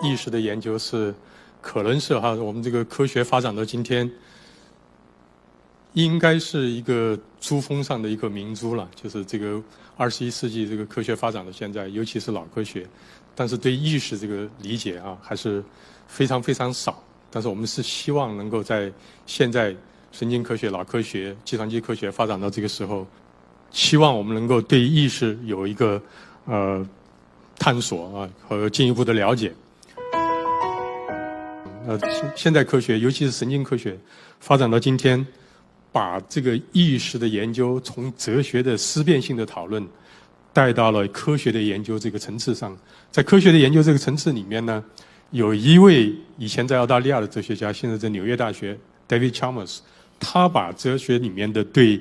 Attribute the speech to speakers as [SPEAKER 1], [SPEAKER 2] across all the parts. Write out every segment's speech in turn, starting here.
[SPEAKER 1] 意识的研究是，可能是我们这个科学发展到今天，应该是一个珠峰上的一颗明珠了。就是这个21世纪这个科学发展到现在，尤其是脑科学，但是对意识这个理解还是非常非常少。但是我们是希望能够在现在神经科学、脑科学、计算机科学发展到这个时候，希望我们能够对意识有一个探索和进一步的了解。现代科学，尤其是神经科学，发展到今天，把这个意识的研究从哲学的思辨性的讨论，带到了科学的研究这个层次上。在科学的研究这个层次里面呢，有一位以前在澳大利亚的哲学家，现在在纽约大学 David Chalmers， 他把哲学里面的对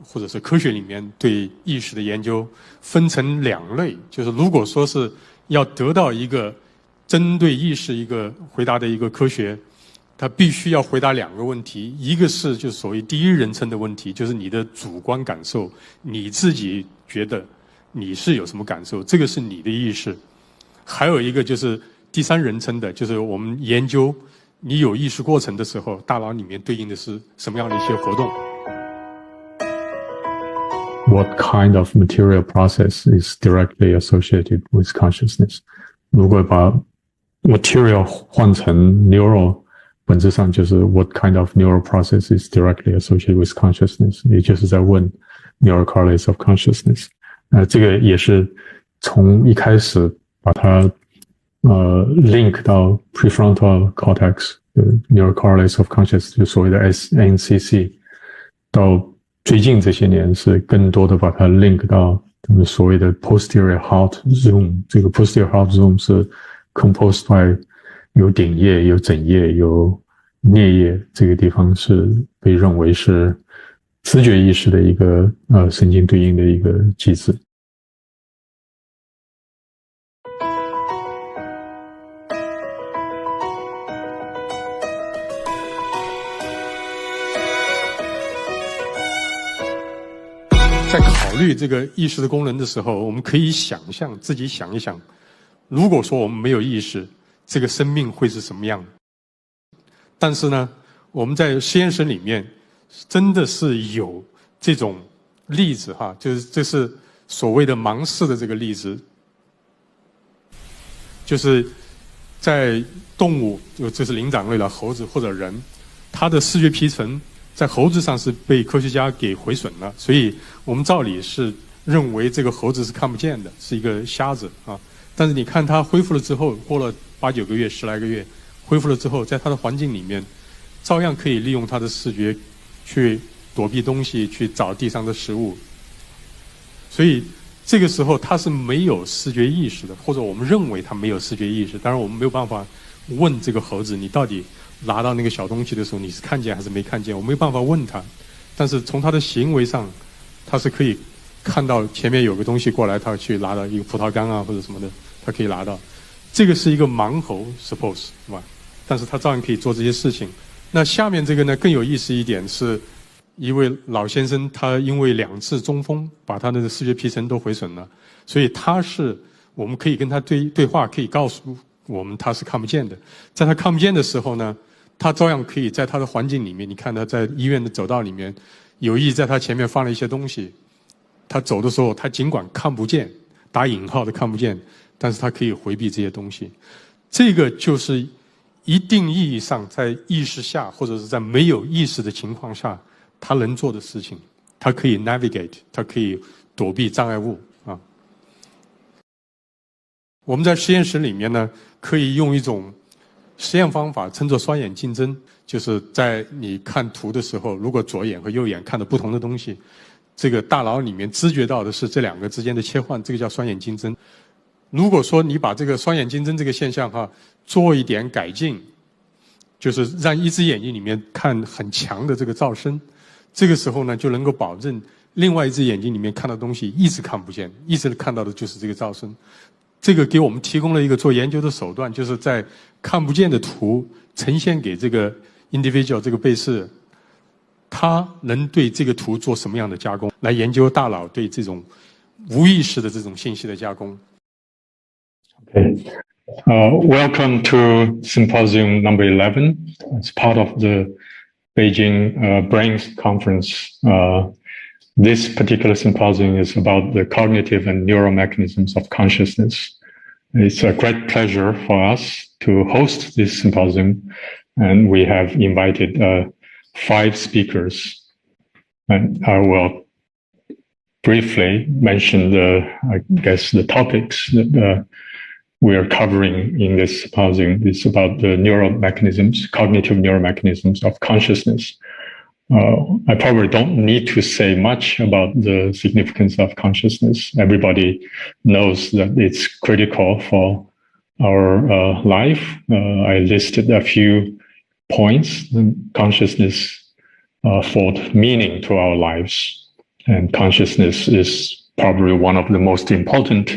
[SPEAKER 1] 或者是科学里面对意识的研究分成2类，就是如果说是要得到一个针对意识一个回答的一个科学，它必须要回答2个问题，一个是就是所谓第一人称的问题，就是你的主观感受，你自己觉得你是有什么感受，这个是你的意识；还有一个就是第3人称的，就是我们研究你有意识过程的时候，大脑里面对应的是什么样的一些活动。
[SPEAKER 2] What kind of material process is directly associated with consciousness？ 如果把 material 换成 neural， 本质上就是 what kind of neural process is directly associated with consciousness， 也就是在问 neural correlates of consciousness。这个也是从一开始把它link 到 prefrontal cortex neural correlates of consciousness， 就所谓的 SNCC， 到最近这些年是更多的把它 link 到他们所谓的 posterior heart zone。 这个 posterior heart zone 是 composed by 有顶叶、有枕叶、有颞叶，这个地方是被认为是知觉意识的一个神经对应的一个机制。
[SPEAKER 1] 在考虑这个意识的功能的时候，我们可以自己想一想，如果说我们没有意识，这个生命会是什么样？但是呢，我们在实验室里面真的是有这种例子就是这是所谓的盲视的这个例子，就是在动物，这是灵长类的猴子或者人，它的视觉皮层在猴子上是被科学家给毁损了，所以我们照理是认为这个猴子是看不见的，是一个瞎子但是你看它恢复了之后，过了8、9个月、10来个月，恢复了之后，在它的环境里面，照样可以利用它的视觉去躲避东西，去找地上的食物。所以这个时候它是没有视觉意识的，或者我们认为它没有视觉意识。当然我们没有办法问这个猴子，你到底拿到那个小东西的时候，你是看见还是没看见？我没有办法问他，但是从他的行为上，他是可以看到前面有个东西过来，他去拿到一个葡萄干或者什么的，他可以拿到。这个是一个盲猴 ，suppose 是吧？但是他照样可以做这些事情。那下面这个呢更有意思一点，是一位老先生，他因为2次中风，把他的视觉皮层都毁损了，所以我们可以跟他对话，可以告诉我们他是看不见的。在他看不见的时候呢，他照样可以在他的环境里面，你看他在医院的走道里面，有意在他前面放了一些东西，他走的时候，他尽管看不见，打引号的看不见，但是他可以回避这些东西。这个就是一定意义上在意识下，或者是在没有意识的情况下，他能做的事情。他可以 navigate， 他可以躲避障碍物我们在实验室里面呢，可以用一种实验方法称作双眼竞争，就是在你看图的时候，如果左眼和右眼看到不同的东西，这个大脑里面知觉到的是这2个之间的切换，这个叫双眼竞争。如果说你把这个双眼竞争这个现象做一点改进，就是让一只眼睛里面看很强的这个噪声，这个时候呢就能够保证另外一只眼睛里面看到东西一直看不见，一直看到的就是这个噪声。这个给我们提供了一个做研究的手段，就是在看不见的图呈现给这个 individual 这个被试，他能对这个图做什么样的加工，来研究大脑对这种无意识的这种信息的加工。
[SPEAKER 2] OK， Welcome to Symposium number 11. It's part of the Beijing Brains Conference. This particular symposium is about the cognitive and neural mechanisms of consciousness. It's a great pleasure for us to host this symposium, and we have invited 5 speakers. And I will briefly mention the topics that we are covering in this symposium. It's about the neural mechanisms, cognitive neural mechanisms of consciousness. I probably don't need to say much about the significance of consciousness. Everybody knows that it's critical for our life. I listed a few points. Consciousness forth meaning to our lives, and consciousness is probably one of the most important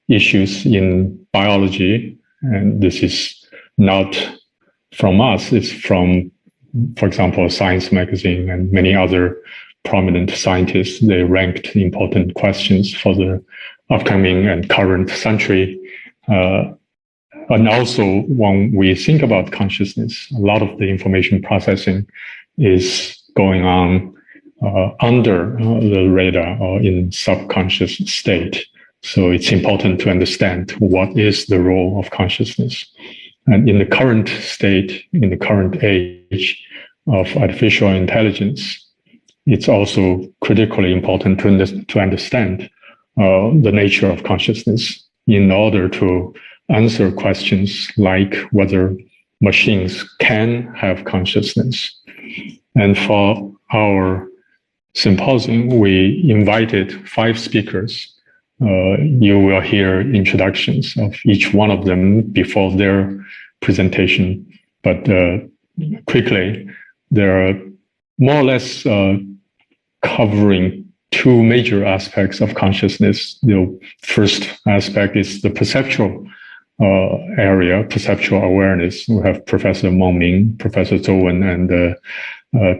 [SPEAKER 2] issues in biology. And this is not from us, it's from, for example, Science magazine and many other prominent scientists. They ranked important questions for the upcoming and current century. And also, when we think about consciousness, a lot of the information processing is going on under the radar or in subconscious state. So it's important to understand what is the role of consciousness. And in the current state, in the current age of artificial intelligence, it's also critically important to understand the nature of consciousness in order to answer questions like whether machines can have consciousness. And for our symposium, we invited 5 speakers. You will hear introductions of each one of them before their presentation. But quickly, they are more or less covering 2 major aspects of consciousness. The first aspect is the perceptual area, perceptual awareness. We have Professor Meng Ming, Professor Zhou Wen, and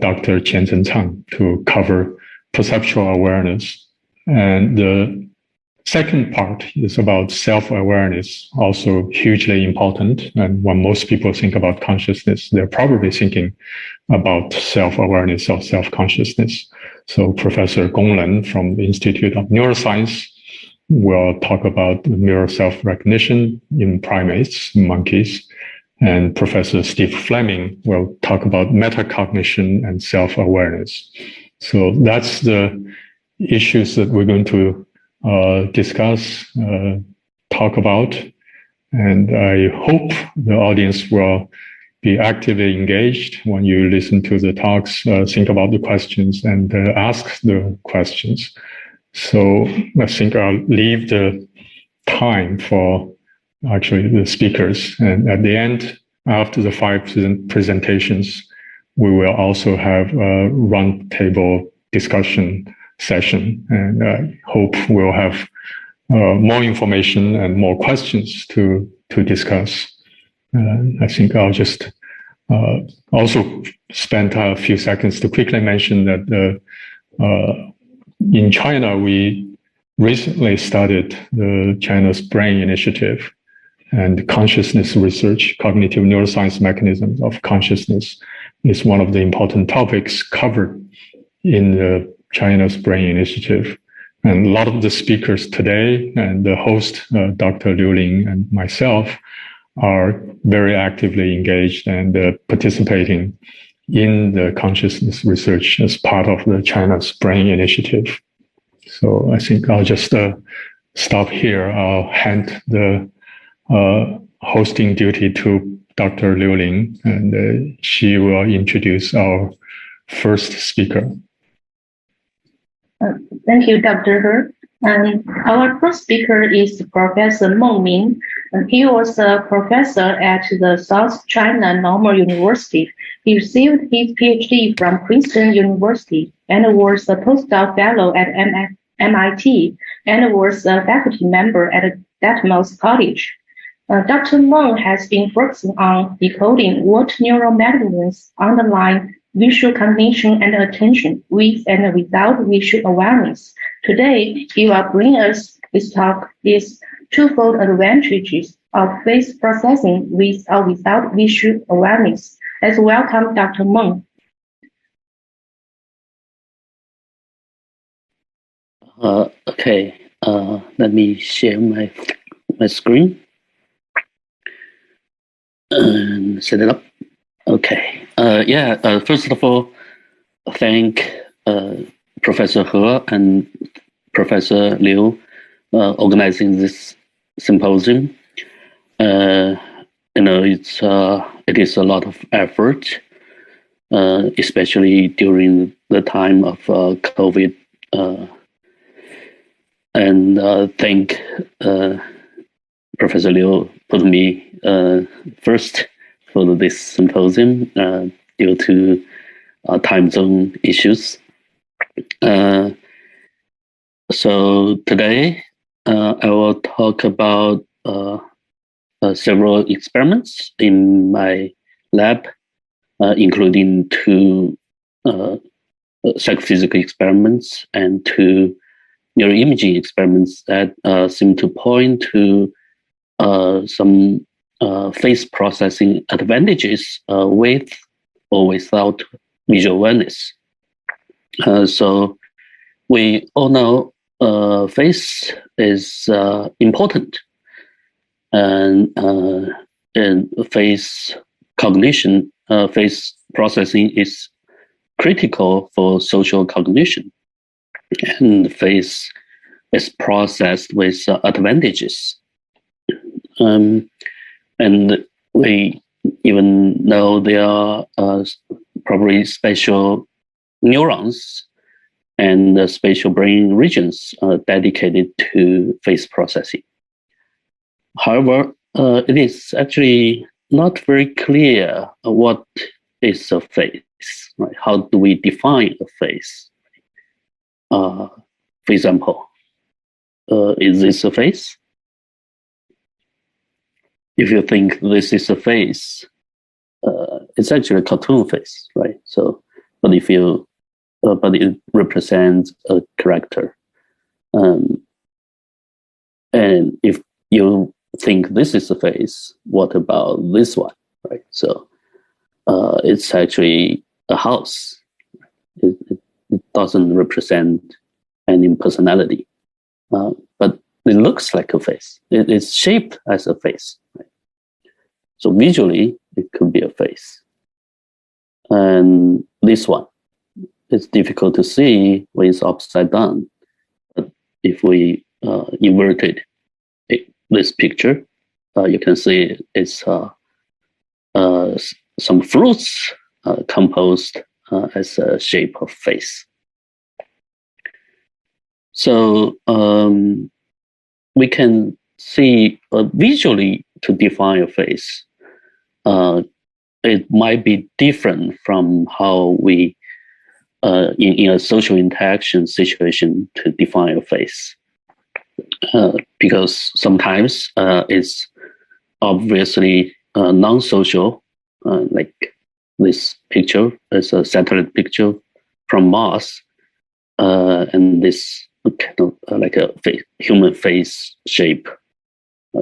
[SPEAKER 2] Dr. Qianzhen Cang to cover perceptual awareness. And the second part is about self-awareness, also hugely important. And when most people think about consciousness, they're probably thinking about self-awareness or self-consciousness. So Professor Gonglen from the Institute of Neuroscience will talk about mirror self-recognition in primates, monkeys. And Professor Steve Fleming will talk about metacognition and self-awareness. So that's the issues that we're going to discuss, talk about. And I hope the audience will be actively engaged when you listen to the talks, think about the questions and ask the questions. So I think I'll leave the time for actually the speakers. And at the end, after the 5 presentations, we will also have a roundtable discussion session. And I hope we'll have more information and more questions to discuss. I think I'll just also spend a few seconds to quickly mention that in China, we recently started the China's Brain Initiative, and consciousness research, cognitive neuroscience mechanisms of consciousness, is one of the important topics covered in the China's Brain Initiative. And a lot of the speakers today and the host, Dr. Liu Ling, and myself are very actively engaged and participating in the consciousness research as part of the China's Brain Initiative. So I think I'll just stop here. I'll hand the hosting duty to Dr. Liu Ling, and she will introduce our first speaker.
[SPEAKER 3] Thank you, Dr. He. Our first speaker is Professor Meng Ming. He was a professor at the South China Normal University. He received his PhD from Princeton University and was a postdoc fellow at MIT and was a faculty member at Dartmouth College. Dr. Meng has been focusing on decoding what neural mechanisms underlie visual cognition and attention, with and without visual awareness. Today, you will bring us this talk is twofold advantages of face processing with or without visual awareness. Let's welcome Dr. Meng.
[SPEAKER 4] Okay, let me share my screen and set it up. Okay, first of all, thank Professor He and Professor Liu organizing this symposium. It is a lot of effort, especially during the time of COVID. And thank Professor Liu put me first for this symposium due to time zone issues. So today I will talk about several experiments in my lab, including 2 psychophysical experiments and 2 neuroimaging experiments that seem to point to some face processing advantages with or without visual awareness. So we all know face is important, and face cognition, face processing is critical for social cognition, and face is processed with advantages. And we even know there are probably special neurons and spatial brain regions dedicated to face processing. However, it is actually not very clear what is a face. Right? How do we define a face? For example, is this a face? If you think this is a face, it's actually a cartoon face, right? So, but if you, but it represents a character, and if you think this is a face, what about this one, right? So, it's actually a house. It doesn't represent any personality, but it looks like a face. It's shaped as a face. Right? So visually, it could be a face. And this one, it's difficult to see when it's upside down. But if we inverted this picture, you can see it's some fruits composed as a shape of face. So we can see visually to define a face. It might be different from how we, in a social interaction situation, to define a face. Because sometimes it's obviously non-social, like this picture is a satellite picture from Mars, and this kind of like a human face shape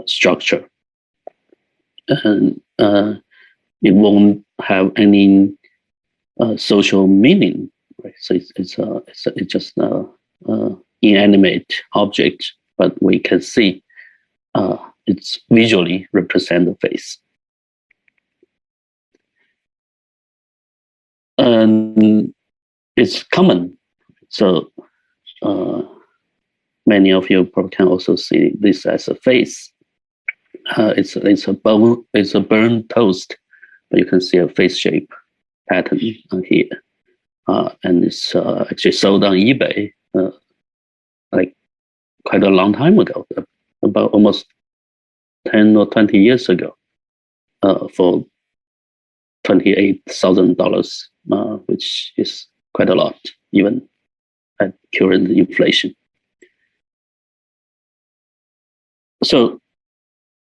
[SPEAKER 4] structure, and it won't have any social meaning, right? So it's just inanimate object, but we can see it's visually represent the face. And it's common. So many of you probably can also see this as a face. It's a burnt toast, but you can see a face shape pattern on here. And it's actually sold on eBay like quite a long time ago, about almost 10 or 20 years ago, for $28,000, which is quite a lot, even at current inflation. So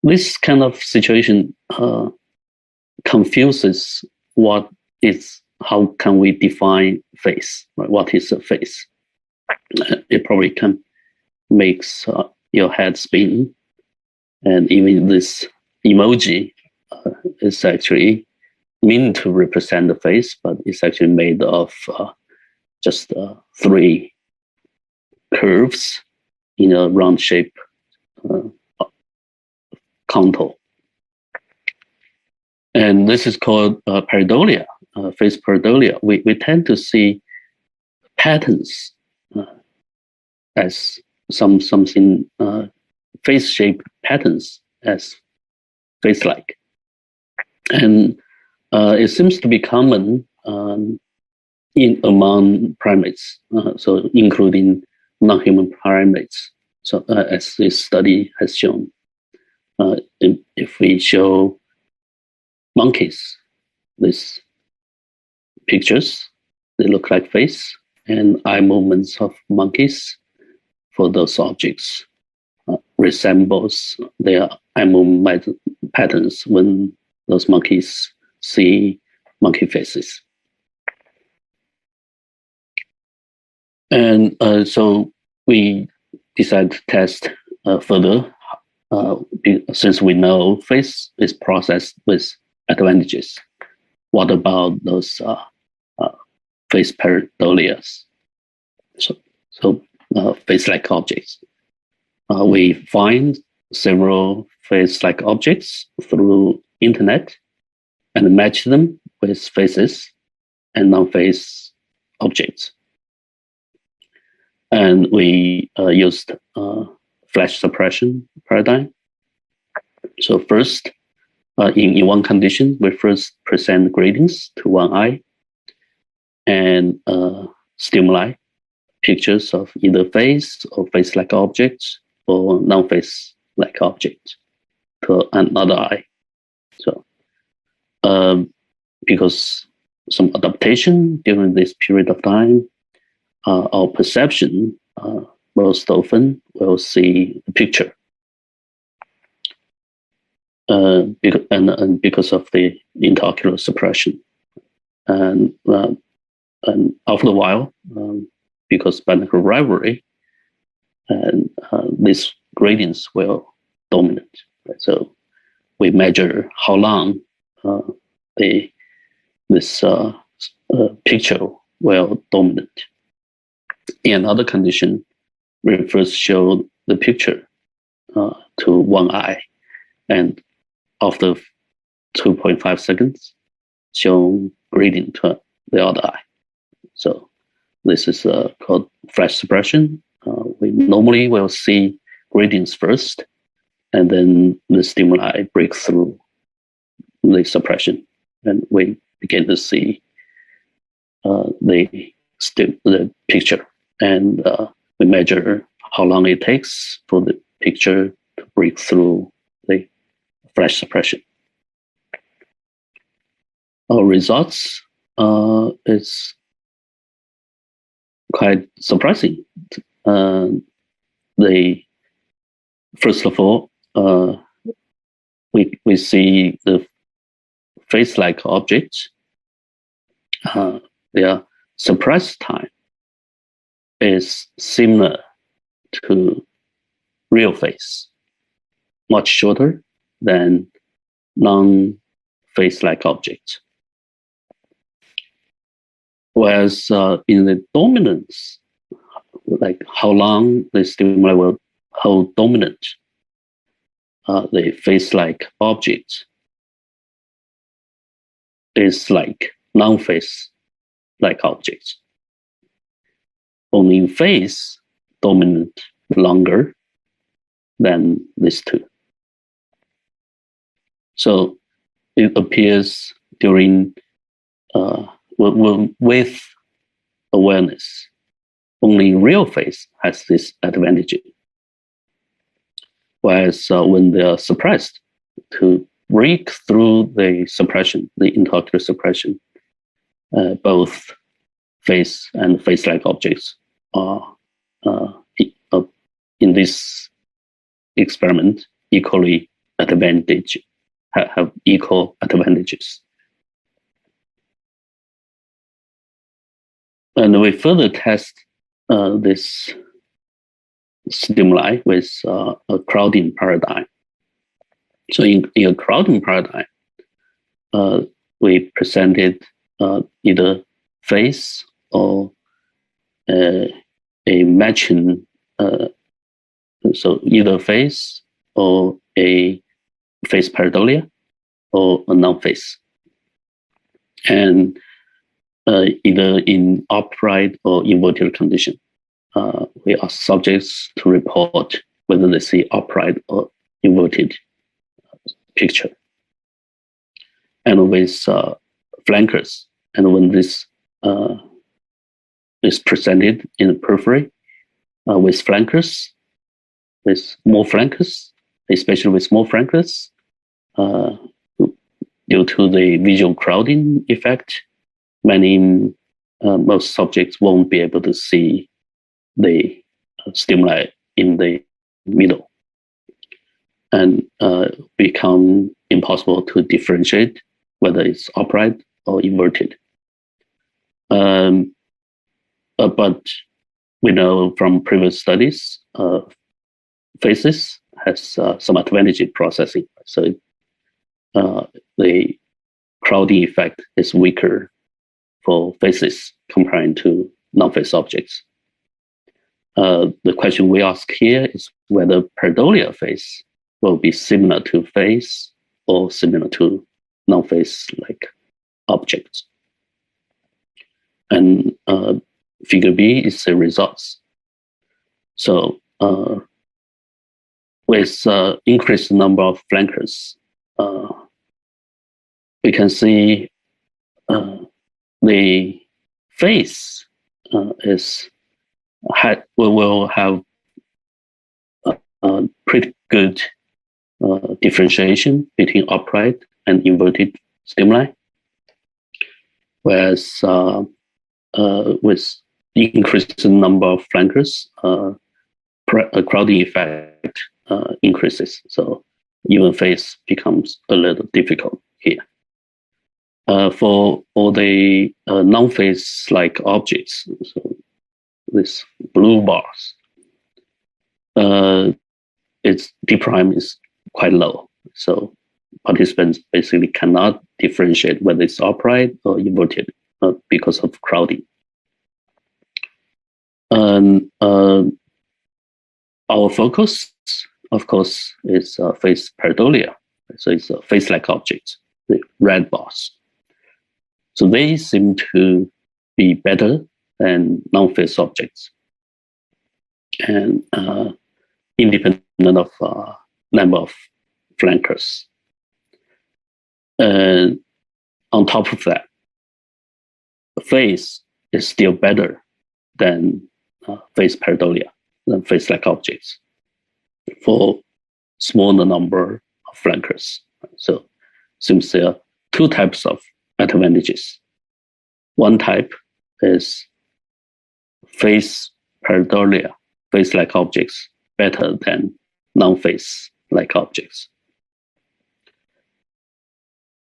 [SPEAKER 4] this kind of situation confuses what is how can we define face? Right? What is a face? It probably can makes your head spin, and even this emoji is actually meant to represent the face, but it's actually made of just 3 curves in a round shape contour. And this is called Paradolia, face Paradolia. We tend to see patterns as something face-shaped patterns as face-like. And it seems to be common among primates, so including non-human primates. So as this study has shown, if we show monkeys these pictures, they look like face, and eye movements of monkeys for those objects resembles their eye movement patterns when those monkeys see monkey faces. And so we decided to test further, since we know face is processed with advantages. What about those face pareidolias? So face-like objects. We find several face-like objects through internet and match them with faces and non-face objects. And we used flash suppression paradigm. So first, in one condition, we first present gradings to one eye and stimuli pictures of either face or face-like objects or non-face-like objects to another eye. So because some adaptation during this period of time, our perception most often will see a picture. Because of the interocular suppression. And after a while, because binocular rivalry, and these gradients will dominant. Right? So we measure how long this picture will dominant. In another condition, we first show the picture to one eye, and after 2.5 seconds, show gradient to the other eye. So this is called flash suppression. We normally will see gradients first, and then the stimuli break through the suppression, and we begin to see the picture. And we measure how long it takes for the picture to break through the flash suppression. Our results is quite surprising. First of all, we see the face-like objects. Their suppressed time is similar to real face, much shorter than non-face-like objects. Whereas in the dominance, like how long the stimuli will hold dominant, the face-like object is like non-face-like objects. Only face dominant longer than these two. So it appears during with awareness, only real face has this advantage. Whereas when they are suppressed, to break through the suppression, the interocular suppression, both face and face-like objects are in this experiment equally have equal advantages. And we further test this stimuli with a crowding paradigm. So in a crowding paradigm, we presented either face or a matching, so either face or a face paradolia or a non-face. And either in upright or inverted condition, we ask subjects to report whether they see upright or inverted picture. And with flankers, and when this is presented in the periphery with flankers, with more flankers, especially with more flankers, due to the visual crowding effect, most subjects won't be able to see the stimuli in the middle, and become impossible to differentiate whether it's upright or inverted. But we know from previous studies, faces has some advantage in processing. So the crowding effect is weaker for faces comparing to non-face objects. The question we ask here is whether Paradolia phase will be similar to face or similar to non-face-like objects. And figure B is the results. So with increased number of flankers, we can see the face will have pretty good differentiation between upright and inverted stimuli, whereas with increased number of flankers, a crowding effect increases. So even face becomes a little difficult here. For all the non-face-like objects, so this blue bars, its D prime is quite low. So participants basically cannot differentiate whether it's upright or inverted because of crowding. And our focus, of course, is face paradolia. So it's face-like objects, the red bars. So they seem to be better than non-face objects, and independent of number of flankers. And on top of that, face is still better than face paradolia, than face-like objects, for smaller number of flankers. So seems there are two types of advantages. One type is face paradolia, face-like objects, better than non-face-like objects.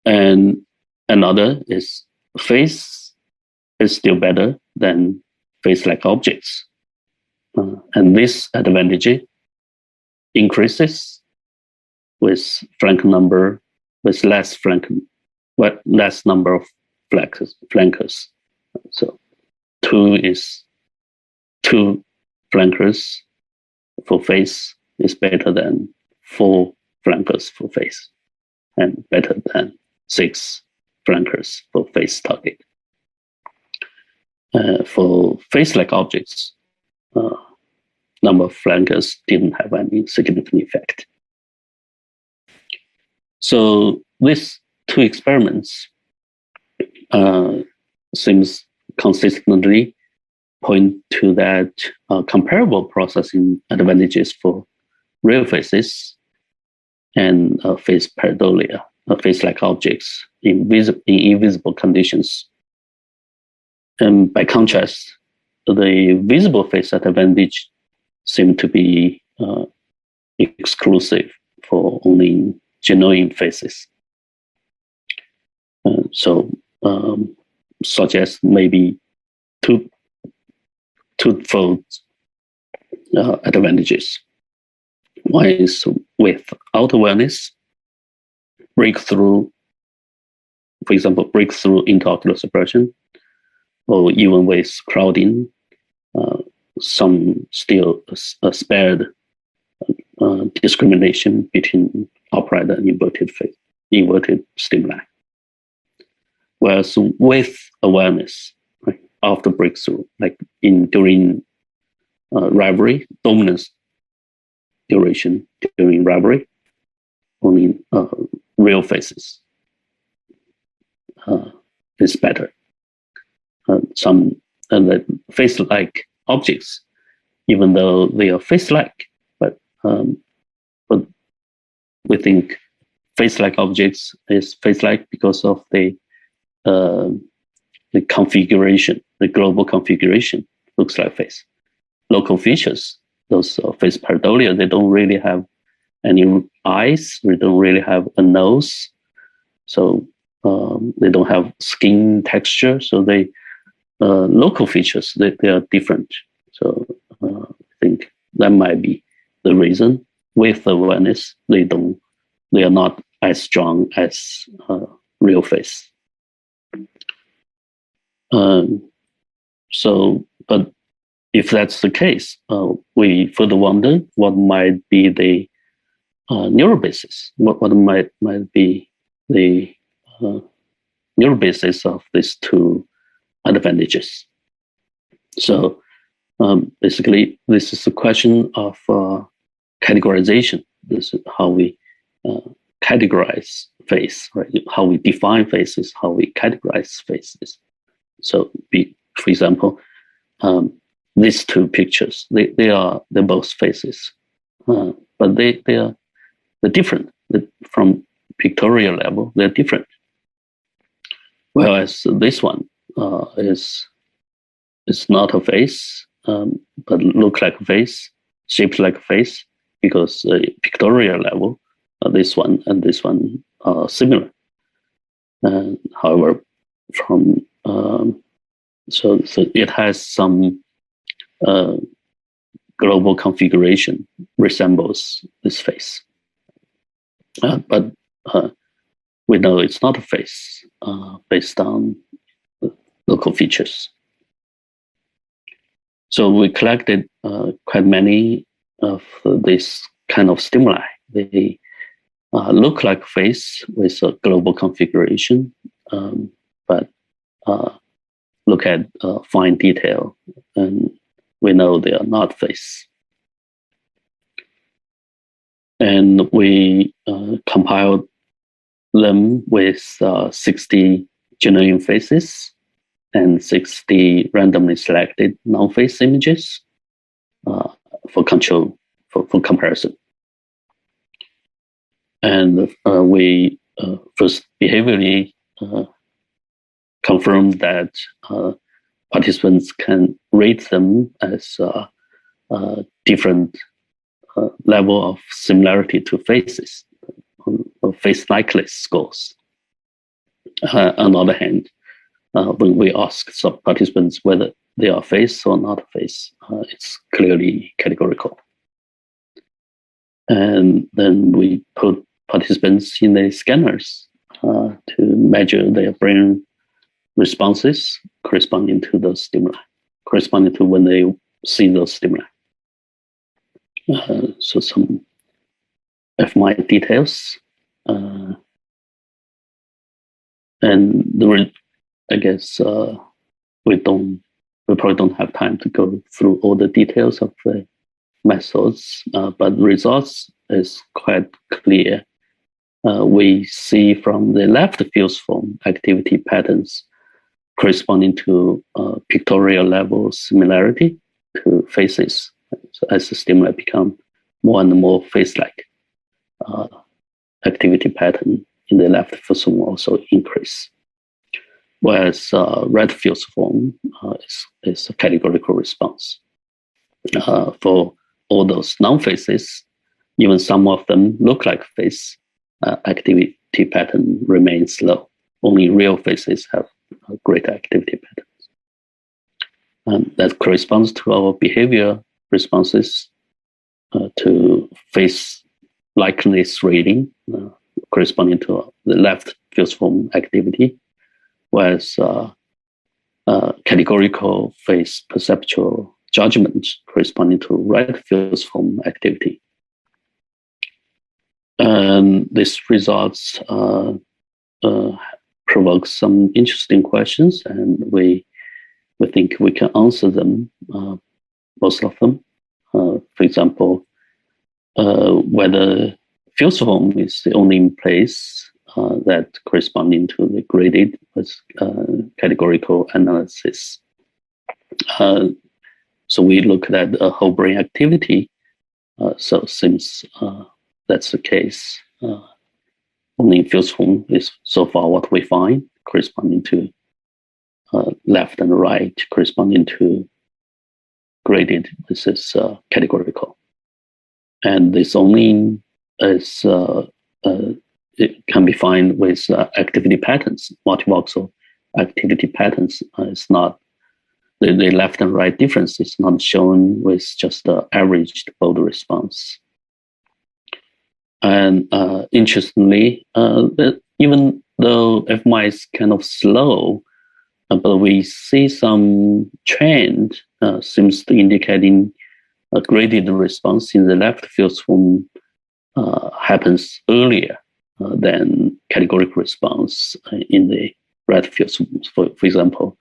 [SPEAKER 4] And another is face is still better than face-like objects. And this advantage increases with flank number, with less number of flankers. So 2 flankers for face is better than 4 flankers for face, and better than 6 flankers for face target. For face-like objects, number of flankers didn't have any significant effect. So these 2 experiments seems consistently point to that comparable processing advantages for real faces and face paradolia, face-like objects in invisible conditions. And by contrast, the visible face advantage seem to be exclusive for only genuine faces. So suggest maybe twofold advantages. One is without awareness, breakthrough, for example, breakthrough into ocular suppression, or even with crowding, some still spared discrimination between upright and inverted stimuli. Whereas with awareness, right, after breakthrough, like during rivalry, dominance duration during rivalry, only real faces is better. Some face-like objects, even though they are face-like, but we think face-like objects is face-like because of the configuration, the global configuration looks like face. Local features, those face paradolia, they don't really have any eyes, they don't really have a nose, so they don't have skin texture, so they local features, they are different. So I think that might be the reason. With awareness, they are not as strong as real face. But if that's the case, we further wonder what might be the neural basis. What might be the neural basis of these two advantages? So basically, this is a question of categorization. This is how we categorize face, right? How we define faces, how we categorize faces. So, for example, these two pictures, they're both faces, but they're different from pictorial level. They're different. Whereas this one is not a face, but look like a face, shaped like a face, because pictorial level, this one and this one are similar. However, from so it has some global configuration resembles this face, but we know it's not a face based on local features. So we collected quite many of this kind of stimuli. They look like face with a global configuration, but look at fine detail, and we know they are not face. And we compiled them with 60 genuine faces and 60 randomly selected non-face images for comparison. And we first behaviorally confirmed that participants can rate them as different level of similarity to faces, face likeness scores. On the other hand, when we ask some participants whether they are face or not face, it's clearly categorical. And then we put participants in the scanners to measure their brain responses corresponding to those stimuli, corresponding to when they see those stimuli. So some fMRI details, and I guess we probably don't have time to go through all the details of the methods, but results is quite clear. We see from the left field form activity patterns corresponding to pictorial level similarity to faces. So as the stimuli become more and more face-like, activity pattern in the left field form also increase. Whereas red field form is a categorical response. For all those non-faces, even some of them look like face, activity pattern remains low. Only real faces have greater activity that corresponds to our behavior responses to face likeness rating, corresponding to the left field form activity, whereas categorical face perceptual judgment corresponding to right field form activity. And this results provoke some interesting questions, and we think we can answer them, most of them. For example, whether field form is the only place that corresponding to the graded with categorical analysis. So we looked at the whole brain activity. So since that's the case, only field form is so far what we find, corresponding to left and right, corresponding to graded. This is categorical. And this only is it can be found with activity patterns. Multivoxel activity patterns is not the left and right difference is not shown with just the averaged bold response. And interestingly, even though fMRI is kind of slow, but we see some trend seems to indicating a graded response in the left field form happens earlier than categorical response in the right field form. For example,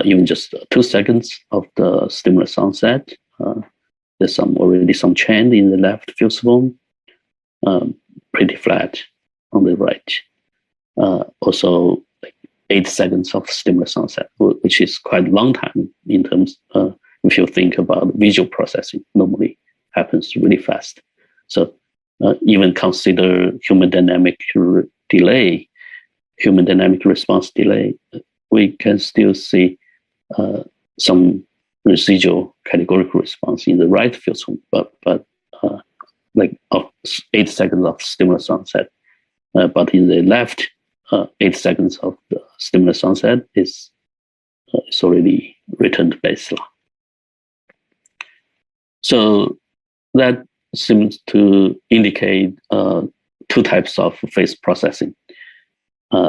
[SPEAKER 4] even just 2 seconds of the stimulus onset, there's already some trend in the left field form, pretty flat on the right. Also, like 8 seconds of stimulus onset, which is quite a long time in terms if you think about visual processing, normally happens really fast. So even consider human dynamic delay, human dynamic response delay, we can still see some residual categorical response in the right field form, but like 8 seconds of stimulus onset. But in the left, 8 seconds of the stimulus onset is already returned to baseline. So that seems to indicate 2 types of face processing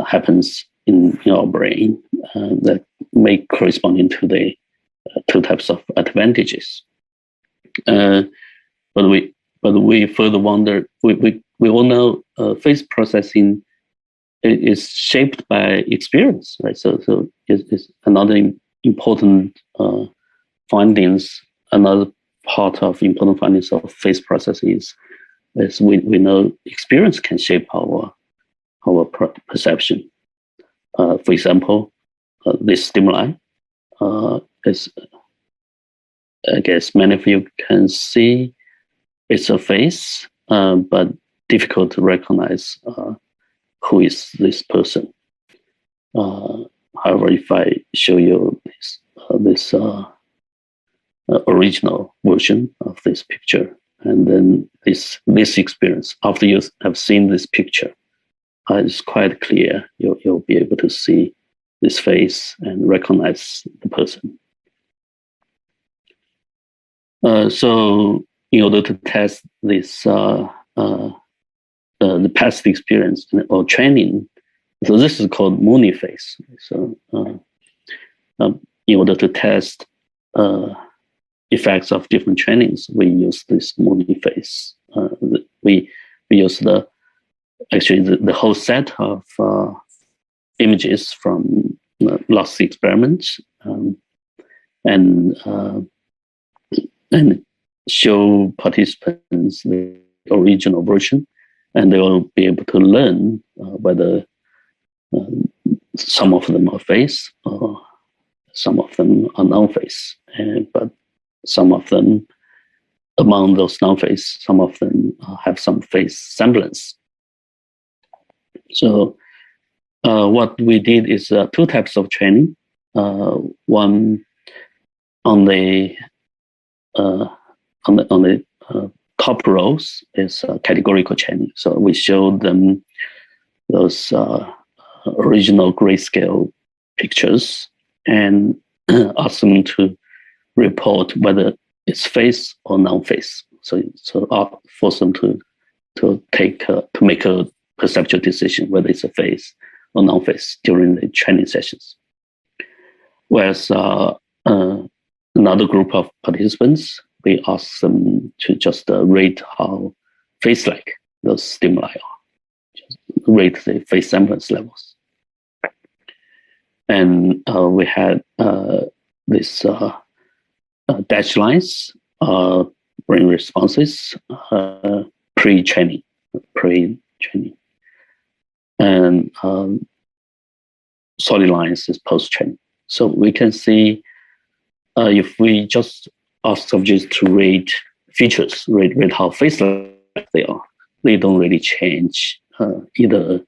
[SPEAKER 4] happens in our brain that may correspond to the 2 types of advantages. But we further wonder, we all know face processing is shaped by experience, right? So it's another important findings. Another part of important findings of face processing is we know experience can shape our perception. For example, this stimuli is, I guess many of you can see it's a face, but difficult to recognize who is this person. However, if I show you this original version of this picture, and then this experience, after you have seen this picture, it's quite clear. You'll be able to see this face and recognize the person. So in order to test this, the past experience or training, so this is called Mooney face. So in order to test effects of different trainings, we use this Mooney face. We use the whole set of images from lots of experiments and show participants the original version, and they will be able to learn whether some of them are face or some of them are non-face. But some of them, among those non-face, some of them have some face semblance. So what we did is 2 types of training. One on the top rows is categorical training. So we showed them those original grayscale pictures and asked them to report whether it's phase or non-phase. So force them to make a perceptual decision whether it's a phase or non-phase during the training sessions. Whereas another group of participants, we ask them to just rate how phase-like those stimuli are, just rate the phase semblance levels. And we had this dashed lines, brain responses, pre-training, and solid lines is post-training. So we can see if we just ask subjects to rate features, rate how face-like they are, they don't really change either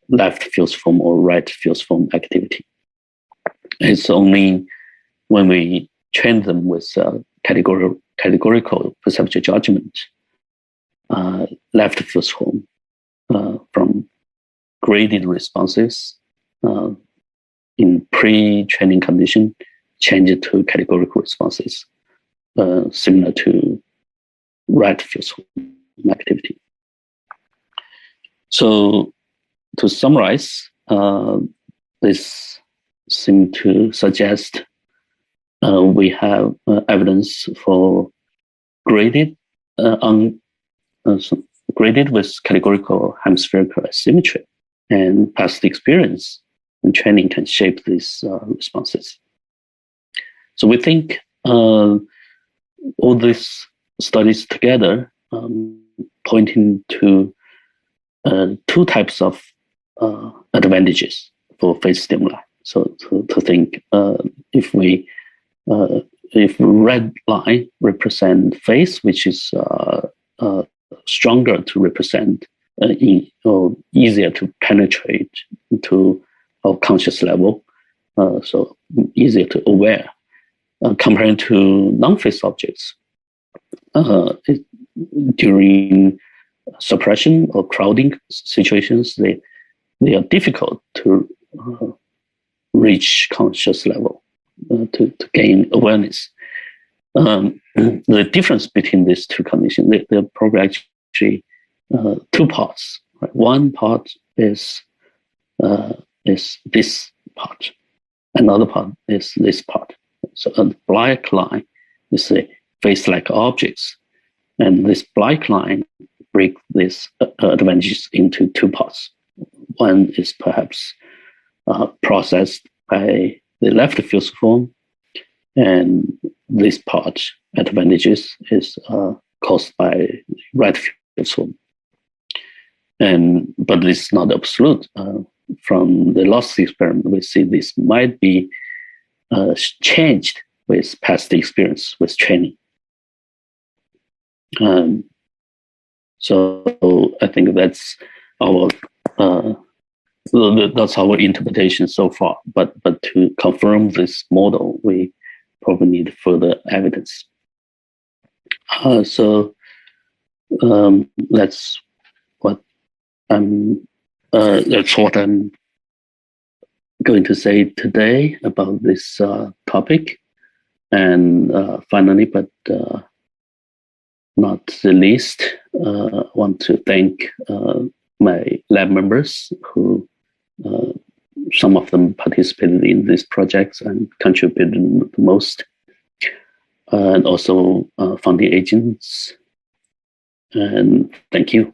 [SPEAKER 4] left fusiform or right fusiform activity. It's only when we train them with categorical perceptual judgment, left fusiform from graded responses in pre-training condition, change it to categorical responses, similar to right fusiform activity. So to summarize, this seems to suggest we have evidence for graded with categorical hemispherical asymmetry, and past experience and training can shape these responses. So we think all these studies together pointing to two types of advantages for phase stimuli. So to think if red line represent phase, which is stronger to represent or easier to penetrate into our conscious level, so easier to aware, compared to non-phase objects. During suppression or crowding situations, they are difficult to reach conscious level, to gain awareness. The difference between these two conditions, they're probably actually two parts. Right? One part is this part. Another part is this part. So a black line is the face-like objects, and this black line breaks these advantages into two parts. One is perhaps processed by the left fusiform, and this part, advantages, is caused by right fusiform. But this is not absolute. From the last experiment, we see this might be changed with past experience, with training. So I think that's our interpretation so far. But to confirm this model, we probably need further evidence. That's what I'm going to say today about this topic. And finally, but not the least, I want to thank my lab members who, some of them participated in these projects and contributed the most, and also funding agents. And thank you.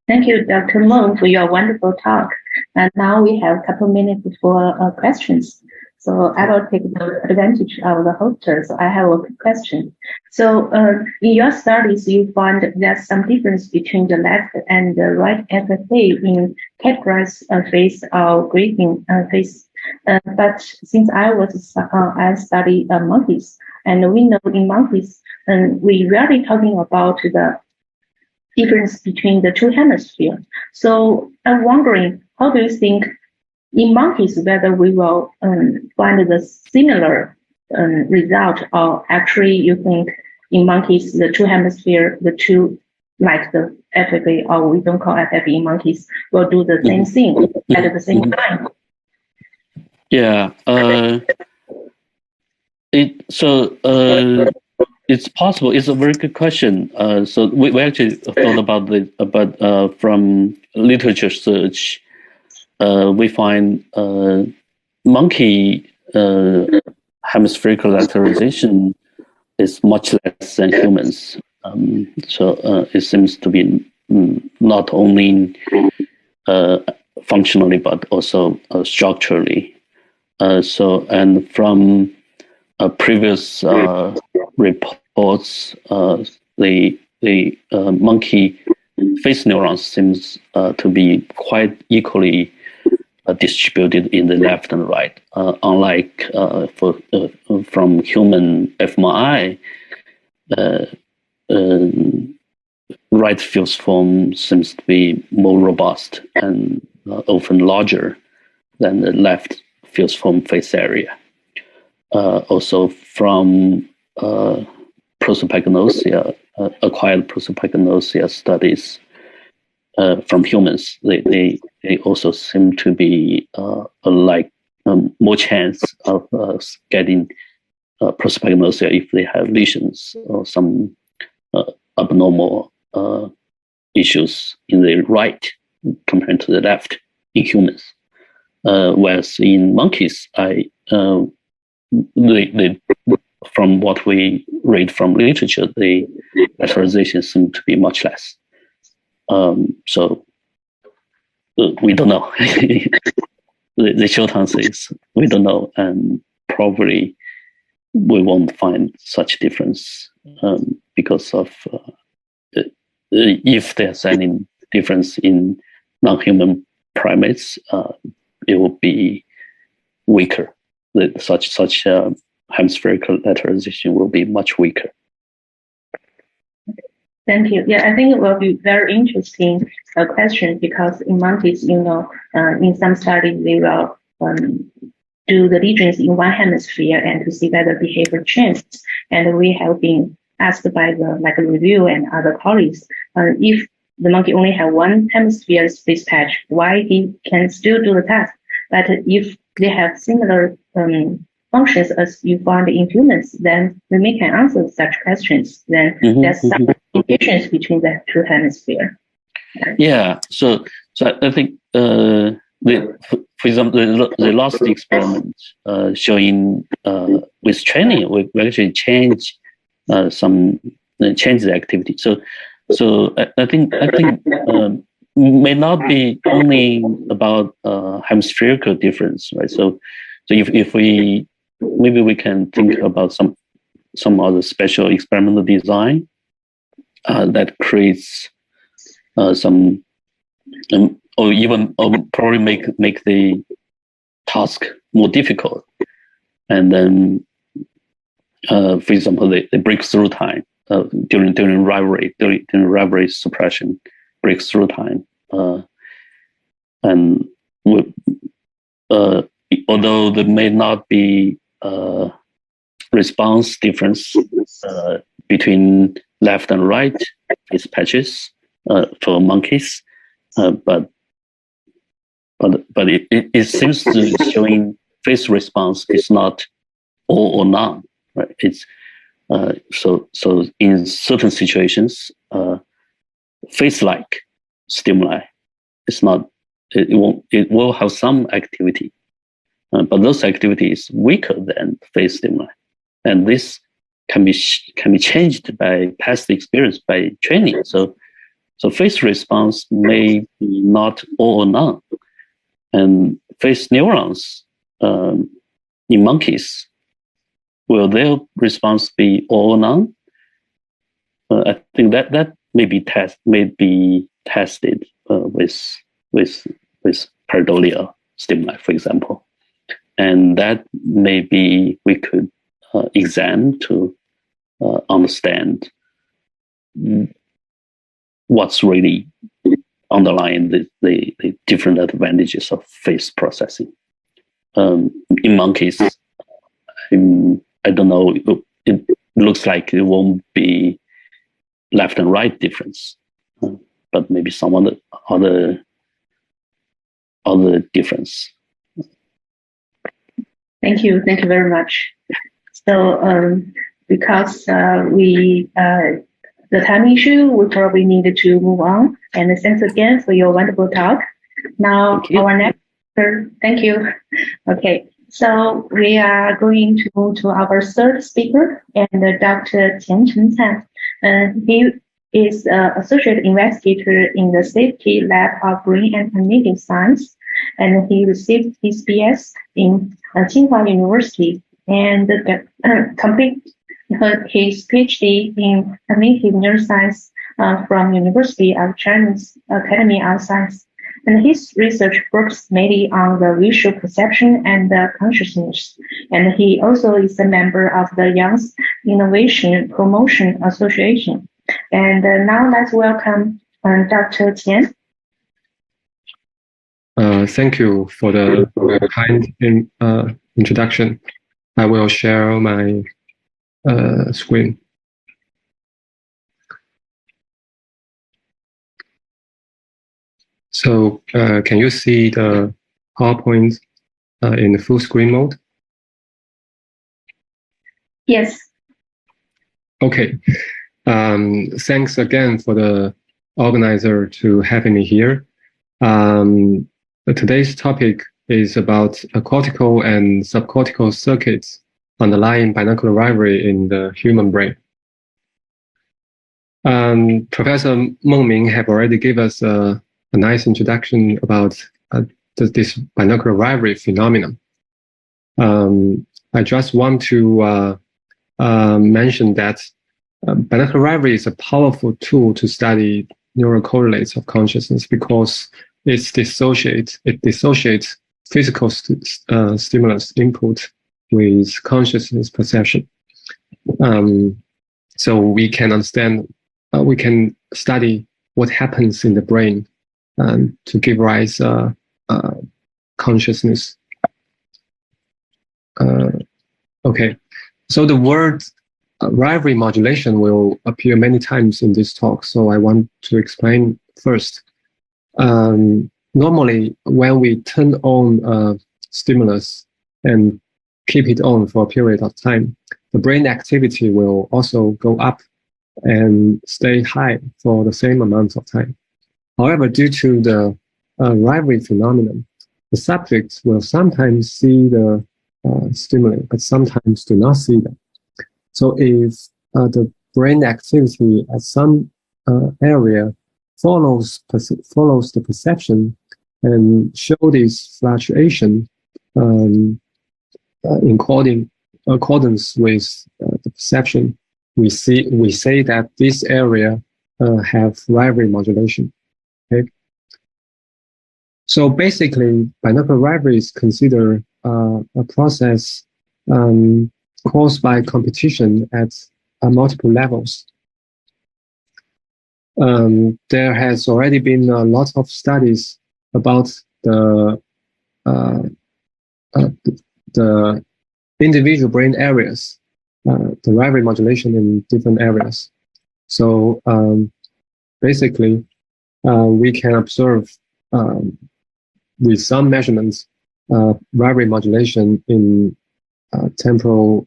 [SPEAKER 3] Thank you, Dr. Meng, for your wonderful talk. And now we have a couple minutes for questions. So I will take the advantage of the hoster. So I have a quick question. So in your studies, you found there's some difference between the left and the right FFA in categorized phase or grading phase. But since I study monkeys, and we know in monkeys, we rarely talking about the difference between the two hemispheres. So I'm wondering, how do you think in monkeys whether we will find the similar result, or actually you think in monkeys the two hemisphere, the two, like the FFA, or we don't call FFA in monkeys, will do the same thing at the same time?
[SPEAKER 4] Yeah. It's possible. It's a very good question. So we actually thought about from literature search. We find monkey hemispherical lateralization is much less than humans. So it seems to be not only functionally but also structurally. And from previous reports, the monkey face neurons seems to be quite equally distributed in the left and right, unlike from human fMRI. Right fusiform seems to be more robust and often larger than the left fusiform face area. Also from prosopagnosia, acquired prosopagnosia studies from humans, they also seem to be more chance of getting prosopagnosia if they have lesions or some abnormal issues in the right compared to the left in humans. Whereas in monkeys, from what we read from literature, the lateralization seems to be much less. So we don't know. The short answer is we don't know, and probably we won't find such difference because of if there's any difference in non-human primates, it will be weaker. Such hemispherical lateralization will be much weaker.
[SPEAKER 3] Thank you. Yeah, I think it will be very interesting question because in monkeys, in some studies they will do the regions in one hemisphere and to see whether behavior changes. And we have been asked by the review and other colleagues, if the monkey only have one hemisphere space patch, why he can still do the task. But if they have similar functions as you found in humans, then we can answer such questions. Then there's some indications between the two hemispheres.
[SPEAKER 4] Yeah. So I think for example, the last experiment showing with training, we actually change change the activity. So I think may not be only about hemispherical difference, right? So if we maybe we can think about some other special experimental design that creates some or probably make the task more difficult, and then for example the breakthrough time during rivalry suppression breakthrough time, and although there may not be response difference between left and right face patches for monkeys, but it seems to be showing face response is not all or none, right? It's so in certain situations, face-like stimuli, it will have some activity, but those activities weaker than face stimuli, and this can be changed by past experience by training. So face response may be not all or none, and face neurons in monkeys, will their response be all or none? I think that may be tested with Paradolia stimuli, for example, and that maybe we could examine to understand what's really underlying the different advantages of face processing. In monkeys, I don't know, it looks like it won't be left and right difference, but maybe some other difference.
[SPEAKER 3] Thank you very much. So because the time issue, we probably need to move on. And thanks again for your wonderful talk. Now, our next speaker, thank you. Okay, so we are going to move to our third speaker, and Dr. Qian Chen. He is an associate investigator in the Safety Lab of Brain and Cognitive Science, and he received his BS in Tsinghua University and complete his PhD in Cognitive Neuroscience from University of China's Academy of Science. And his research works mainly on the visual perception and consciousness. And he also is a member of the Young Innovation Promotion Association. And now let's welcome Dr. Qian.
[SPEAKER 5] Thank you for the kind introduction. I will share my screen. So can you see the PowerPoint in the full screen mode?
[SPEAKER 3] Yes.
[SPEAKER 5] Okay. Thanks again for the organizer to having me here. Today's topic is about cortical and subcortical circuits underlying binocular rivalry in the human brain. Professor Meng have already given us a nice introduction about this binocular rivalry phenomenon. I just want to mention that binocular rivalry is a powerful tool to study neural correlates of consciousness because it dissociates physical stimulus input with consciousness perception. So we can understand, we can study what happens in the brain to give rise consciousness. Okay, so the word rivalry modulation will appear many times in this talk, so I want to explain first. Normally, when we turn on a stimulus and keep it on for a period of time, the brain activity will also go up and stay high for the same amount of time. However, due to the rivalry phenomenon, the subject will sometimes see the stimuli, but sometimes do not see them. So if the brain activity at some area follows the perception and show this fluctuation in accordance with the perception, we say that this area have rivalry modulation. Okay. So basically, binocular rivalry is considered a process caused by competition at multiple levels. There has already been a lot of studies about the individual brain areas, the rivalry modulation in different areas. So basically, we can observe with some measurements rivalry modulation in temporal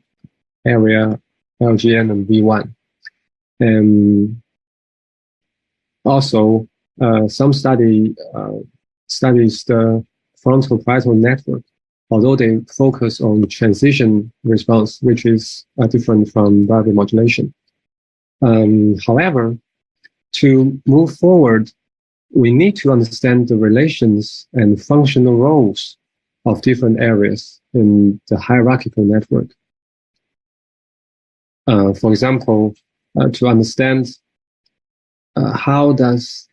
[SPEAKER 5] area, LGN and V1. And also, some studies the frontal parietal network, although they focus on transition response, which is different from rivalry modulation. However, to move forward, we need to understand the relations and functional roles of different areas in the hierarchical network. For example, to understand how does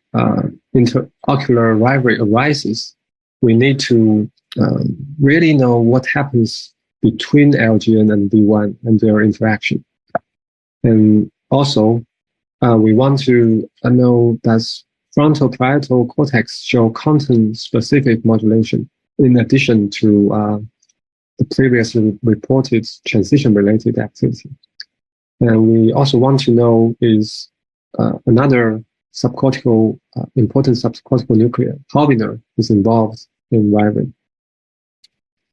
[SPEAKER 5] interocular rivalry arises, we need to really know what happens between LGN and V1 and their interaction. And also, we want to know does frontal parietal cortex show content-specific modulation in addition to the previously reported transition-related activity. And we also want to know is another subcortical, important subcortical nucleus, Haubinger, is involved in rivalry.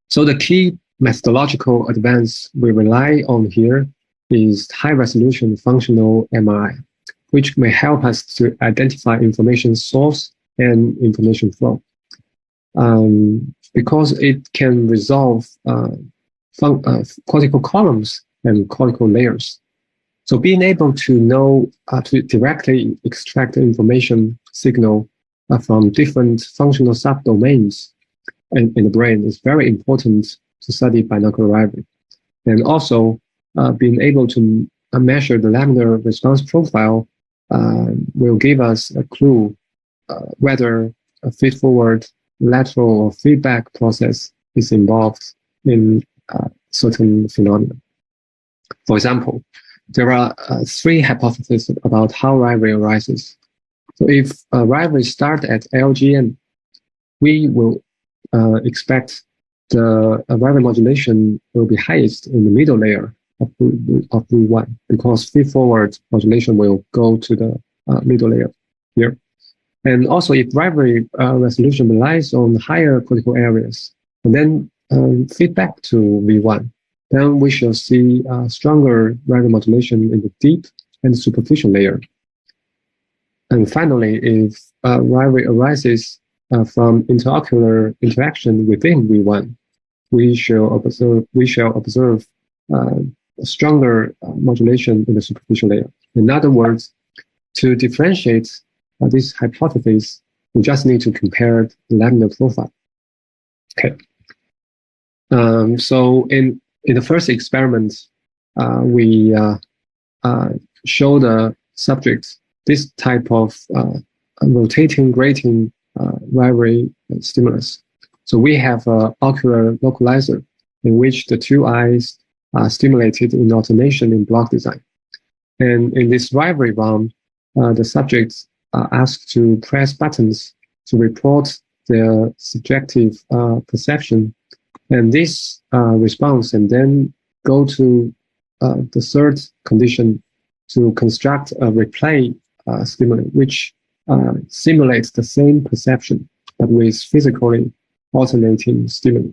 [SPEAKER 5] So the key methodological advance we rely on here is high-resolution functional MRI, which may help us to identify information source and information flow. Because it can resolve cortical columns and cortical layers. So being able to know, to directly extract information signal from different functional subdomains in the brain is very important to study binocular rivalry. And also being able to measure the laminar response profile will give us a clue whether a feed-forward, lateral, or feedback process is involved in certain phenomena. For example, there are 3 hypotheses about how rivalry arises. So if a rivalry starts at LGN, we will expect the rivalry modulation will be highest in the middle layer of V1 because feed-forward modulation will go to the middle layer here. And also, if rivalry resolution relies on higher cortical areas, and then feedback to V1, then we shall see stronger rivalry modulation in the deep and superficial layer. And finally, if rivalry arises from interocular interaction within V1, we shall observe stronger modulation in the superficial layer. In other words, to differentiate this hypothesis, we just need to compare the laminar profile. Okay. So in the first experiment, we show the subject this type of rotating grating rivalry stimulus. So we have an ocular localizer in which the 2 eyes are stimulated in alternation in block design. And in this rivalry round, the subjects are asked to press buttons to report their subjective perception. And this response and then go to the third condition to construct a replay stimuli, which simulates the same perception, but with physically alternating stimuli.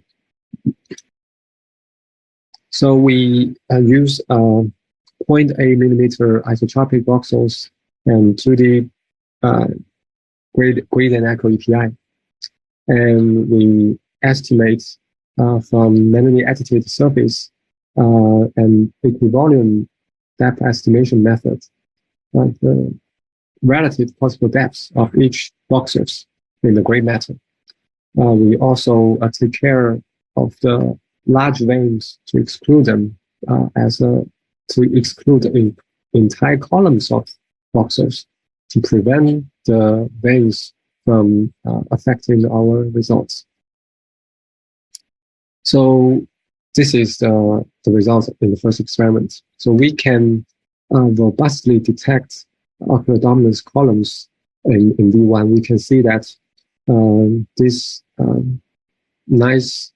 [SPEAKER 5] So we use 0.8 millimeter isotropic voxels and 2D gradient echo EPI. And we estimate from manually edited surface and equivolume depth estimation method the relative possible depths of each voxels in the gray matter. We also take care of the large veins to exclude them to exclude the entire columns of voxels to prevent the veins from affecting our results. So this is the result in the first experiment. So we can robustly detect ocular dominance columns in V1. We can see that this nice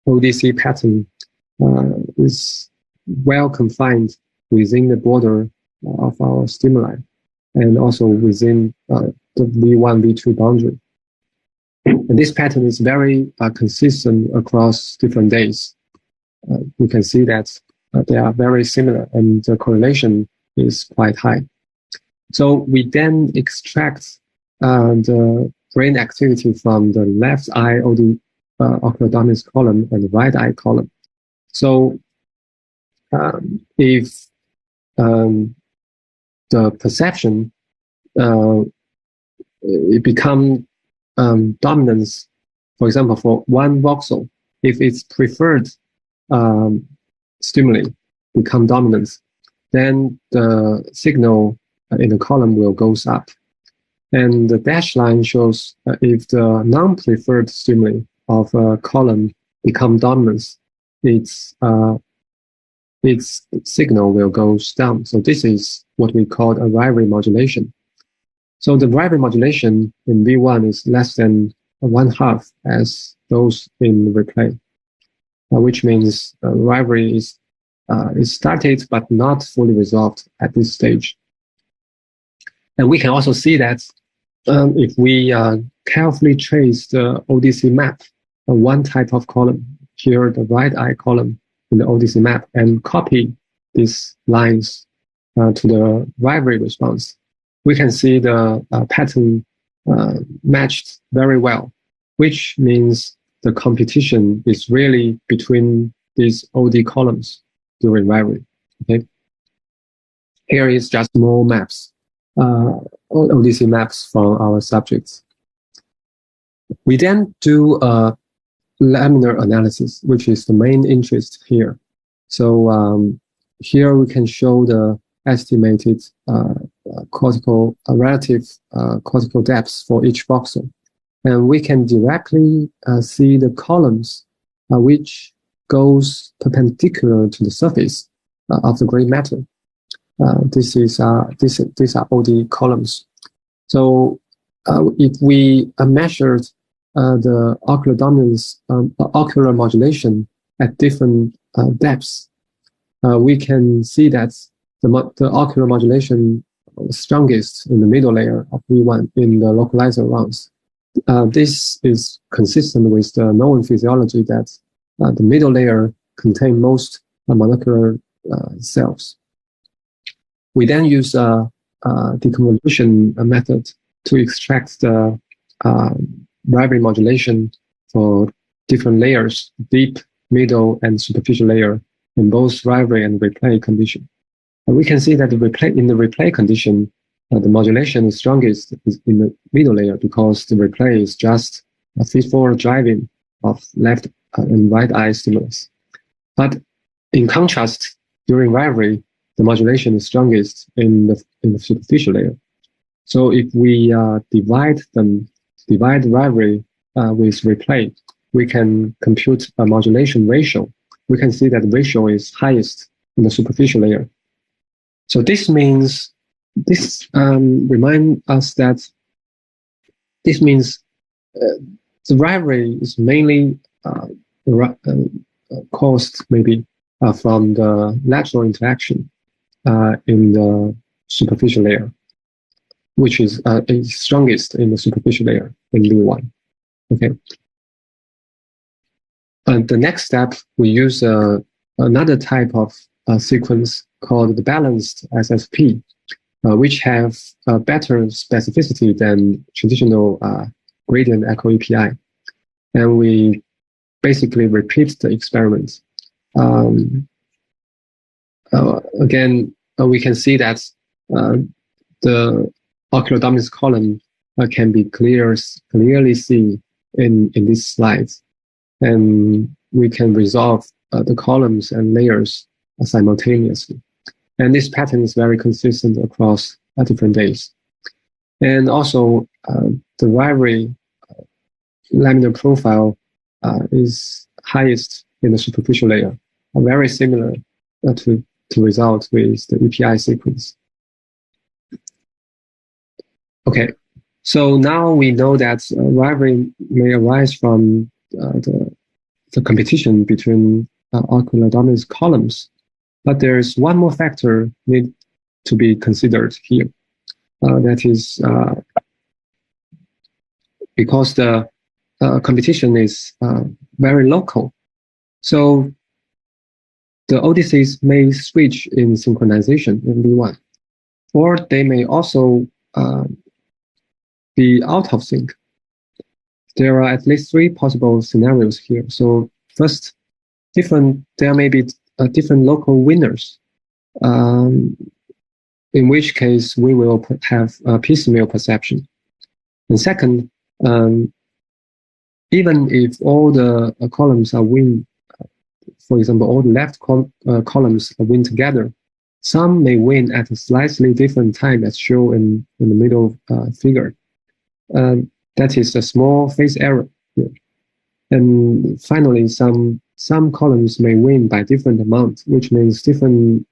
[SPEAKER 5] ODC pattern is well confined within the border of our stimuli and also within the V1, V2 boundary. And this pattern is very consistent across different days. You can see that they are very similar and the correlation is quite high. So we then extract the brain activity from the left eye ocular dominance column and the right eye column. So if the perception it become dominance, for example, for one voxel, if its preferred stimuli become dominant, then the signal in the column will goes up. And the dashed line shows if the non-preferred stimuli of a column become dominant, its signal will go down. So this is what we call a rivalry modulation. So the rivalry modulation in V1 is less than 1/2 as those in replay, which means rivalry is started but not fully resolved at this stage. And we can also see that if we carefully trace the ODC map of one type of column here the right eye column in the ODC map and copy these lines to the rivalry response, we can see the pattern matched very well, which means the competition is really between these OD columns during rivalry. Okay. Here is just more maps, ODC maps from our subjects. We then do a laminar analysis, which is the main interest here. So here we can show the estimated relative cortical depths for each voxel. And we can directly see the columns which goes perpendicular to the surface of the gray matter. These are OD columns. So if we measured the ocular dominance, ocular modulation at different depths, we can see that the ocular modulation was strongest in the middle layer of V1 in the localizer rounds. This is consistent with the known physiology that the middle layer contains most molecular cells. We then use a deconvolution method to extract the rivalry modulation for different layers, deep, middle, and superficial layer in both rivalry and replay condition. And we can see that in the replay condition, the modulation is strongest in the middle layer because the replay is just a feed-forward driving of left and right eye stimulus. But in contrast, during rivalry, the modulation is strongest in the superficial layer. So if we divide rivalry with replay, we can compute a modulation ratio. We can see that the ratio is highest in the superficial layer. So this means, reminds us that this means the rivalry is mainly caused maybe from the lateral interaction in the superficial layer, which is strongest in the superficial layer in V1. Okay. And the next step, we use another type of sequence called the balanced SSP, which have better specificity than traditional gradient echo API. And we basically repeat the experiment. Again, we can see that the ocular dominance column can be clearly seen in these slides. And we can resolve the columns and layers simultaneously. And this pattern is very consistent across different days. And also, the rivalry laminar profile is highest in the superficial layer, very similar to result with the EPI sequence. Okay, so now we know that rivalry may arise from the competition between ocular dominance columns, but there's one more factor need to be considered here. That is because the competition is very local. So the ODCs may switch in synchronization in V1, or they may also be out of sync. There are at least 3 possible scenarios here. So first, there may be different local winners, in which case we will have a piecemeal perception. And second, even if all the columns are win, for example, all the left columns are win together, some may win at a slightly different time as shown in the middle figure. That is a small phase error here. And finally, some columns may win by different amount, which means different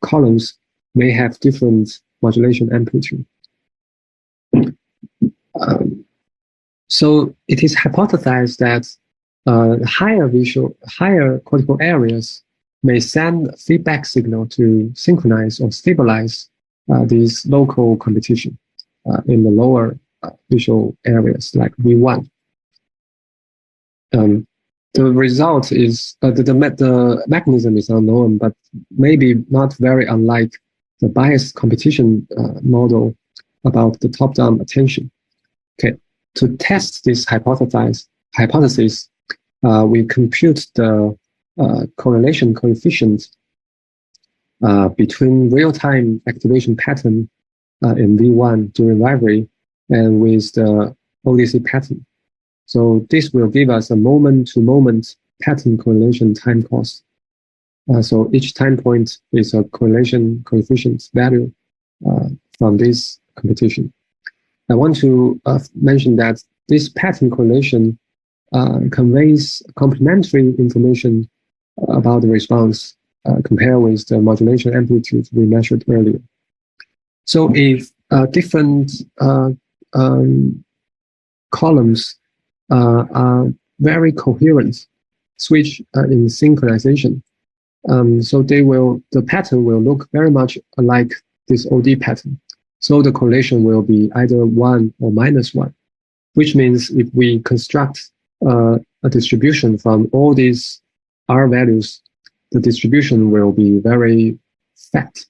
[SPEAKER 5] columns may have different modulation amplitude. So it is hypothesized that higher cortical areas may send feedback signal to synchronize or stabilize these local competition in the lower visual areas like V1. the result is the mechanism is unknown, but maybe not very unlike the biased competition model about the top-down attention. Okay, to test this hypothesis, we compute the correlation coefficient between real-time activation pattern in V1 during rivalry and with the ODC pattern. So this will give us a moment-to-moment pattern correlation time course. So each time point is a correlation coefficient value from this competition. I want to mention that this pattern correlation conveys complementary information about the response compared with the modulation amplitude we measured earlier. So if different columns are very coherent, switch in synchronization, so the pattern will look very much like this OD pattern. So the correlation will be either 1 or -1, which means if we construct a distribution from all these R values, the distribution will be very fat.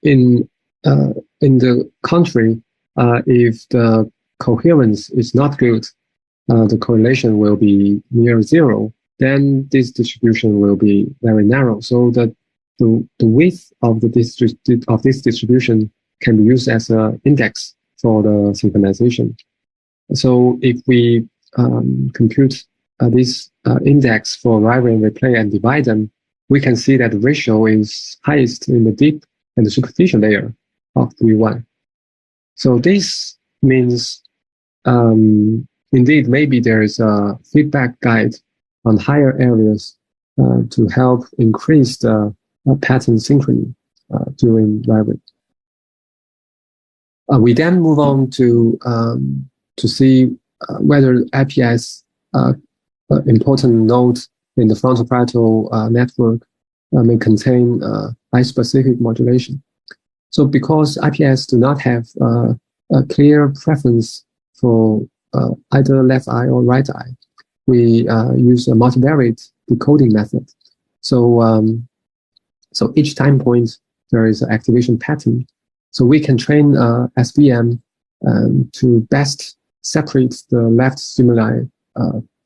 [SPEAKER 5] In the contrary, if the coherence is not good, the correlation will be near 0, then this distribution will be very narrow. So the width of this distribution can be used as an index for the synchronization. So if we compute this index for rivalry and replay and divide them, we can see that the ratio is highest in the deep and the superficial layer of V1. So this means indeed maybe there is a feedback guide on higher areas to help increase the pattern synchrony during rivalry. We then move on to see whether IPS important node in the frontal parietal network may contain eye-specific modulation. So because IPS do not have a clear preference for either left eye or right eye, we use a multivariate decoding method. So each time point there is an activation pattern. So we can train SVM to best separate the left stimuli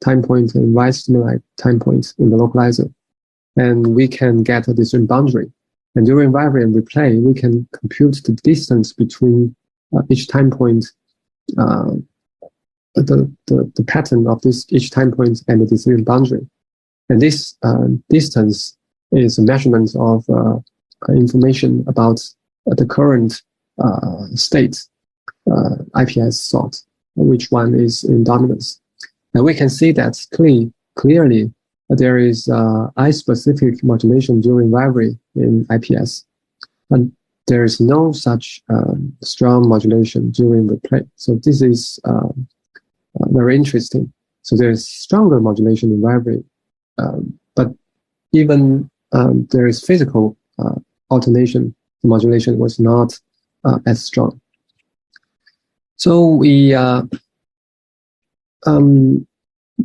[SPEAKER 5] time point and right stimuli time point in the localizer. And we can get a discrete boundary. And during rivalry and replay, we can compute the distance between each time point, the pattern of this each time point and the discrete boundary. And this distance is a measurement of information about the current state IPS sort, which one is in dominance. And we can see that clearly there is eye-specific modulation during rivalry in IPS, and there is no such strong modulation during replay. So this is very interesting. So there is stronger modulation in rivalry, but even there is physical alternation. The modulation was not as strong. So we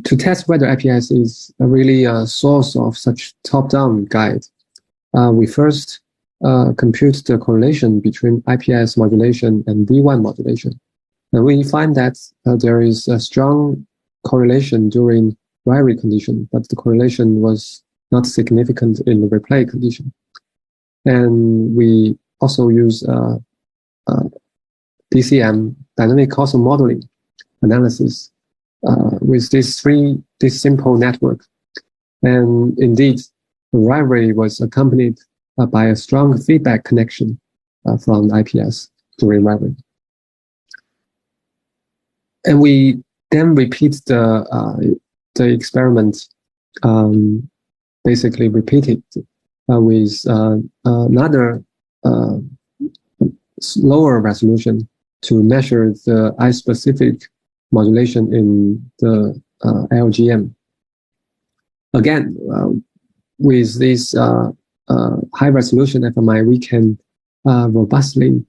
[SPEAKER 5] to test whether IPS is really a source of such top-down guide, we first compute the correlation between IPS modulation and V1 modulation. And we find that there is a strong correlation during rivalry condition, but the correlation was not significant in the replay condition. And we also use DCM, dynamic causal modeling analysis, with this simple network. And indeed, the rivalry was accompanied by a strong feedback connection from IPS during rivalry. And we then repeat the experiment, basically repeated with another lower resolution to measure the eye-specific modulation in the LGM. Again, with this high resolution FMI, we can robustly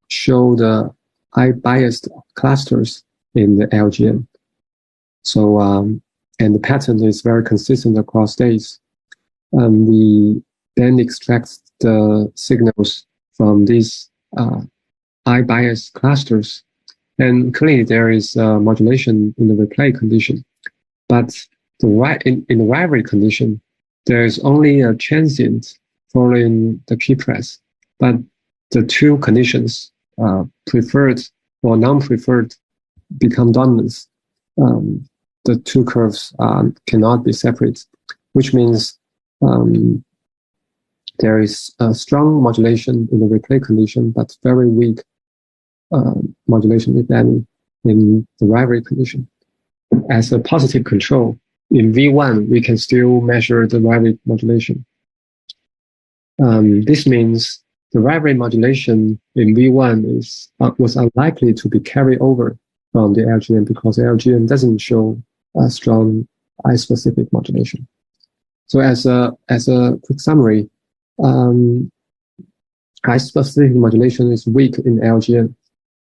[SPEAKER 5] show the eye-biased clusters in the LGM. So, and the pattern is very consistent across days. We then extract the signals from these I-bias clusters. And clearly there is modulation in the replay condition. But in the rivalry condition, there is only a transient following the key press. But the two conditions, preferred or non-preferred, become dominant. The two curves cannot be separated, which means there is a strong modulation in the replay condition, but very weak modulation, if any, in the rivalry condition. As a positive control, in V1, we can still measure the rivalry modulation. This means the rivalry modulation in V1 was unlikely to be carried over from the LGN because LGN doesn't show a strong eye-specific modulation. So as a quick summary, eye-specific modulation is weak in LGN,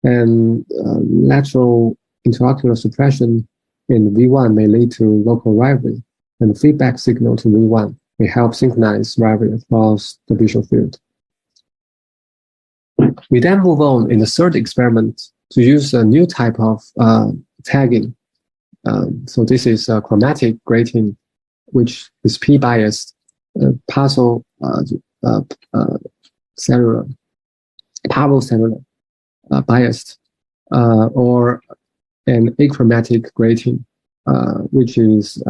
[SPEAKER 5] and lateral intraocular suppression in V1 may lead to local rivalry, and the feedback signal to V1 may help synchronize rivalry across the visual field. We then move on in the third experiment to use a new type of tagging. So this is a chromatic grating, which is p-biased, parvocellular biased, or an achromatic grating, which is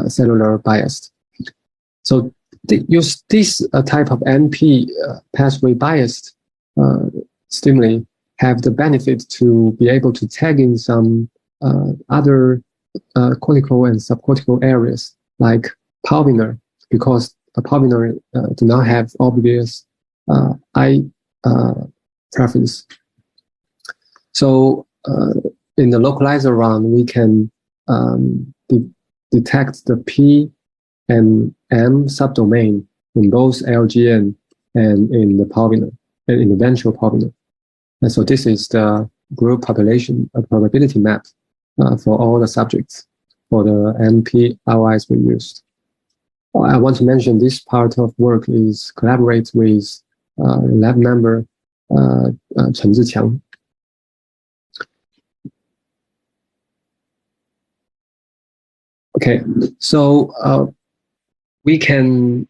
[SPEAKER 5] cellular biased. So use this type of NP pathway biased stimuli have the benefit to be able to tag in some other cortical and subcortical areas like pulvinar, because the pulvinar do not have obvious eye preference. So in the localizer round, we can detect the P and M subdomain in both LGN and in the pulvinar, and in the ventral pulvinar. And so this is the group population probability map for all the subjects for the NP ROIs we used. I want to mention this part of work is collaborate with lab member Chen Ziqiang. Okay, so we can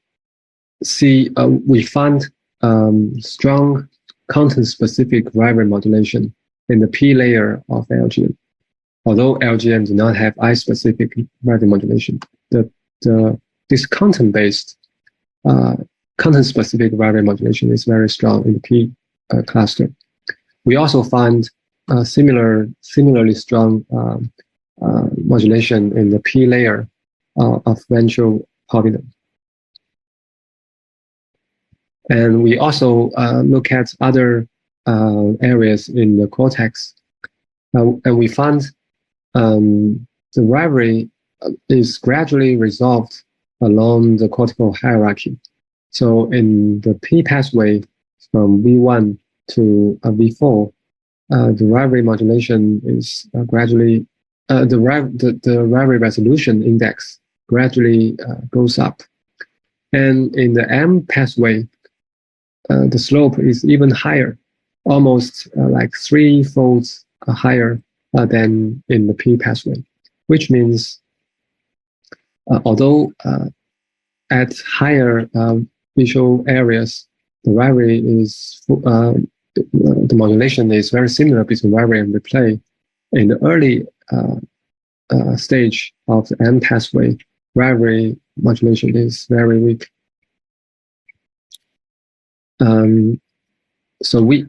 [SPEAKER 5] see we find strong content-specific rivalry modulation in the P layer of LGN. Although LGN do not have eye-specific rivalry modulation, this content-based, content-specific rivalry modulation is very strong in the P cluster. We also find similarly strong modulation in the P layer of ventral pulvinar. And we also look at other areas in the cortex, and we find the rivalry is gradually resolved along the cortical hierarchy. So in the P pathway from V1 to V4, the rivalry modulation is gradually, the rivalry resolution index gradually goes up. And in the M pathway, the slope is even higher, almost like 3-fold higher than in the P pathway, which means although at higher visual areas, the rivalry is the modulation is very similar between rivalry and replay. In the early stage of the M pathway, rivalry modulation is very weak. So we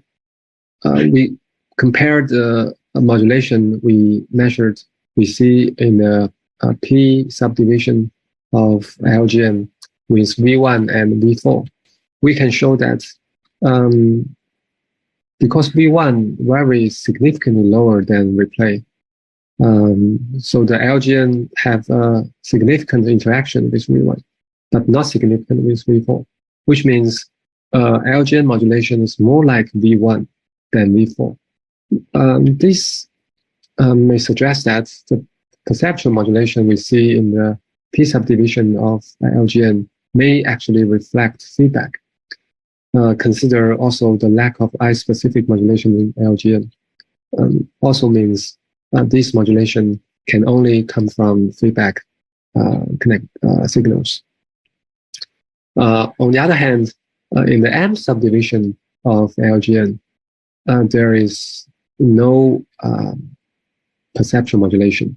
[SPEAKER 5] compared the modulation we measured, we see in the P subdivision of LGN with V1 and V4. We can show that because V1 rivalry is significantly lower than replay, so the LGN have a significant interaction with V1, but not significant with V4, which means LGN modulation is more like V1 than V4. This may suggest that the perceptual modulation we see in the P subdivision of LGN may actually reflect feedback. Consider also the lack of eye-specific modulation in LGN. Also means this modulation can only come from feedback signals. On the other hand, in the M subdivision of LGN, there is no perceptual modulation.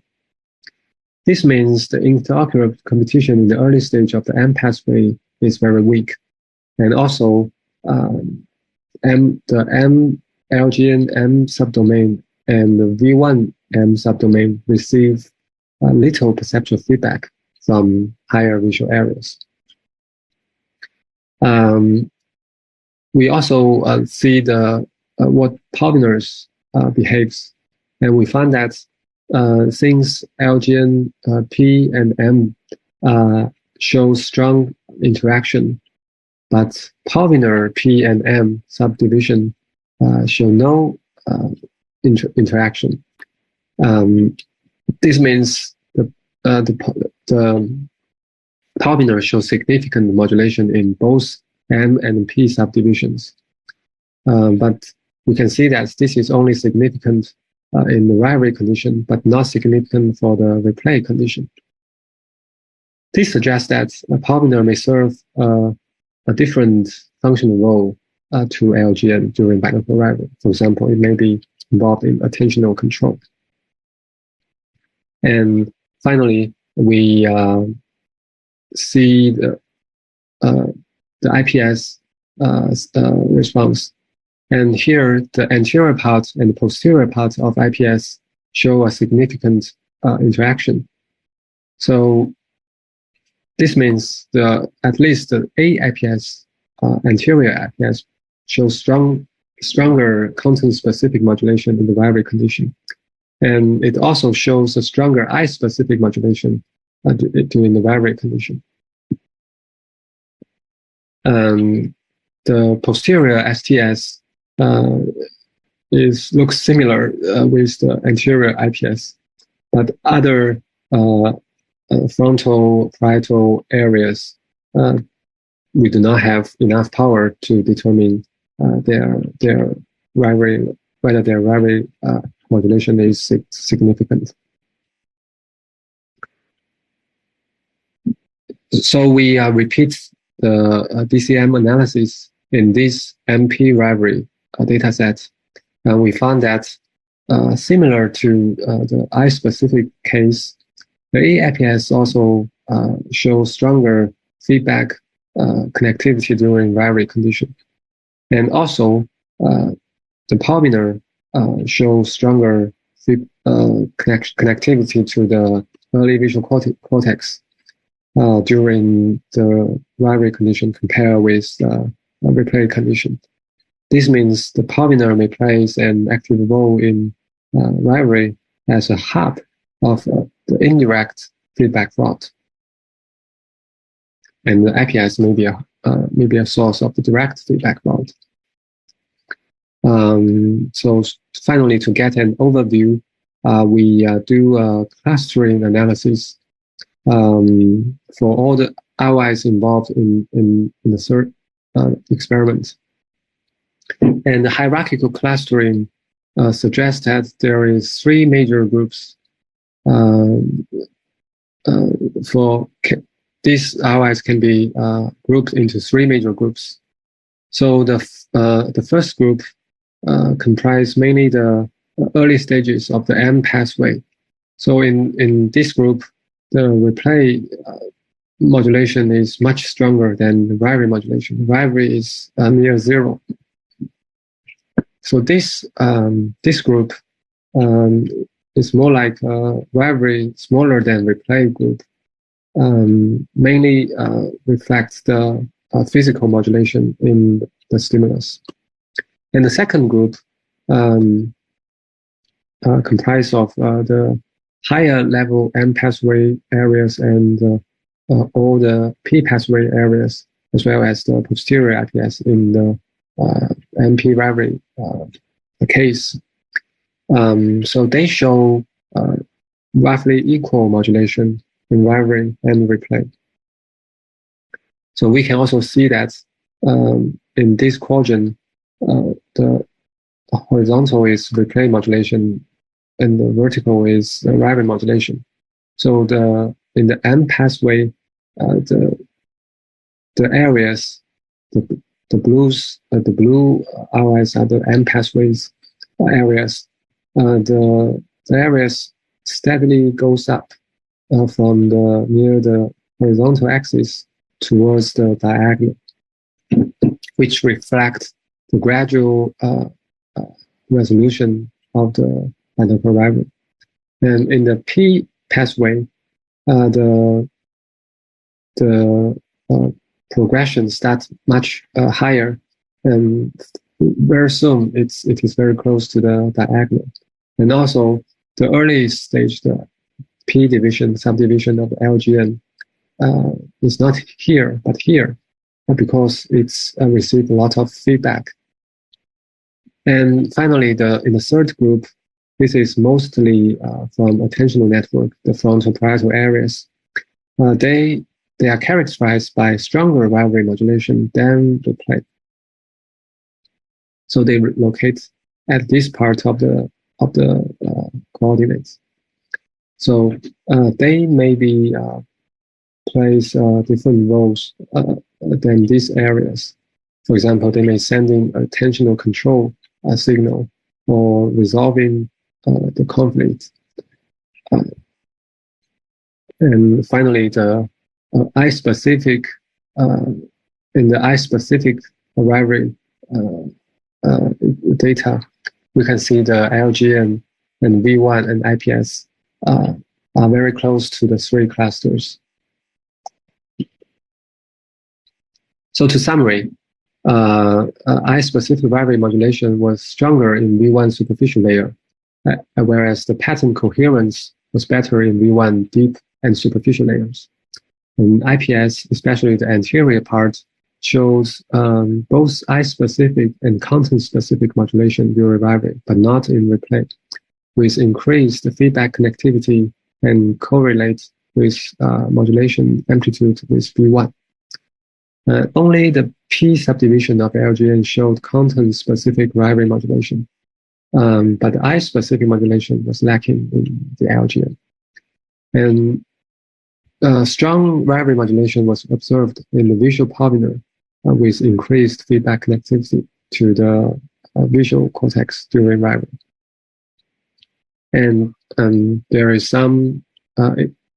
[SPEAKER 5] This means the interocular competition in the early stage of the M pathway is very weak. And also, the M LGN M subdomain and the V1 M subdomain receive little perceptual feedback from higher visual areas. We also see the what polyners behaves, and we find that since LGN P and M show strong interaction, but polymer P and M subdivision show no interaction. This means the polymer shows significant modulation in both M and P subdivisions. But we can see that this is only significant in the rivalry condition, but not significant for the replay condition. This suggests that a polymer may serve a different functional role to LGN during binocular rivalry. For example, it may be involved in attentional control. And finally, we see the IPS response. And here, the anterior part and the posterior part of IPS show a significant interaction. So this means at least the A-IPS, anterior IPS, shows stronger content-specific modulation in the rivalry condition. And it also shows a stronger eye-specific modulation during the rivalry condition. The posterior STS looks similar with the anterior IPS, but other frontal parietal areas we do not have enough power to determine their rivalry, whether their rivalry modulation is significant. So we repeat the DCM analysis in this MP rivalry dataset, and we found that similar to the eye-specific case, the A-IPS also shows stronger feedback connectivity during rivalry condition. And also, the polymer shows stronger connectivity to the early visual cortex during the rivalry condition compared with the replay condition. This means the polymer may play an active role in rivalry as a hub of the indirect feedback route. And the IPS may be a source of the direct feedback route. So finally, to get an overview, we do a clustering analysis for all the RYs involved in the third experiment. And the hierarchical clustering suggests that there is three major groups for these RYs can be grouped into three major groups. So the first group comprise mainly the early stages of the M pathway. So in this group, the replay modulation is much stronger than the rivalry modulation. The rivalry is near zero. So this group is more like rivalry smaller than replay group. Mainly reflects the physical modulation in the stimulus. And the second group comprised of the higher level M pathway areas and all the P pathway areas, as well as the posterior IPS in the MP rivalry case. So they show roughly equal modulation in rivalry and replay. So we can also see that in this quadrant, the horizontal is replay modulation and the vertical is rivalry modulation. So in the M pathway, the areas, the blue areas are the M pathways areas. The areas steadily goes up from near the horizontal axis towards the diagonal, which reflects the gradual resolution of the binocular rivalry. And in the P pathway, the progression starts much higher, and very soon it is very close to the diagonal. And also the early stage, the P division, subdivision of the LGN, is not here, but here, because it's received a lot of feedback. And finally, in the third group, this is mostly from attentional network, the frontal parietal areas. They are characterized by stronger rivalry modulation than the play. So they locate at this part of the coordinates. So they may be plays different roles than these areas. For example, they may send in attentional control signal or resolving the conflict. And finally, the eye-specific in the eye-specific rivalry data, we can see the LGN and V1 and IPS are very close to the three clusters. So to summary, eye-specific rivalry modulation was stronger in V1 superficial layer, whereas the pattern coherence was better in V1 deep and superficial layers. In IPS, especially the anterior part, shows both eye-specific and content-specific modulation during rivalry, but not in replay, with increased feedback connectivity and correlate with modulation amplitude with V1. Only the P subdivision of LGN showed content-specific rivalry modulation, but the eye-specific modulation was lacking in the LGN. And strong rivalry modulation was observed in the visual pulvinar with increased feedback connectivity to the visual cortex during rivalry. And there is some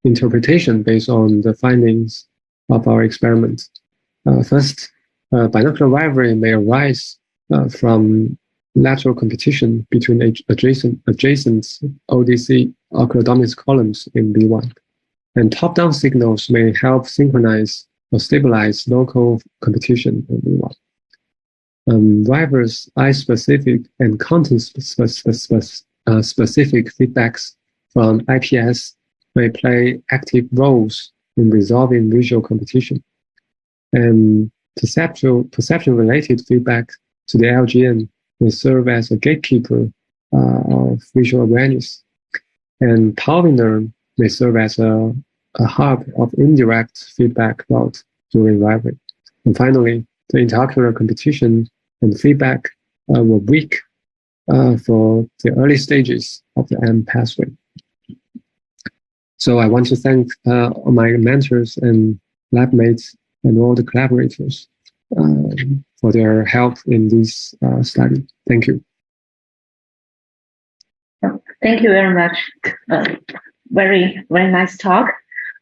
[SPEAKER 5] interpretation based on the findings of our experiment. First, binocular rivalry may arise from lateral competition between adjacent ODC ocular dominance columns in B1. And top-down signals may help synchronize or stabilize local competition in B1. Rivalry's eye-specific and content-specific feedbacks from IPS may play active roles in resolving visual competition. And perception-related feedback to the LGN may serve as a gatekeeper of visual awareness. And pulvinar may serve as a hub of indirect feedback route during rivalry. And finally, the interocular competition and feedback were weak for the early stages of the M pathway. So I want to thank my mentors and lab mates and all the collaborators for their help in this study. Thank you.
[SPEAKER 3] Thank you very much. Very, very nice talk.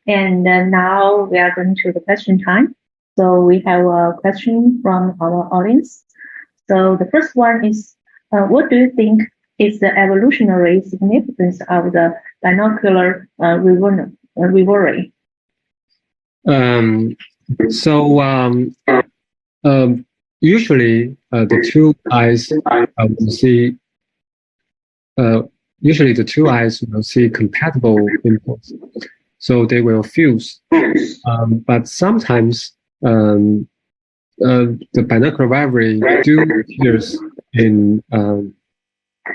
[SPEAKER 3] And now we are going to the question time. So we have a question from our audience. So the first one is, what do you think is the evolutionary significance of the binocular rivalry?
[SPEAKER 5] Usually the two eyes will see. Usually the two eyes will see compatible inputs, so they will fuse. But sometimes the binocular rivalry do appears in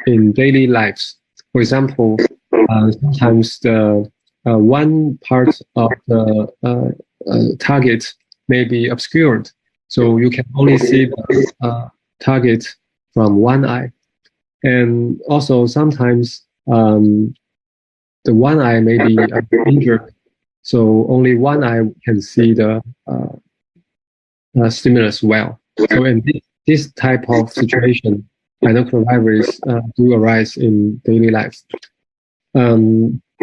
[SPEAKER 5] in daily lives. For example, sometimes the one part of the target may be obscured, so you can only see the target from one eye. And also sometimes the one eye may be injured, so only one eye can see the stimulus well. So in this type of situation, binocular rivalries do arise in daily life.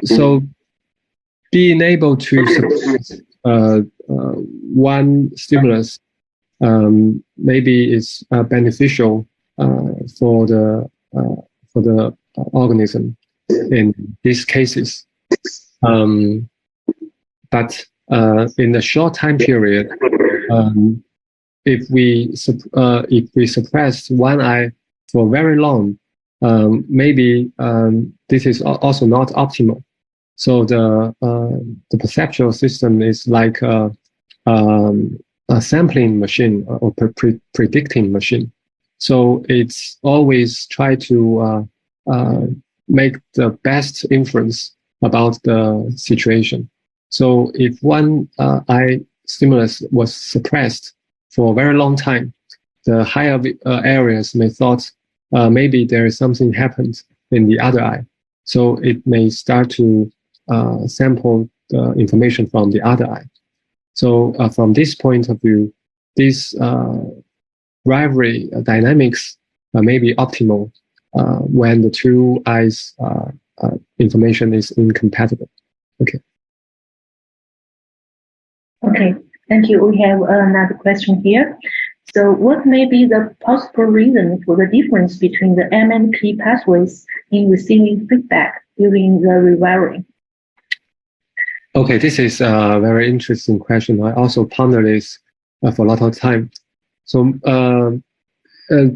[SPEAKER 5] So being able to suppress one stimulus maybe is beneficial for the organism in these cases. But in a short time period, if we suppress one eye for very long, maybe this is also not optimal. So the perceptual system is like a sampling machine or predicting machine. So it's always try to make the best inference about the situation. So if one eye stimulus was suppressed for a very long time, the higher areas may thought maybe there is something happened in the other eye. So it may start to sample the information from the other eye. So from this point of view, this rivalry dynamics may be optimal when the two eyes information is incompatible. Okay.
[SPEAKER 3] Okay, thank you. We have another question here. So what may be the possible reason for the difference between the M and P pathways in receiving feedback during the rewiring?
[SPEAKER 5] Okay, this is a very interesting question. I also ponder this for a lot of time. So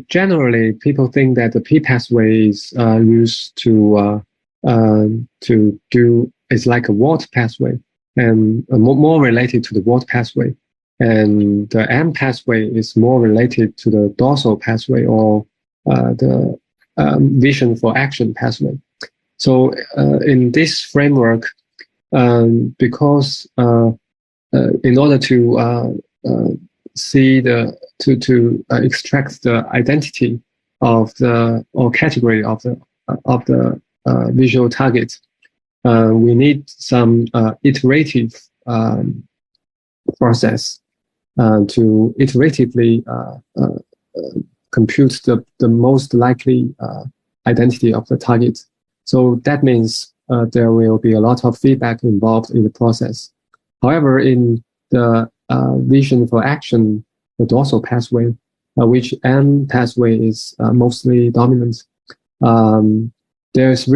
[SPEAKER 5] generally, people think that the P pathway is used to do, it's like a Walt pathway and more related to the Walt pathway. And the M pathway is more related to the dorsal pathway or the vision for action pathway. So in this framework, because in order to see to extract the identity of the or category of the visual target, we need some iterative process to iteratively compute the most likely identity of the target. So that means there will be a lot of feedback involved in the process. However, in the vision for action, the dorsal pathway, which M pathway is mostly dominant, there's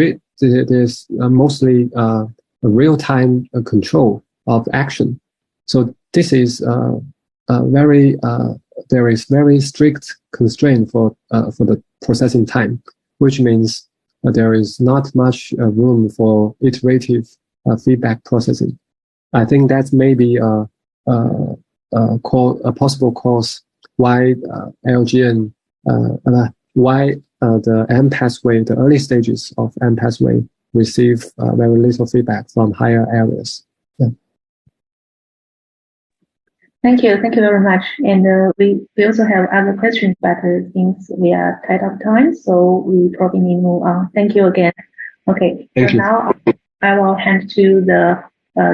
[SPEAKER 5] mostly a real-time control of action. So this is there is very strict constraint for the processing time, which means there is not much room for iterative feedback processing. I think that may be a possible cause why LGN, why the M pathway, the early stages of M pathway receive very little feedback from higher areas. Yeah.
[SPEAKER 3] Thank you very much. And we also have other questions, but since we are tight of time, so we probably need to move on. Thank you again. Okay, so now I will hand to the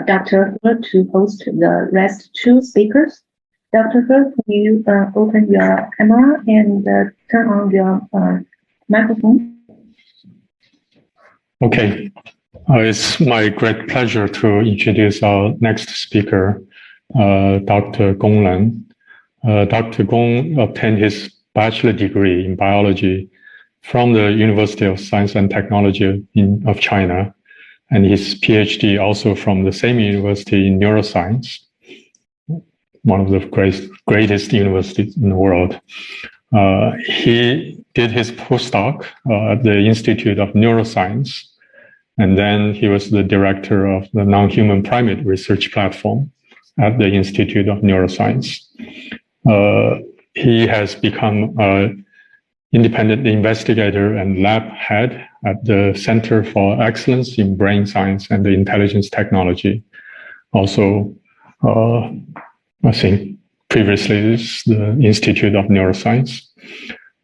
[SPEAKER 3] Dr. He to host the rest two speakers. Dr. He, can you open your camera and turn on your microphone?
[SPEAKER 2] Okay. It's my great pleasure to introduce our next speaker, Dr. Gong Len. Dr. Gong obtained his bachelor degree in biology from the University of Science and Technology of China, and his PhD also from the same university in neuroscience, one of the greatest universities in the world. He did his postdoc at the Institute of Neuroscience, and then he was the director of the non-human primate research platform at the Institute of Neuroscience. He has become independent investigator and lab head at the Center for Excellence in Brain Science and Intelligence Technology. Also, I think previously is the Institute of Neuroscience.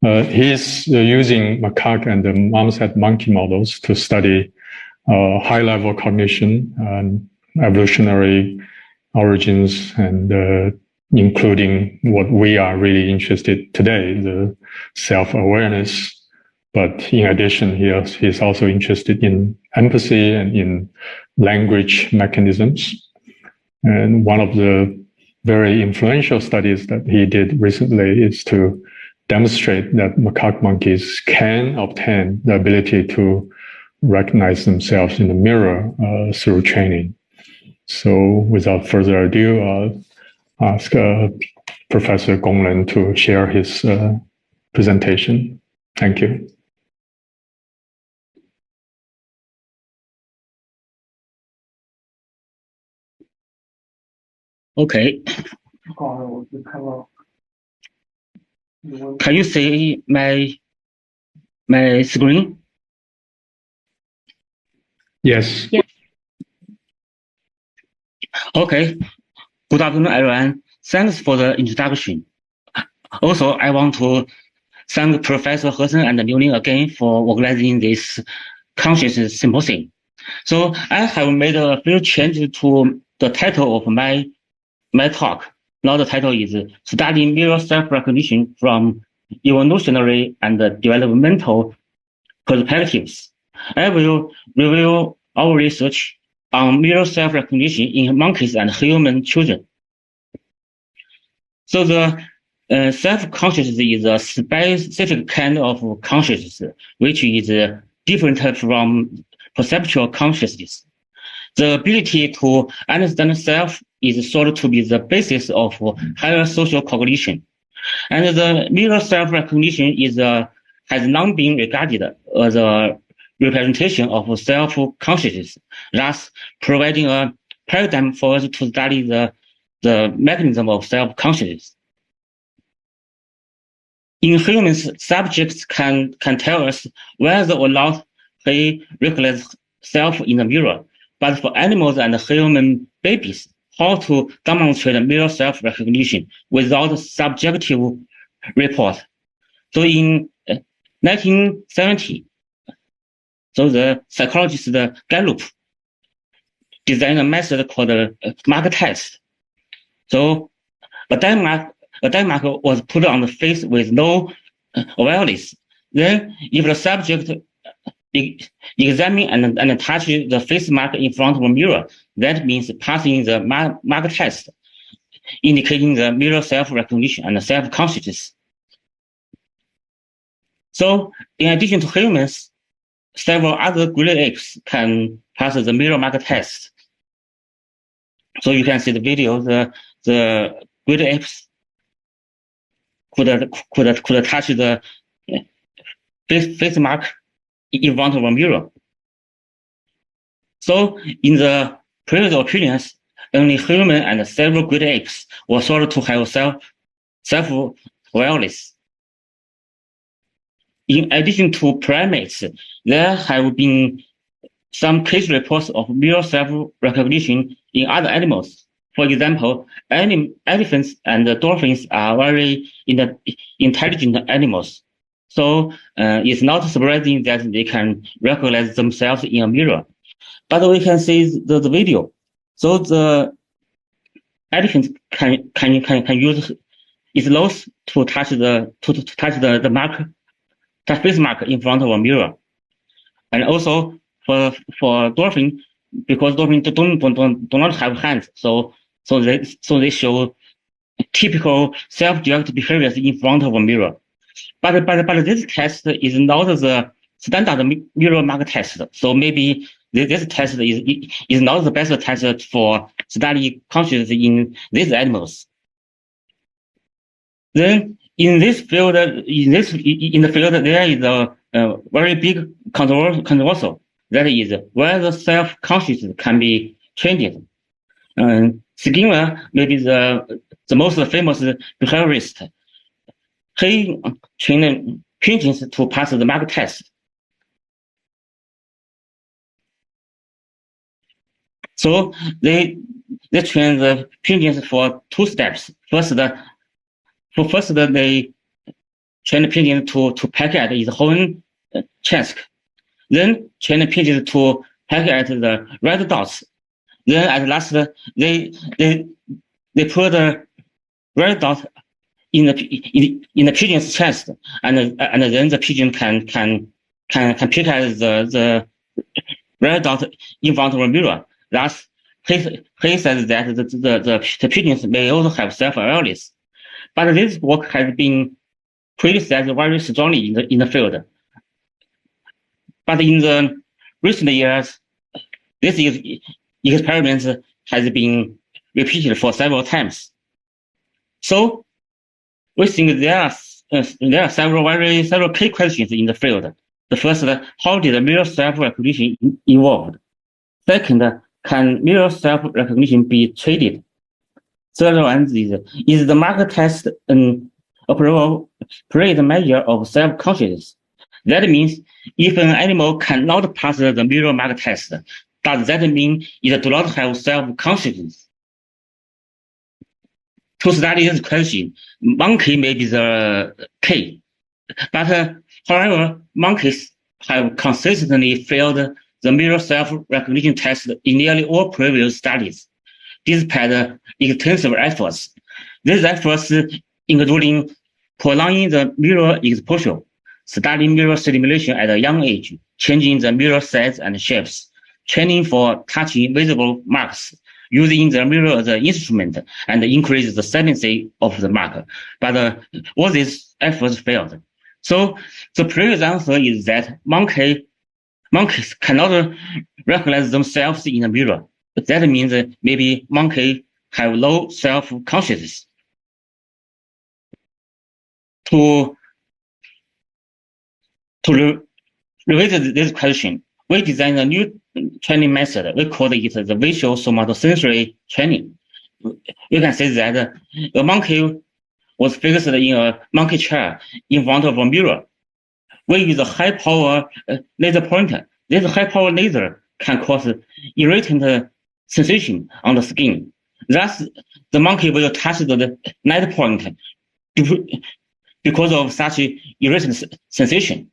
[SPEAKER 2] He's using macaque and the marmoset monkey models to study high-level cognition and evolutionary origins, and including what we are really interested today, the self-awareness. But in addition, he's also interested in empathy and in language mechanisms. And one of the very influential studies that he did recently is to demonstrate that macaque monkeys can obtain the ability to recognize themselves in the mirror through training. So without further ado, I'll ask Professor Gonglen to share his presentation. Thank you.
[SPEAKER 6] Okay. Can you see my screen?
[SPEAKER 2] Yes.
[SPEAKER 3] Yes.
[SPEAKER 6] Okay. Good afternoon, everyone. Thanks for the introduction. Also, I want to thank Professor Hesen and Liu again for organizing this consciousness symposium. So I have made a few changes to the title of my talk. Now the title is Studying Mirror Self-Recognition from Evolutionary and Developmental Perspectives. I will review our research on mirror self-recognition in monkeys and human children. So the self-consciousness is a specific kind of consciousness, which is different from perceptual consciousness. The ability to understand self is thought to be the basis of higher social cognition. And the mirror self-recognition has long been regarded as a representation of self-consciousness, thus providing a paradigm for us to study the mechanism of self-consciousness. In humans, subjects can tell us whether or not they recognize self in the mirror, but for animals and human babies, how to demonstrate mirror self-recognition without subjective report. So in 1970, so the psychologist Gallup designed a method called a mark test. So a diamond was put on the face with no awareness. Then if the subject examine and touch the face mark in front of a mirror, that means passing the mark test, indicating the mirror self-recognition and self-consciousness. So in addition to humans, several other great apes can pass the mirror mark test. So you can see the video, the great apes could touch the face mark in front of a mirror. So in the previous opinions, only human and several great apes were thought to have self-awareness. In addition to primates, there have been some case reports of mirror self-recognition in other animals. For example, elephants and dolphins are very intelligent animals. So it's not surprising that they can recognize themselves in a mirror. But we can see the video. So the elephant can use its nose to touch the mark, the face mark in front of a mirror. And also for dolphin, because dolphins do not have hands, so they show typical self-directed behaviors in front of a mirror. But this test is not the standard mirror mark test. So maybe this test is not the best test for study consciousness in these animals. Then in the field, there is a very big controversial. That is whether self-consciousness can be trained. Skinner, maybe the most famous behaviorist, he trained pigeons to pass the mark test. So they train the pigeons for 2 steps. First, they train the pigeon to peck at its own chest. Then train the pigeon to peck at the red dots. Then at last, they put the red dot in the pigeon's chest, and then the pigeon can pick at the red dot in front of a mirror. Thus, he says that the pigeons may also have self-awareness, but this work has been criticized very strongly in the field. But in the recent years, this experiment has been repeated for several times. So we think there are several key questions in the field. The first, how did mirror self-recognition evolve? Second, can mirror self-recognition be traded? Third one is the mark test an appropriate measure of self-consciousness? That means if an animal cannot pass the mirror mark test, does that mean it does not have self-consciousness? To study this question, monkey may be the key. But however, monkeys have consistently failed the mirror self-recognition test in nearly all previous studies, despite extensive efforts. These efforts including prolonging the mirror exposure, studying mirror stimulation at a young age, changing the mirror size and shapes, training for touching visible marks, using the mirror as an instrument, and increase the certainty of the mark. But all these efforts failed. So the previous answer is that monkeys cannot recognize themselves in a mirror. That means that maybe monkeys have low self-consciousness. To revisit this question, we designed a new training method. We call it the visual somatosensory training. You can see that a monkey was fixed in a monkey chair in front of a mirror. We use a high-power laser pointer. This high-power laser can cause irritant sensation on the skin. Thus, the monkey will touch the light point because of such irritant sensation.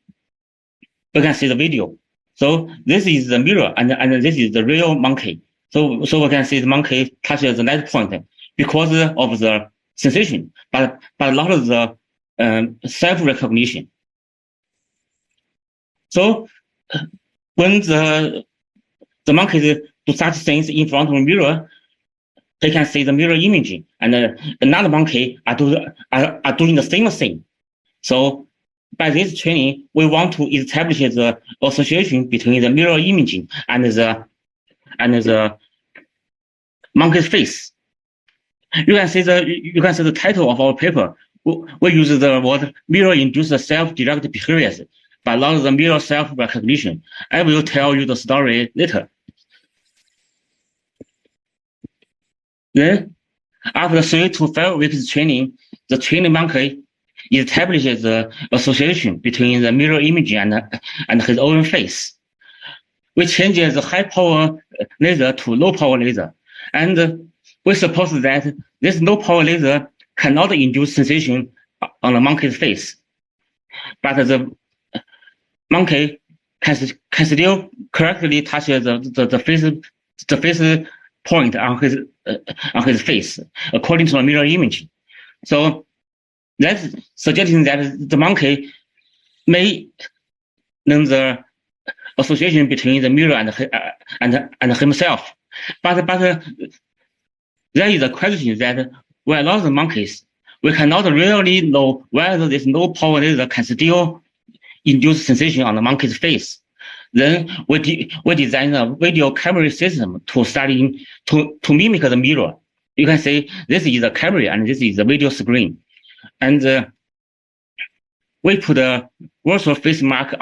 [SPEAKER 6] You can see the video. So this is the mirror, and this is the real monkey. So we can see the monkey touches the light point because of the sensation, but not of the self-recognition. So when the monkey do such things in front of a mirror, they can see the mirror imaging, and another monkey are doing the same thing. So by this training, we want to establish the association between the mirror imaging and the monkey's face. You can see the title of our paper. We use the word mirror-induced self-directed behaviors, but not the mirror self-recognition. I will tell you the story later. Then, after 3 to 5 weeks training, the trained monkey establishes the association between the mirror imaging and his own face. We change the high-power laser to low-power laser, and we suppose that this low-power laser cannot induce sensation on the monkey's face, but the monkey can still correctly touch the face point on his face according to the mirror imaging. So that's suggesting that the monkey may learn the association between the mirror and himself. But there is a question that we are not the monkeys. We cannot really know whether this low power laser can still induce sensation on the monkey's face. Then we design a video camera system to mimic the mirror. You can say this is the camera and this is the video screen. And we put a virtual face mark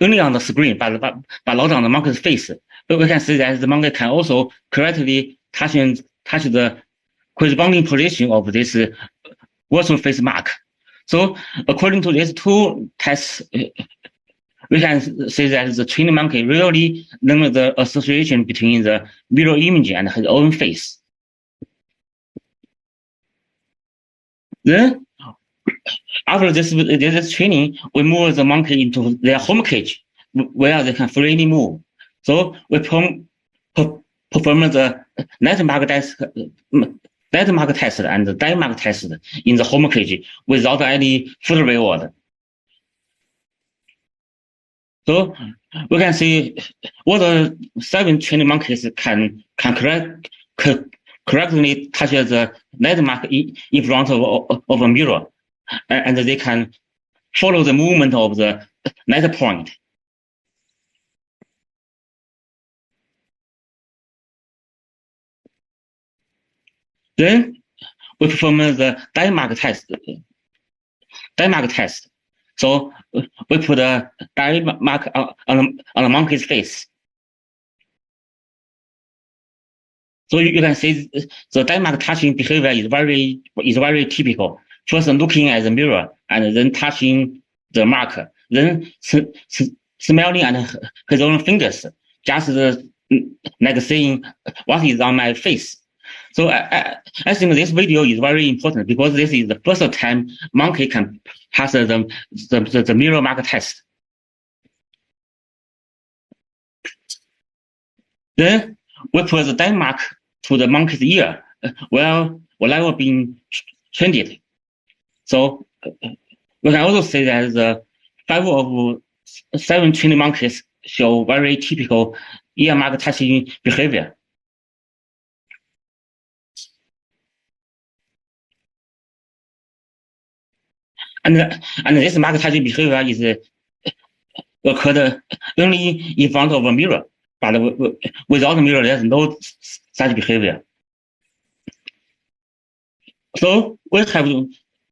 [SPEAKER 6] only on the screen, but not on the monkey's face. But we can see that the monkey can also correctly touch the corresponding position of this virtual face mark. So according to these two tests, we can say that the trained monkey really learned the association between the mirror image and his own face. Then, after this training, we move the monkey into their home cage, where they can freely move. So we perform the net mark test and the die mark test in the home cage without any food reward. So we can see all the 7 trained monkeys can correctly touch the net mark in front of a mirror, and they can follow the movement of the net point. Then we perform the die mark test. So we put a die mark on the monkey's face. So you can see the die mark touching behavior is very typical. First looking at the mirror and then touching the mark, then smelling at his own fingers, just like saying what is on my face. So I think this video is very important because this is the first time monkey can pass the mirror mark test. Then we put the die mark to the monkey's ear, where whatever being trained. So we can also say that the 5 of 7 trained monkeys show very typical ear mark touching behavior. And this mark touching behavior is occurred only in front of a mirror, but without a mirror, there's no such behavior. So we have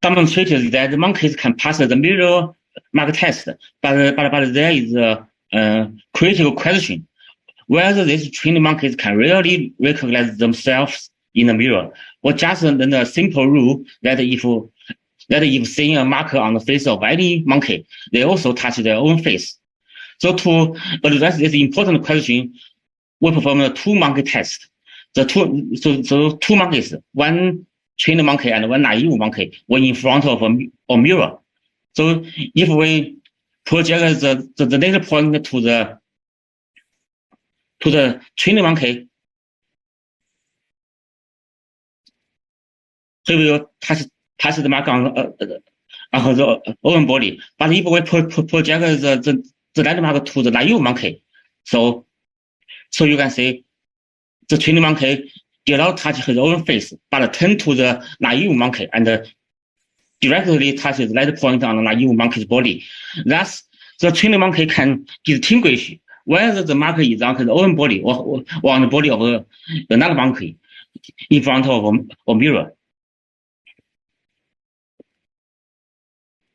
[SPEAKER 6] demonstrated that the monkeys can pass the mirror mark test, but there is a critical question whether these trained monkeys can really recognize themselves in the mirror, or just learn a simple rule that if seeing a marker on the face of any monkey, they also touch their own face. So to address this important question, we perform a 2 monkey test. So 2 monkeys, 1 trained monkey and 1 naive monkey, were in front of a mirror. So if we project the data point to the trained monkey, he will touch the mark on his own body. But if we project the landmark to the naive monkey, so you can see the trained monkey did not touch his own face, but turn to the naive monkey and directly touch the light point on the naive monkey's body. Thus, the trained monkey can distinguish whether the marker is on his own body or on the body of another monkey in front of a mirror.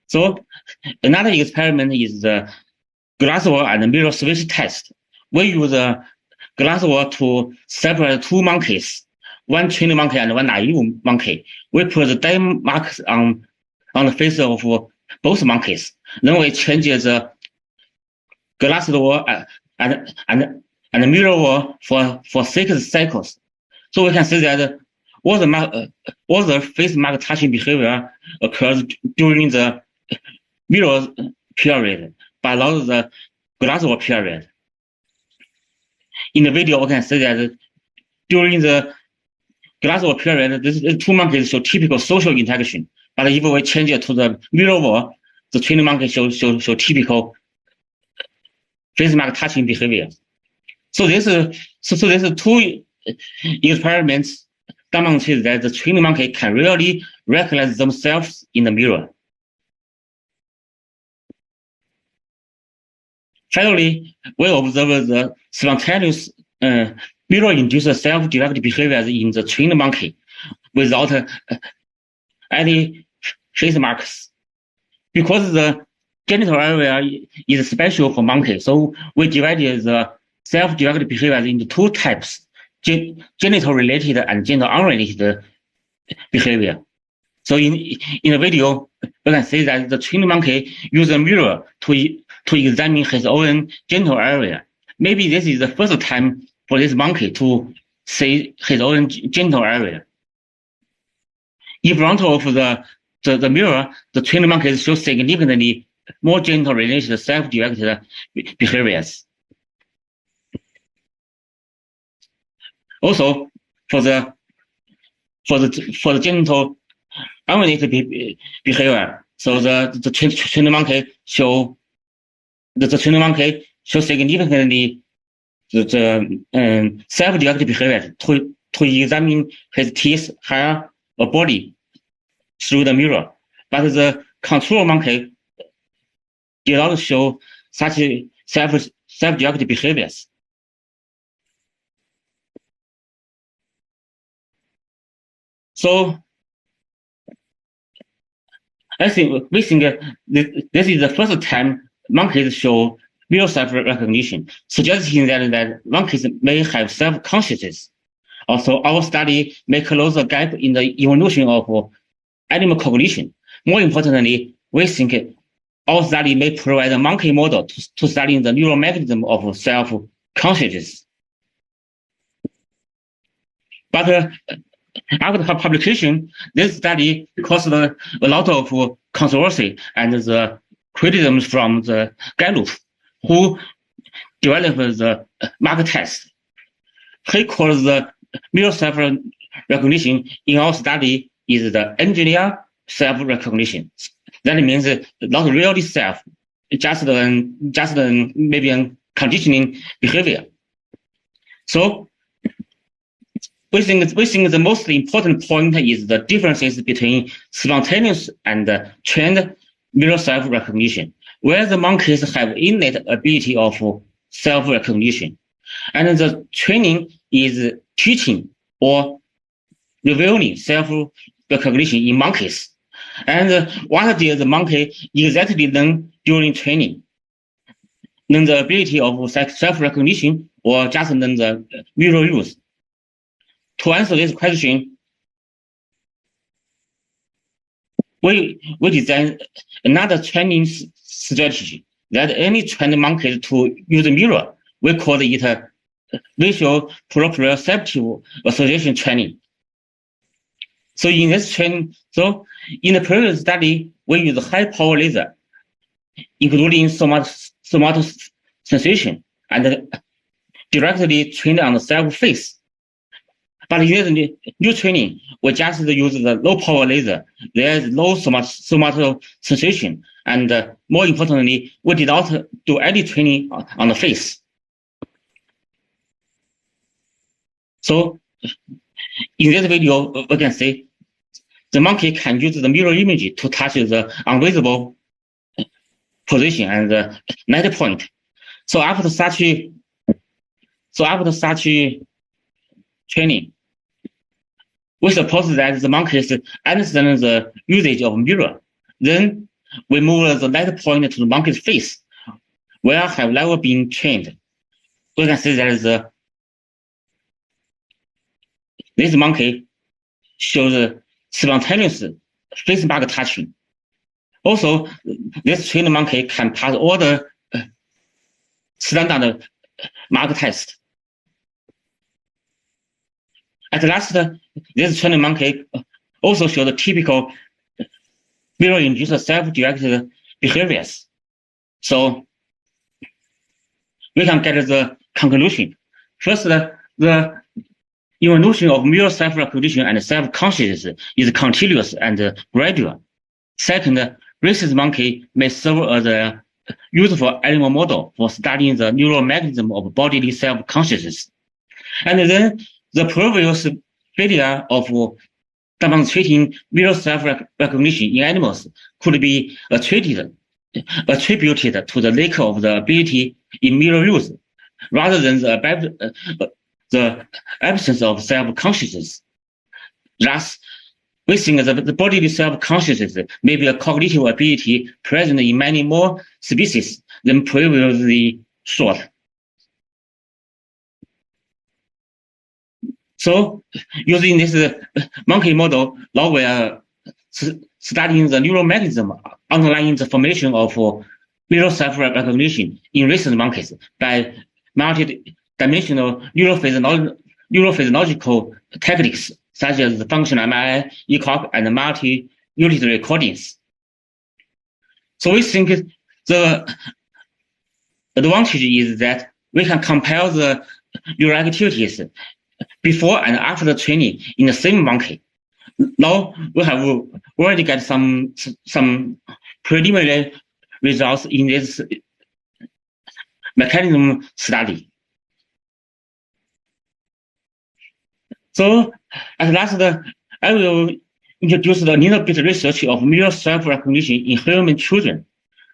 [SPEAKER 6] So another experiment is the Glassware and mirror switch test. We use a Glassware to separate 2 monkeys, 1 trained monkey and 1 naive monkey. We put the die marks on the face of both monkeys. Then we change the Glassware and mirror for 6 cycles. So we can see that all the face mark touching behavior occurs during the mirror period, but not the Glassware period. In the video, we can see that during the Glassware period, these 2 monkeys show typical social interaction. But if we change it to the mirror world, the trained monkey show typical face mark touching behavior. So this 2 experiments demonstrate that the trained monkey can really recognize themselves in the mirror. Finally, we observe the spontaneous mirror-induced self-directed behavior in the trained monkey without any face marks. Because the genital area is special for monkeys, so we divided the self-directed behavior into 2 types, genital-related and genital-unrelated behavior. So in the video, we can say that the trained monkey used a mirror to examine his own genital area. Maybe this is the first time for this monkey to see his own genital area. In front of the mirror, the trained monkeys show significantly more genital-related self-directed behaviors. Also, for the genital unrelated behavior, so the trained monkey show significantly the self-directed behavior to examine his teeth, hair, or body through the mirror. But the control monkey did not show such self-directed behaviors. So we think this is the first time monkeys show real self-recognition, suggesting that monkeys may have self-consciousness. Also, our study may close the gap in the evolution of animal cognition. More importantly, we think our study may provide a monkey model to study the neural mechanism of self-consciousness. But after publication, this study caused a lot of controversy and the criticisms from the Gallup, who developed the mark test. He calls the real self-recognition in our study is the engineer self-recognition. That means not really self, just maybe a conditioning behavior. So we think the most important point is the differences between spontaneous and trained real self-recognition, where the monkeys have innate ability of self-recognition, and the training is teaching or revealing self-recognition in monkeys. And what did the monkey exactly learn during training? Learn the ability of self-recognition or just learn the mirror use? To answer this question, we designed another training strategy that any trained monkey to use a mirror. We call it visual proprioceptive association training. So in this training, in the previous study, we use high power laser, including somatic sensation, and directly trained on the cell face. But in this new training, we just use the low power laser. There is no somatic sensation, and more importantly, we did not do any training on the face. So in this video, we can see the monkey can use the mirror image to touch the invisible position and the net point. So after such training, we suppose that the monkeys understand the usage of mirror. Then we move the net point to the monkey's face, where have never been trained. We can see that this monkey shows spontaneous face mark touching. Also, this trained monkey can pass all the standard mark test. At last, this trained monkey also showed the typical mirror-induced self-directed behaviors. So we can get the conclusion. First, the evolution of mirror self-recognition and self-consciousness is continuous and gradual. Second, rhesus monkey may serve as a useful animal model for studying the neural mechanism of bodily self-consciousness. And then the previous failure of demonstrating mirror self-recognition in animals could be attributed to the lack of the ability in mirror use, rather than the absence of self-consciousness. Thus, we think that the bodily self-consciousness may be a cognitive ability present in many more species than previously thought. So, using this monkey model, now we are studying the neural mechanism underlying the formation of mirror self-recognition in recent monkeys by multi-dimensional neurophysiological techniques such as the functional MRI, ECOG, and multi-unitary recordings. So we think the advantage is that we can compare the neural activities before and after the training in the same monkey. Now we have already got some preliminary results in this mechanism study. So at last, I will introduce a little bit research of mirror self-recognition in human children.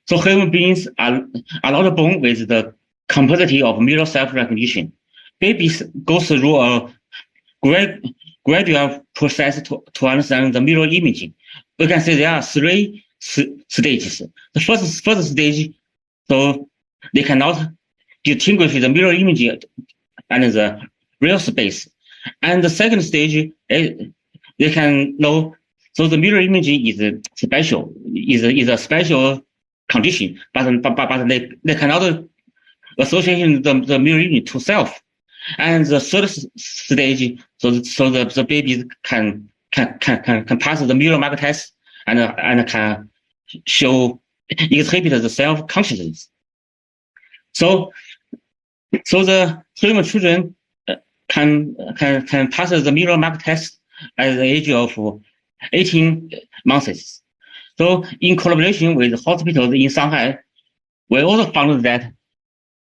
[SPEAKER 6] So human beings are not born with the capacity of mirror self-recognition. Babies go through a gradual process to understand the mirror imaging. We can say there are three stages. The first stage, so they cannot distinguish the mirror image and the real space. And the second stage, they can know, so the mirror image is a special condition, but they cannot associate the mirror image to self. And the third stage, so the babies can pass the mirror mark test and can exhibit the self-consciousness. So the human children can pass the mirror mark test at the age of 18 months. So in collaboration with hospitals in Shanghai, we also found that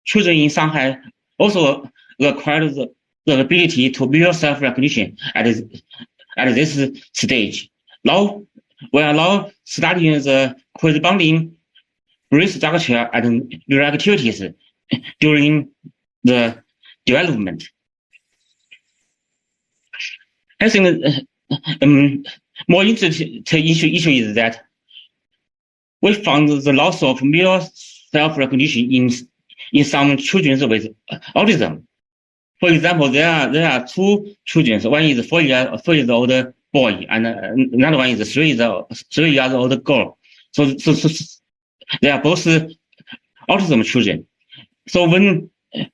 [SPEAKER 6] children in Shanghai also acquired the ability to mirror self-recognition at this stage. Now we are now studying the corresponding brain structure and neural activities during the development. I think more interesting issue is that we found the loss of mirror self-recognition in some children with autism. For example, there are two children. One is a 4 years old boy, and another one is a 3 years old girl. So they are both autism children. So when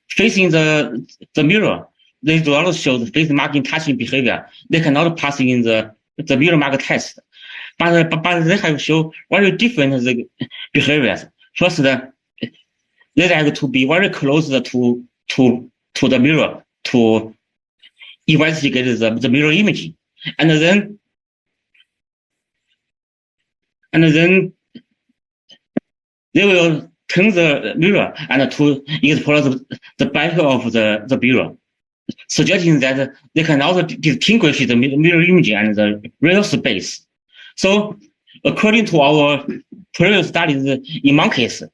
[SPEAKER 6] facing the mirror, they do not show the face marking touching behavior. They cannot pass in the mirror mark test, but they have shown very different behaviors. First, they like to be very close to the mirror to investigate the mirror image, and then they will turn the mirror and to explore the back of the mirror, suggesting that they can also distinguish the mirror image and the real space. So according to our previous studies in monkeys, a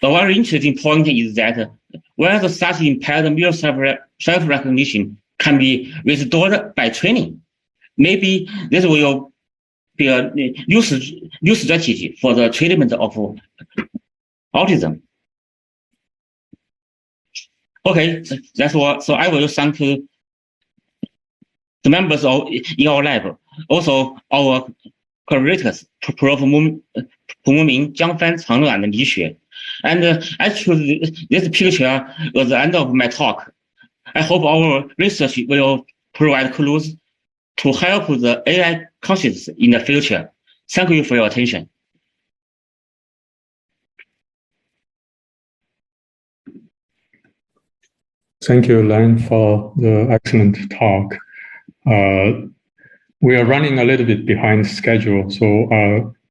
[SPEAKER 6] very interesting point is that whether such impaired mirror self-recognition can be restored by training. Maybe this will be a new strategy for the treatment of autism. Okay, that's all. So I will thank the members in our lab, also our collaborators, Prof. Ming, Jiang Fan, Changre, and Li Xue. And I choose this picture at the end of my talk. I hope our research will provide clues to help the AI consciousness in the future. Thank you for your attention.
[SPEAKER 2] Thank you, Len, for the excellent talk. We are running a little bit behind schedule, so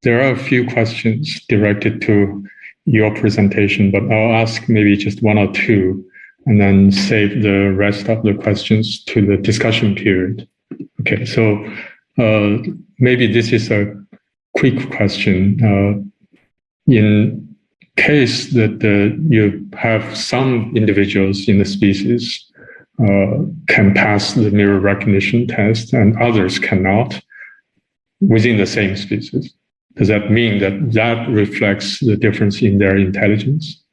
[SPEAKER 2] there are a few questions directed to your presentation, but I'll ask maybe just one or two and then save the rest of the questions to the discussion period. Okay, so maybe this is a quick question. In case that you have some individuals in the species can pass the mirror recognition test and others cannot within the same species, does that mean that reflects the difference in their intelligence?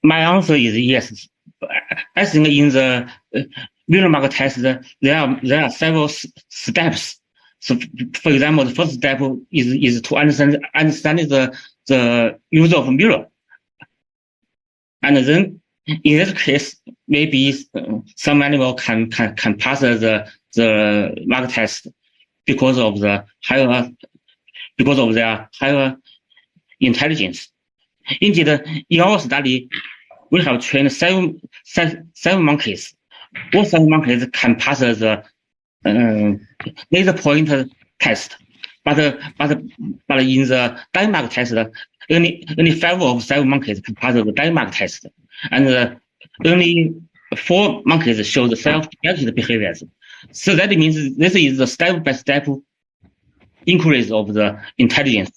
[SPEAKER 6] My answer is yes. I think in the mirror mark test, there are several steps. So, for example, the first step is to understand the use of mirror, and then in this case, maybe some animal can pass the mark test because of their higher intelligence. Indeed, in our study, we have trained seven monkeys. All 7 monkeys can pass the laser pointer test, but in the Denmark test, only 5 of 7 monkeys can pass the Denmark test, and only 4 monkeys show the self-directed behaviors. So that means this is the step-by-step increase of the intelligence.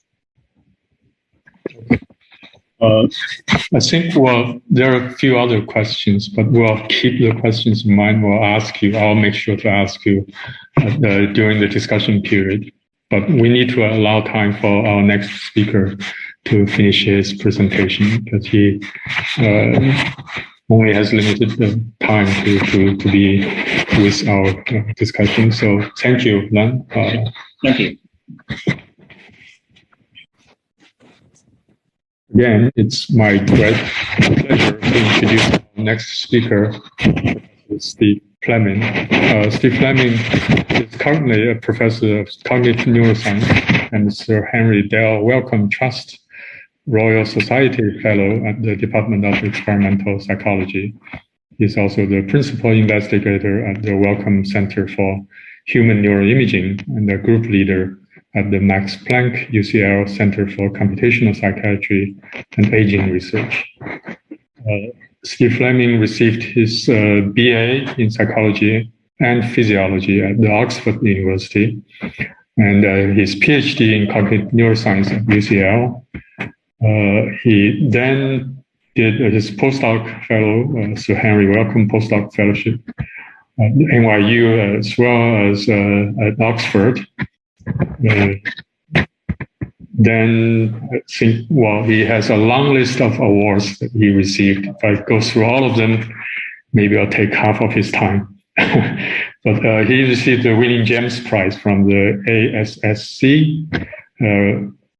[SPEAKER 2] I think, well, there are a few other questions, but we'll keep the questions in mind. I'll make sure to ask you during the discussion period. But we need to allow time for our next speaker to finish his presentation, because he only has limited time to be with our discussion. So thank you, Lan.
[SPEAKER 6] Thank you.
[SPEAKER 2] Again, it's my great pleasure to introduce our next speaker, Steve Fleming. Steve Fleming is currently a professor of cognitive neuroscience and Sir Henry Dale Wellcome Trust Royal Society Fellow at the Department of Experimental Psychology. He's also the principal investigator at the Wellcome Center for Human Neuroimaging and the group leader at the Max Planck UCL Center for Computational Psychiatry and Aging Research. Steve Fleming received his BA in psychology and physiology at the Oxford University, and his PhD in cognitive neuroscience at UCL. He then did his postdoc fellow, Sir Henry Wellcome postdoc fellowship at NYU, as well as at Oxford. Then I think, well, he has a long list of awards that he received. If I go through all of them, maybe I'll take half of his time. But he received the William James Prize from the ASSC.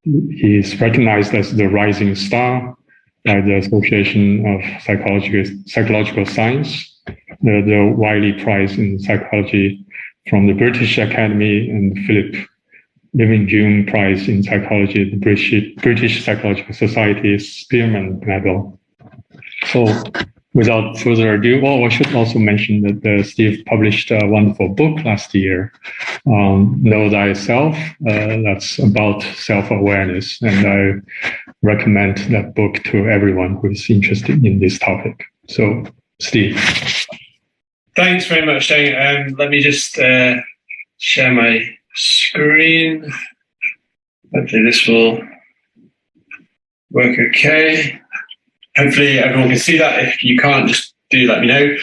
[SPEAKER 2] He is recognized as the rising star by the Association of Psychological Science, the Wiley Prize in Psychology from the British Academy, and Philip Living-June Prize in Psychology, the British Psychological Society's Spearman Medal. So without further ado, I should also mention that Steve published a wonderful book last year, Know Thyself. That's about self-awareness, and I recommend that book to everyone who is interested in this topic. So, Steve.
[SPEAKER 7] Thanks very much, Shane. Let me just share my screen. Hopefully this will work okay. Hopefully everyone can see that. If you can't, just do let me know.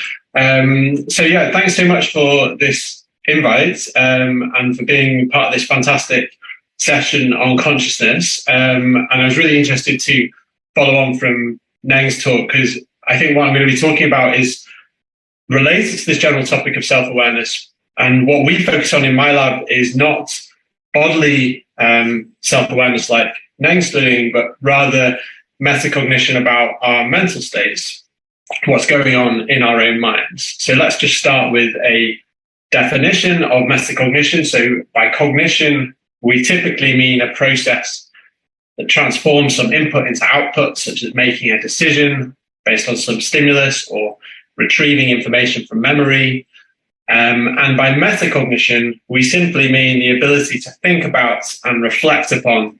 [SPEAKER 7] So yeah, thanks so much for this invite and for being part of this fantastic session on consciousness. And I was really interested to follow on from Neng's talk, because I think what I'm going to be talking about is related to this general topic of self-awareness. And what we focus on in my lab is not bodily self-awareness like Neng's doing, but rather metacognition about our mental states, what's going on in our own minds. So let's just start with a definition of metacognition. So by cognition, we typically mean a process that transforms some input into output, such as making a decision based on some stimulus or retrieving information from memory. And by metacognition, we simply mean the ability to think about and reflect upon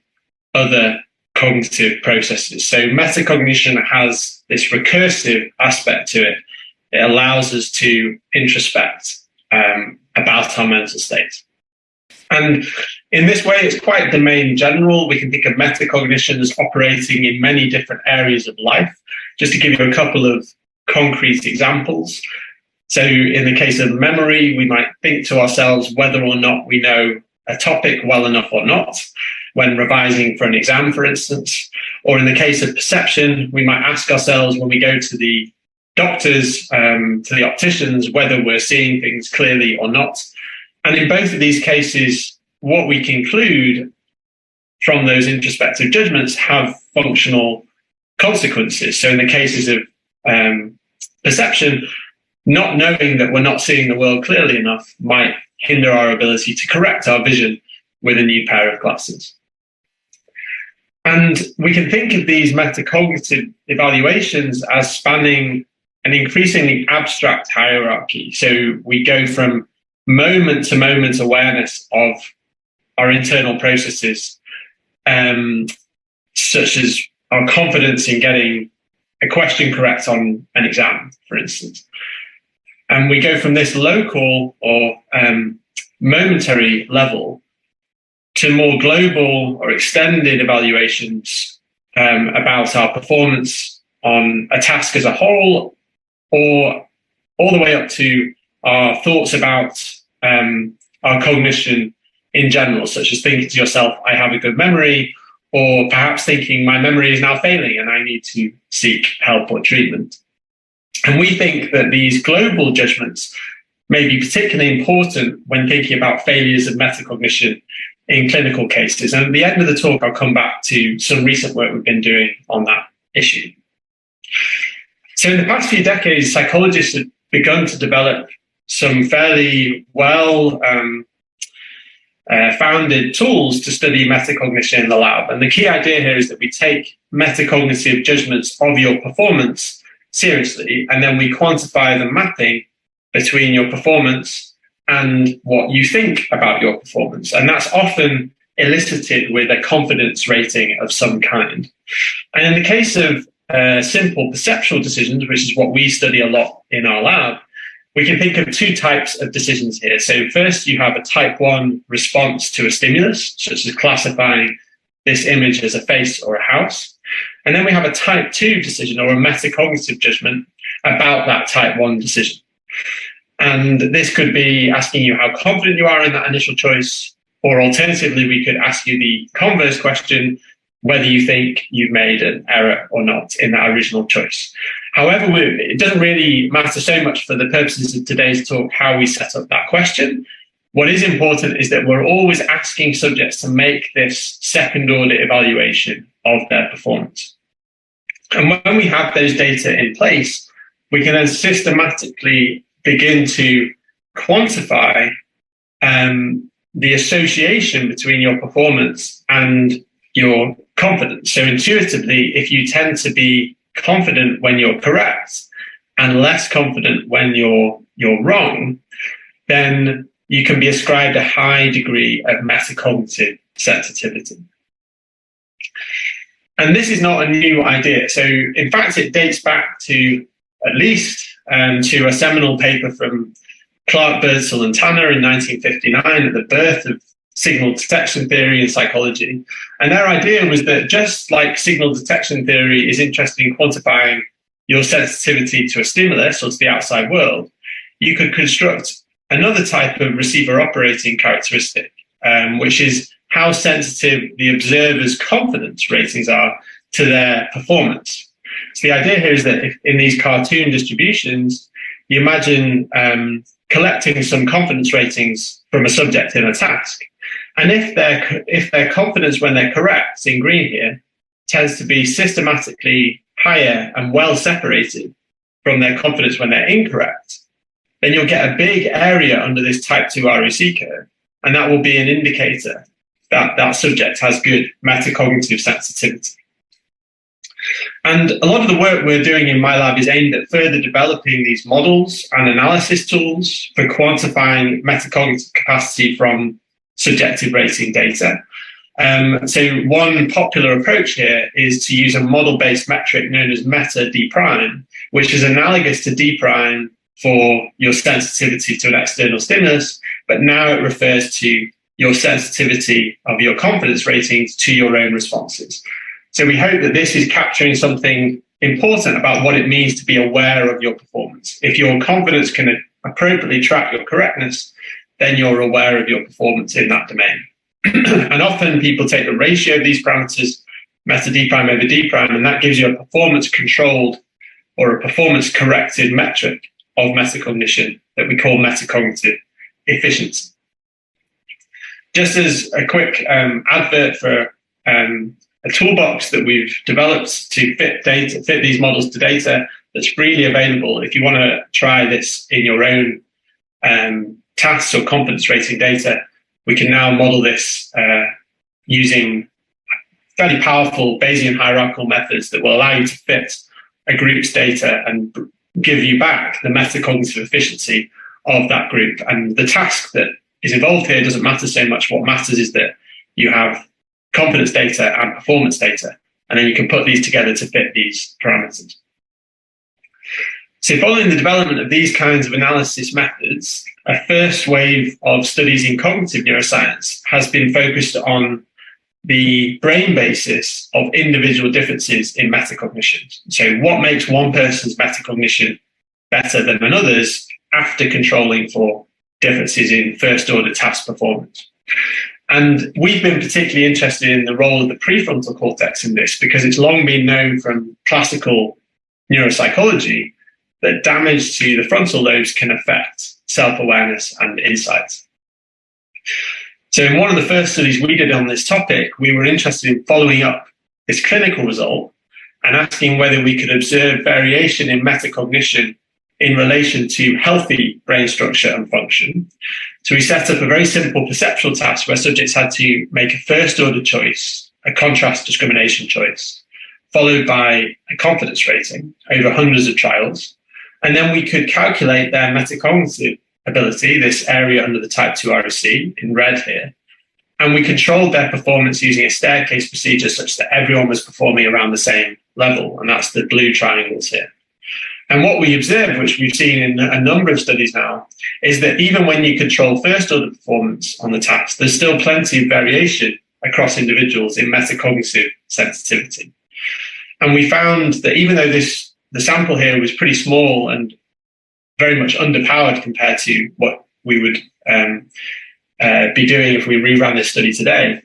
[SPEAKER 7] other cognitive processes. So metacognition has this recursive aspect to it. It allows us to introspect about our mental state. And in this way, it's quite domain general. We can think of metacognition as operating in many different areas of life. Just to give you a couple of concrete examples. So in the case of memory, we might think to ourselves whether or not we know a topic well enough or not, when revising for an exam, for instance. Or in the case of perception, we might ask ourselves when we go to the doctors, to the opticians, whether we're seeing things clearly or not. And in both of these cases, what we conclude from those introspective judgments have functional consequences. So in the cases of perception, not knowing that we're not seeing the world clearly enough might hinder our ability to correct our vision with a new pair of glasses. And we can think of these metacognitive evaluations as spanning an increasingly abstract hierarchy. So we go from moment to moment awareness of our internal processes, such as our confidence in getting a question correct on an exam, for instance. And we go from this local or momentary level to more global or extended evaluations about our performance on a task as a whole, or all the way up to our thoughts about our cognition in general, such as thinking to yourself, I have a good memory, or perhaps thinking my memory is now failing and I need to seek help or treatment. And we think that these global judgments may be particularly important when thinking about failures of metacognition in clinical cases. And at the end of the talk, I'll come back to some recent work we've been doing on that issue. So in the past few decades, psychologists have begun to develop some fairly well founded tools to study metacognition in the lab. And the key idea here is that we take metacognitive judgments of your performance seriously, and then we quantify the mapping between your performance and what you think about your performance. And that's often elicited with a confidence rating of some kind. And in the case of simple perceptual decisions, which is what we study a lot in our lab, we can think of two types of decisions here. So first, you have a type 1 response to a stimulus, such as classifying this image as a face or a house. And then we have a type 2 decision, or a metacognitive judgment about that type 1 decision. And this could be asking you how confident you are in that initial choice, or alternatively, we could ask you the converse question, whether you think you've made an error or not in that original choice. However, it doesn't really matter so much for the purposes of today's talk how we set up that question. What is important is that we're always asking subjects to make this second-order evaluation of their performance. And when we have those data in place, we can then systematically begin to quantify the association between your performance and your confidence. So intuitively, if you tend to be confident when you're correct and less confident when you're wrong, then you can be ascribed a high degree of metacognitive sensitivity. And this is not a new idea. So in fact, it dates back to at least to a seminal paper from Clark, Birdsall and Tanner in 1959 at the birth of signal detection theory in psychology. And their idea was that just like signal detection theory is interested in quantifying your sensitivity to a stimulus or to the outside world, you could construct another type of receiver operating characteristic, which is how sensitive the observer's confidence ratings are to their performance. So the idea here is that if in these cartoon distributions, you imagine collecting some confidence ratings from a subject in a task. And if their confidence when they're correct, in green here, tends to be systematically higher and well separated from their confidence when they're incorrect, then you'll get a big area under this type 2 REC curve. And that will be an indicator that that subject has good metacognitive sensitivity. And a lot of the work we're doing in my lab is aimed at further developing these models and analysis tools for quantifying metacognitive capacity from subjective rating data. So one popular approach here is to use a model-based metric known as meta D prime, which is analogous to D prime for your sensitivity to an external stimulus, but now it refers to your sensitivity of your confidence ratings to your own responses. So we hope that this is capturing something important about what it means to be aware of your performance. If your confidence can appropriately track your correctness, then you're aware of your performance in that domain. And often people take the ratio of these parameters, meta D prime over D prime, and that gives you a performance controlled or a performance-corrected metric of metacognition that we call metacognitive efficiency. Just as a quick advert for a toolbox that we've developed to fit these models to data that's freely available. If you want to try this in your own tasks or confidence rating data, we can now model this using fairly powerful Bayesian hierarchical methods that will allow you to fit a group's data and give you back the metacognitive efficiency of that group. And the task that is involved here doesn't matter so much. What matters is that you have confidence data and performance data, and then you can put these together to fit these parameters. So following the development of these kinds of analysis methods, a first wave of studies in cognitive neuroscience has been focused on the brain basis of individual differences in metacognition. So what makes one person's metacognition better than another's after controlling for differences in first-order task performance. And we've been particularly interested in the role of the prefrontal cortex in this because it's long been known from classical neuropsychology that damage to the frontal lobes can affect self-awareness and insight. So in one of the first studies we did on this topic, we were interested in following up this clinical result and asking whether we could observe variation in metacognition in relation to healthy brain structure and function. So we set up a very simple perceptual task where subjects had to make a first-order choice, a contrast discrimination choice, followed by a confidence rating over hundreds of trials. And then we could calculate their metacognitive ability, this area under the type 2 ROC in red here. And we controlled their performance using a staircase procedure such that everyone was performing around the same level. And that's the blue triangles here. And what we observed, which we've seen in a number of studies now, is that even when you control first-order performance on the task, there's still plenty of variation across individuals in metacognitive sensitivity. And we found that even though the sample here was pretty small and very much underpowered compared to what we would be doing if we reran this study today,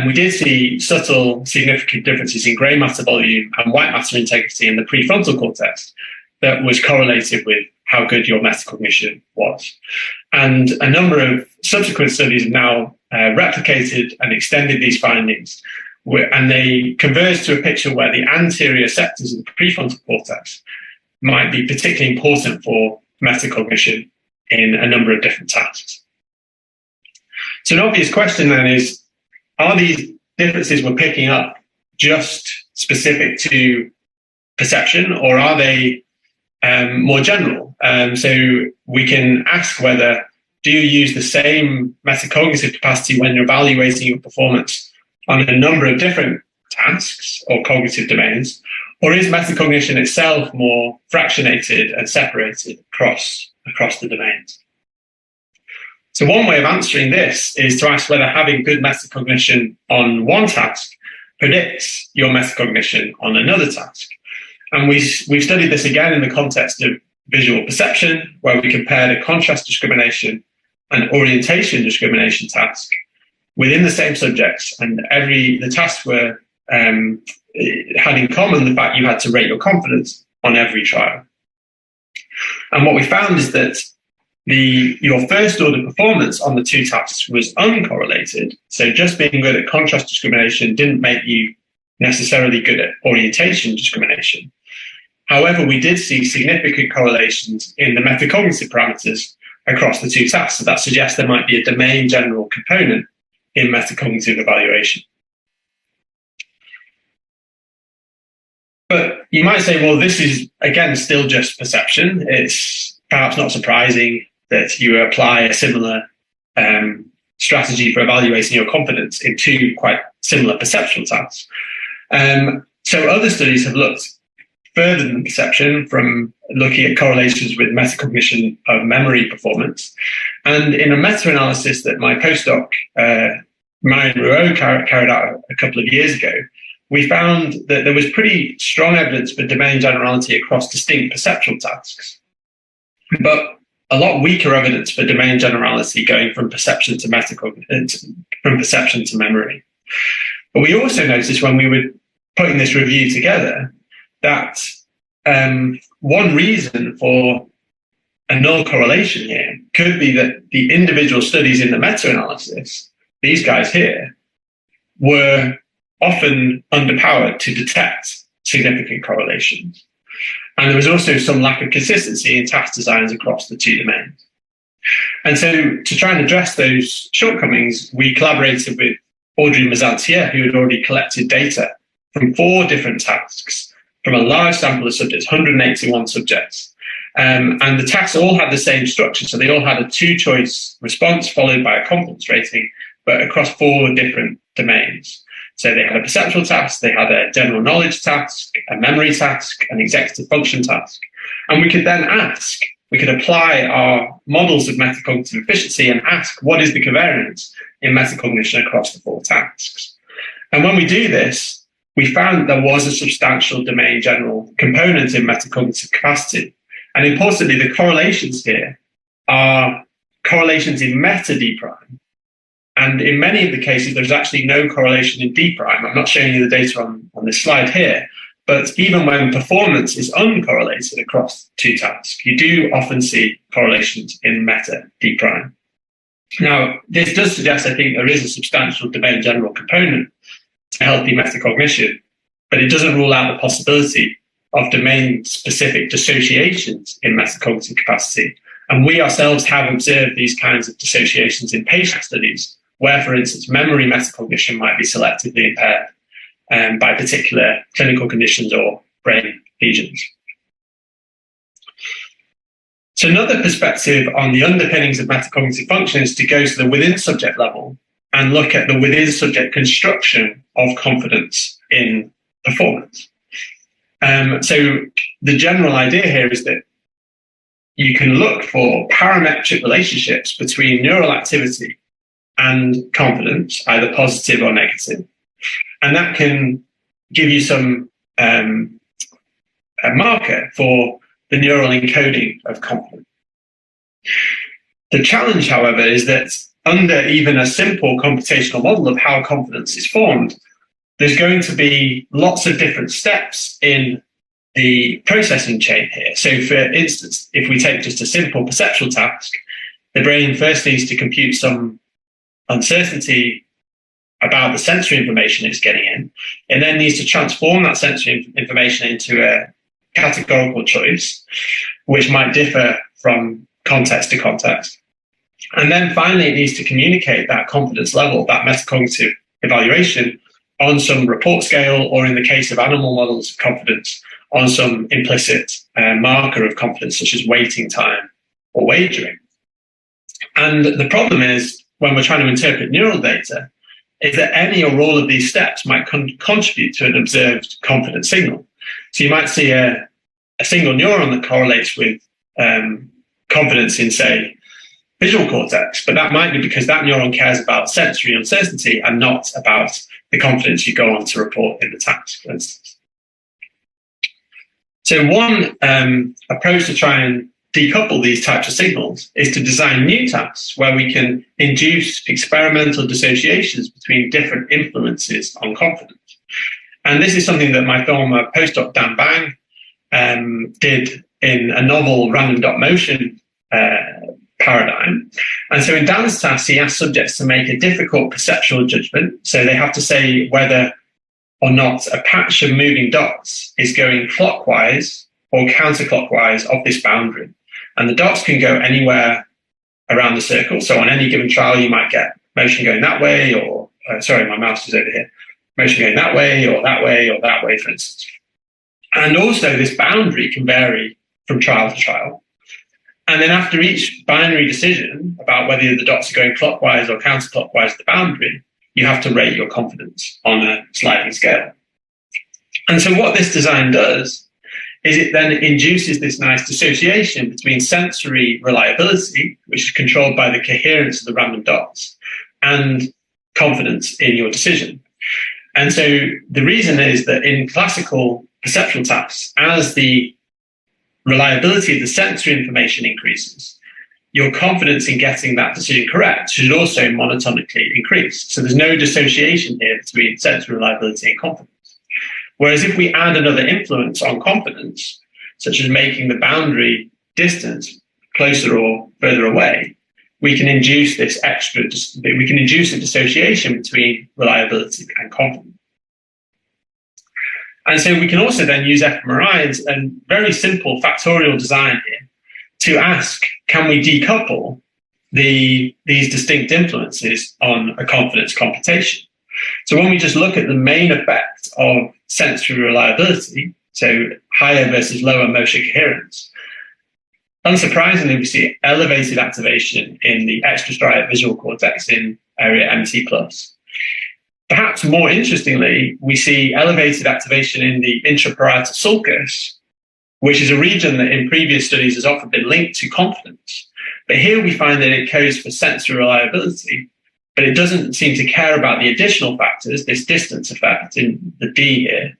[SPEAKER 7] we did see subtle, significant differences in grey matter volume and white matter integrity in the prefrontal cortex that was correlated with how good your metacognition was. And a number of subsequent studies have now replicated and extended these findings, and they converge to a picture where the anterior sectors of the prefrontal cortex might be particularly important for metacognition in a number of different tasks. So an obvious question then is, are these differences we're picking up just specific to perception, or are they more general? So we can ask whether, do you use the same metacognitive capacity when you're evaluating your performance on a number of different tasks or cognitive domains, or is metacognition itself more fractionated and separated across the domains? So one way of answering this is to ask whether having good metacognition on one task predicts your metacognition on another task. And we've studied this again in the context of visual perception, where we compared a contrast discrimination and orientation discrimination task within the same subjects, and the tasks were had in common the fact you had to rate your confidence on every trial. And what we found is that your first order performance on the two tasks was uncorrelated. So just being good at contrast discrimination didn't make you necessarily good at orientation discrimination. However, we did see significant correlations in the metacognitive parameters across the two tasks. So that suggests there might be a domain general component in metacognitive evaluation. But you might say, well, this is, again, still just perception. It's perhaps not surprising that you apply a similar strategy for evaluating your confidence in two quite similar perceptual tasks. So other studies have looked further than perception, from looking at correlations with metacognition of memory performance. And in a meta-analysis that my postdoc, Marion Rouault, carried out a couple of years ago, we found that there was pretty strong evidence for domain generality across distinct perceptual tasks, but a lot weaker evidence for domain generality going from perception to from perception to memory. But we also noticed when we were putting this review together that one reason for a null correlation here could be that the individual studies in the meta-analysis, these guys here, were often underpowered to detect significant correlations. And there was also some lack of consistency in task designs across the two domains. And so to try and address those shortcomings, we collaborated with Audrey Mazantier, who had already collected data from 4 different tasks from a large sample of subjects, 181 subjects. And the tasks all had the same structure. So they all had a 2-choice response followed by a confidence rating, but across 4 different domains. So they had a perceptual task, they had a general knowledge task, a memory task, an executive function task. And we could then ask, we could apply our models of metacognitive efficiency and ask, what is the covariance in metacognition across the 4 tasks? And when we do this, we found there was a substantial domain general component in metacognitive capacity. And importantly, the correlations here are correlations in meta D prime. And in many of the cases, there's actually no correlation in D prime. I'm not showing you the data on this slide here, but even when performance is uncorrelated across 2 tasks, you do often see correlations in meta D prime. Now, this does suggest, I think, there is a substantial domain general component to healthy metacognition, but it doesn't rule out the possibility of domain-specific dissociations in metacognitive capacity. And we ourselves have observed these kinds of dissociations in patient studies, where, for instance, memory metacognition might be selectively impaired by particular clinical conditions or brain lesions. So another perspective on the underpinnings of metacognitive function is to go to the within subject level and look at the within subject construction of confidence in performance. So the general idea here is that you can look for parametric relationships between neural activity and confidence, either positive or negative. And that can give you some a marker for the neural encoding of confidence. The challenge, however, is that under even a simple computational model of how confidence is formed, there's going to be lots of different steps in the processing chain here. So for instance, if we take just a simple perceptual task, the brain first needs to compute some uncertainty about the sensory information it's getting in. It then needs to transform that sensory information into a categorical choice, which might differ from context to context. And then finally, it needs to communicate that confidence level, that metacognitive evaluation, on some report scale, or in the case of animal models of confidence, on some implicit marker of confidence, such as waiting time or wagering. And the problem is, when we're trying to interpret neural data, is that any or all of these steps might contribute to an observed confidence signal. So you might see a single neuron that correlates with confidence in, say, visual cortex, but that might be because that neuron cares about sensory uncertainty and not about the confidence you go on to report in the task, for instance. So one approach to try and decouple these types of signals is to design new tasks where we can induce experimental dissociations between different influences on confidence. And this is something that my former postdoc Dan Bang did in a novel random dot motion paradigm. And so in Dan's task, he asked subjects to make a difficult perceptual judgment. So they have to say whether or not a patch of moving dots is going clockwise or counterclockwise of this boundary. And the dots can go anywhere around the circle. So on any given trial, you might get motion going that way, or, sorry, my mouse is over here. Motion going that way, or that way, or that way, for instance. And also this boundary can vary from trial to trial. And then after each binary decision about whether the dots are going clockwise or counterclockwise the boundary, you have to rate your confidence on a sliding scale. And so what this design does is it then induces this nice dissociation between sensory reliability, which is controlled by the coherence of the random dots, and confidence in your decision. And so the reason is that in classical perceptual tasks, as the reliability of the sensory information increases, your confidence in getting that decision correct should also monotonically increase. So there's no dissociation here between sensory reliability and confidence. Whereas if we add another influence on confidence, such as making the boundary distance closer or further away, we can induce a dissociation between reliability and confidence. And so we can also then use fMRI and very simple factorial design here to ask, can we decouple these distinct influences on a confidence computation? So when we just look at the main effect of sensory reliability, so higher versus lower motion coherence, unsurprisingly, we see elevated activation in the extrastriate visual cortex in area MT+. Perhaps more interestingly, we see elevated activation in the intraparietal sulcus, which is a region that in previous studies has often been linked to confidence. But here we find that it codes for sensory reliability, but it doesn't seem to care about the additional factors, this distance effect in the D here,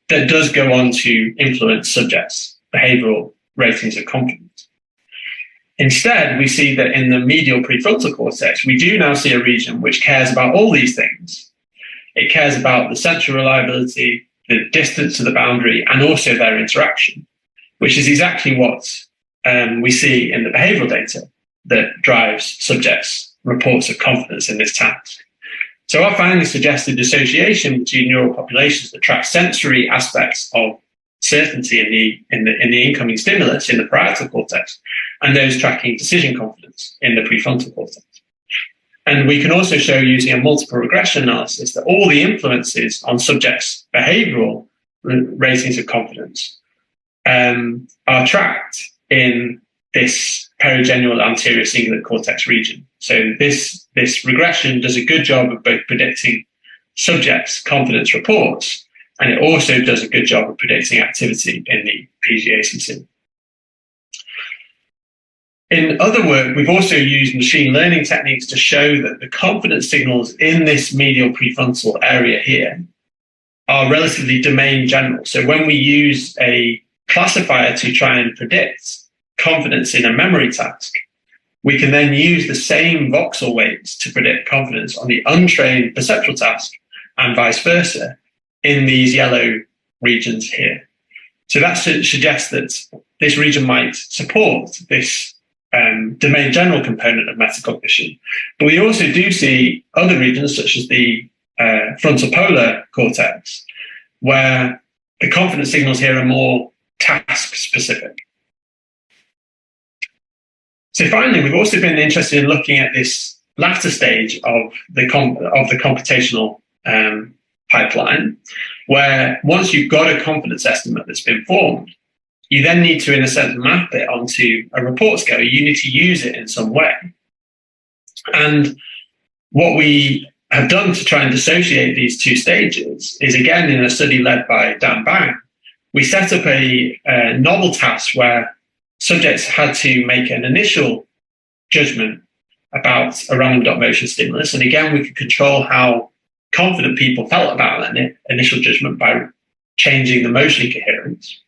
[SPEAKER 7] that does go on to influence subjects' behavioral ratings of confidence. Instead, we see that in the medial prefrontal cortex, we do now see a region which cares about all these things. It cares about the sensory reliability, the distance to the boundary, and also their interaction, which is exactly what we see in the behavioral data that drives subjects' reports of confidence in this task. So our findings suggest a dissociation between neural populations that track sensory aspects of certainty in the incoming stimulus in the parietal cortex, and those tracking decision confidence in the prefrontal cortex. And we can also show using a multiple regression analysis that all the influences on subjects' behavioral ratings of confidence are tracked in this perigenual anterior cingulate cortex region. So this regression does a good job of both predicting subjects' confidence reports, and it also does a good job of predicting activity in the PGACC. In other work, we've also used machine learning techniques to show that the confidence signals in this medial prefrontal area here are relatively domain general. So when we use a classifier to try and predict confidence in a memory task, we can then use the same voxel weights to predict confidence on the untrained perceptual task and vice versa in these yellow regions here. So that suggests that this region might support this domain general component of metacognition. But we also do see other regions, such as the frontal polar cortex, where the confidence signals here are more task specific. So finally, we've also been interested in looking at this latter stage of the computational pipeline, where once you've got a confidence estimate that's been formed, you then need to, in a sense, map it onto a report scale. You need to use it in some way. And what we have done to try and dissociate these two stages is, again, in a study led by Dan Bang, we set up a novel task where subjects had to make an initial judgment about a random dot motion stimulus. And again, we could control how confident people felt about that initial judgment by changing the motion coherence.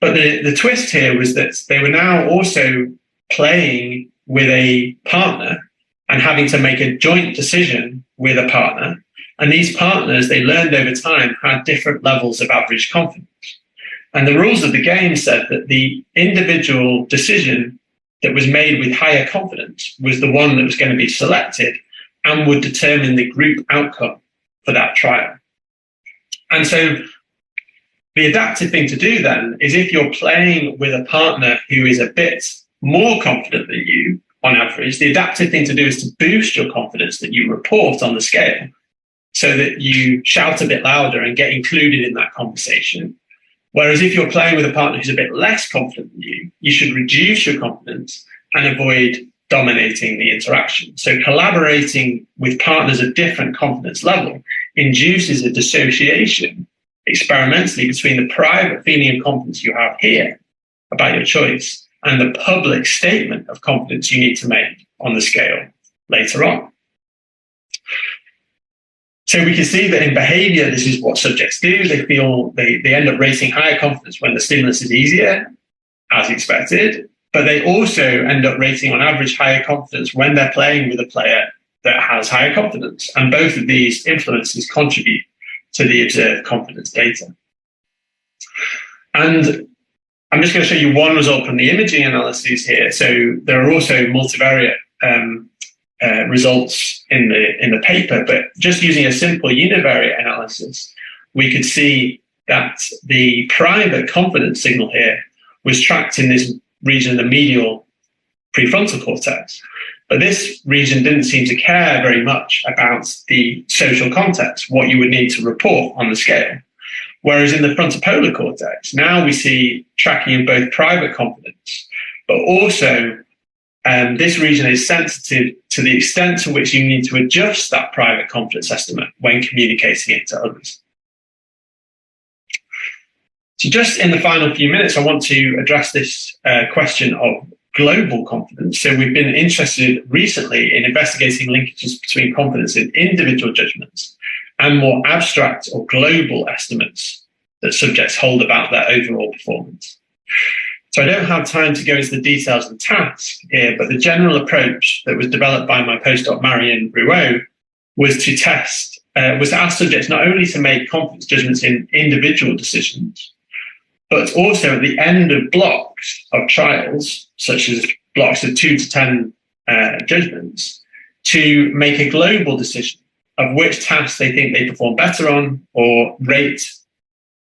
[SPEAKER 7] But the twist here was that they were now also playing with a partner and having to make a joint decision with a partner. And these partners, they learned over time, had different levels of average confidence. And the rules of the game said that the individual decision that was made with higher confidence was the one that was going to be selected and would determine the group outcome for that trial. And so the adaptive thing to do then is, if you're playing with a partner who is a bit more confident than you on average, the adaptive thing to do is to boost your confidence that you report on the scale so that you shout a bit louder and get included in that conversation. Whereas if you're playing with a partner who's a bit less confident than you, you should reduce your confidence and avoid dominating the interaction. So collaborating with partners at different confidence level induces a dissociation experimentally between the private feeling of confidence you have here about your choice and the public statement of confidence you need to make on the scale later on. So we can see that in behavior, this is what subjects do. They end up rating higher confidence when the stimulus is easier, as expected, but they also end up rating on average higher confidence when they're playing with a player that has higher confidence. And both of these influences contribute to the observed confidence data. And I'm just going to show you one result from the imaging analyses here. So there are also multivariate results in the paper, but just using a simple univariate analysis, we could see that the private confidence signal here was tracked in this region, the medial prefrontal cortex. But this region didn't seem to care very much about the social context, what you would need to report on the scale. Whereas in the frontopolar cortex, now we see tracking of both private confidence, but also this region is sensitive to the extent to which you need to adjust that private confidence estimate when communicating it to others. So just in the final few minutes, I want to address this question of global confidence. So we've been interested recently in investigating linkages between confidence in individual judgments and more abstract or global estimates that subjects hold about their overall performance. So I don't have time to go into the details of the task here, but the general approach that was developed by my postdoc Marion Rouault was to ask subjects not only to make confidence judgments in individual decisions, but also at the end of blocks of trials, such as blocks of 2 to 10 judgments, to make a global decision of which tasks they think they perform better on or rate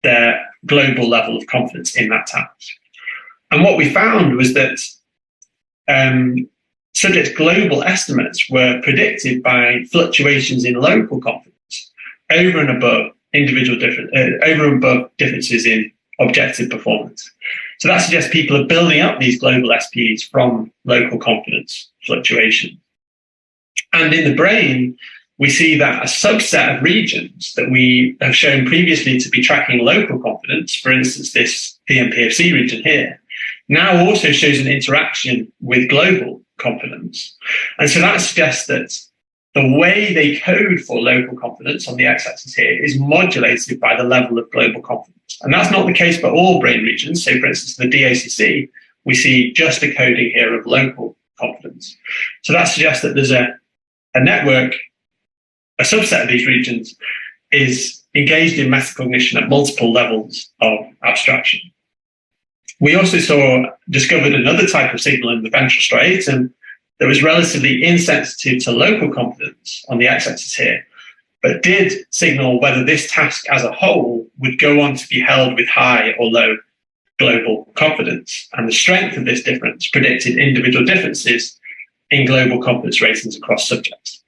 [SPEAKER 7] their global level of confidence in that task. And what we found was that subjects' global estimates were predicted by fluctuations in local confidence over and above differences in objective performance. So that suggests people are building up these global SPs from local confidence fluctuation. And in the brain, we see that a subset of regions that we have shown previously to be tracking local confidence, for instance, this PMPFC region here, now also shows an interaction with global confidence. And so that suggests that the way they code for local confidence on the x-axis here is modulated by the level of global confidence. And that's not the case for all brain regions. So, for instance, the DACC, we see just a coding here of local confidence. So that suggests that there's a network, a subset of these regions is engaged in metacognition at multiple levels of abstraction. We also discovered another type of signal in the ventral striatum that was relatively insensitive to local confidence on the x-axis here, but did signal whether this task as a whole would go on to be held with high or low global confidence. And the strength of this difference predicted individual differences in global confidence ratings across subjects.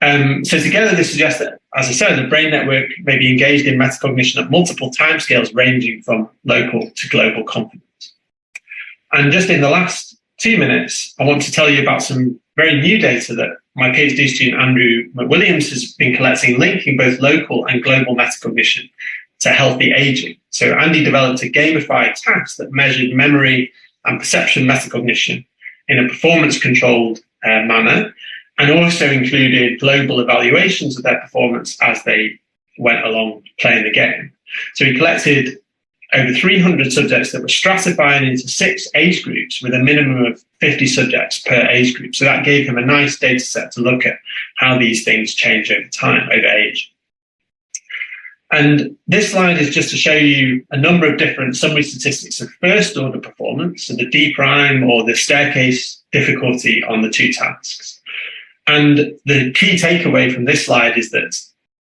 [SPEAKER 7] So together this suggests that, as I said, the brain network may be engaged in metacognition at multiple timescales ranging from local to global confidence. And just in the last 2 minutes, I want to tell you about some very new data that my PhD student Andrew McWilliams has been collecting, linking both local and global metacognition to healthy aging. So Andy developed a gamified task that measured memory and perception metacognition in a performance-controlled manner, and also included global evaluations of their performance as they went along playing the game. So he collected over 300 subjects that were stratified into 6 age groups with a minimum of 50 subjects per age group. So that gave him a nice data set to look at how these things change over time, over age. And this slide is just to show you a number of different summary statistics of first order performance, so the D prime or the staircase difficulty on the 2 tasks. And the key takeaway from this slide is that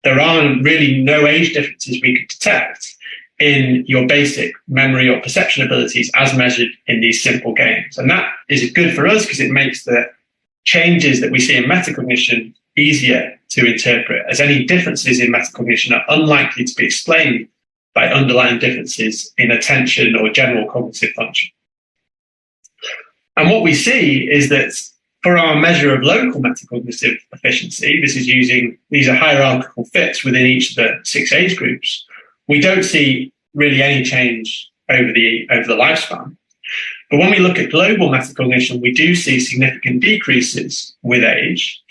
[SPEAKER 7] there are really no age differences we could detect in your basic memory or perception abilities as measured in these simple games. And that is good for us because it makes the changes that we see in metacognition easier to interpret, as any differences in metacognition are unlikely to be explained by underlying differences in attention or general cognitive function. And what we see is that for our measure of local metacognitive efficiency, these are hierarchical fits within each of the 6 age groups. We don't see really any change over the lifespan. But when we look at global metacognition, we do see significant decreases with age.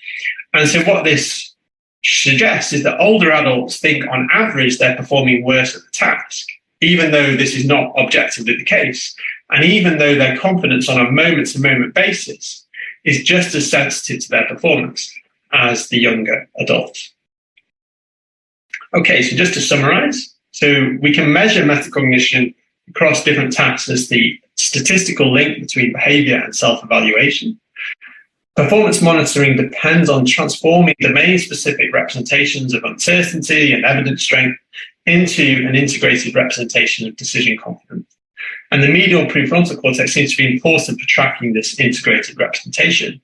[SPEAKER 7] And so what this suggests is that older adults think on average they're performing worse at the task, even though this is not objectively the case, and even though their confidence on a moment-to-moment basis is just as sensitive to their performance as the younger adults. Okay, so just to summarize, So we can measure metacognition across different tasks as the statistical link between behavior and self-evaluation. Performance monitoring depends on transforming domain-specific representations of uncertainty and evidence strength into an integrated representation of decision confidence. And the medial prefrontal cortex seems to be important for tracking this integrated representation,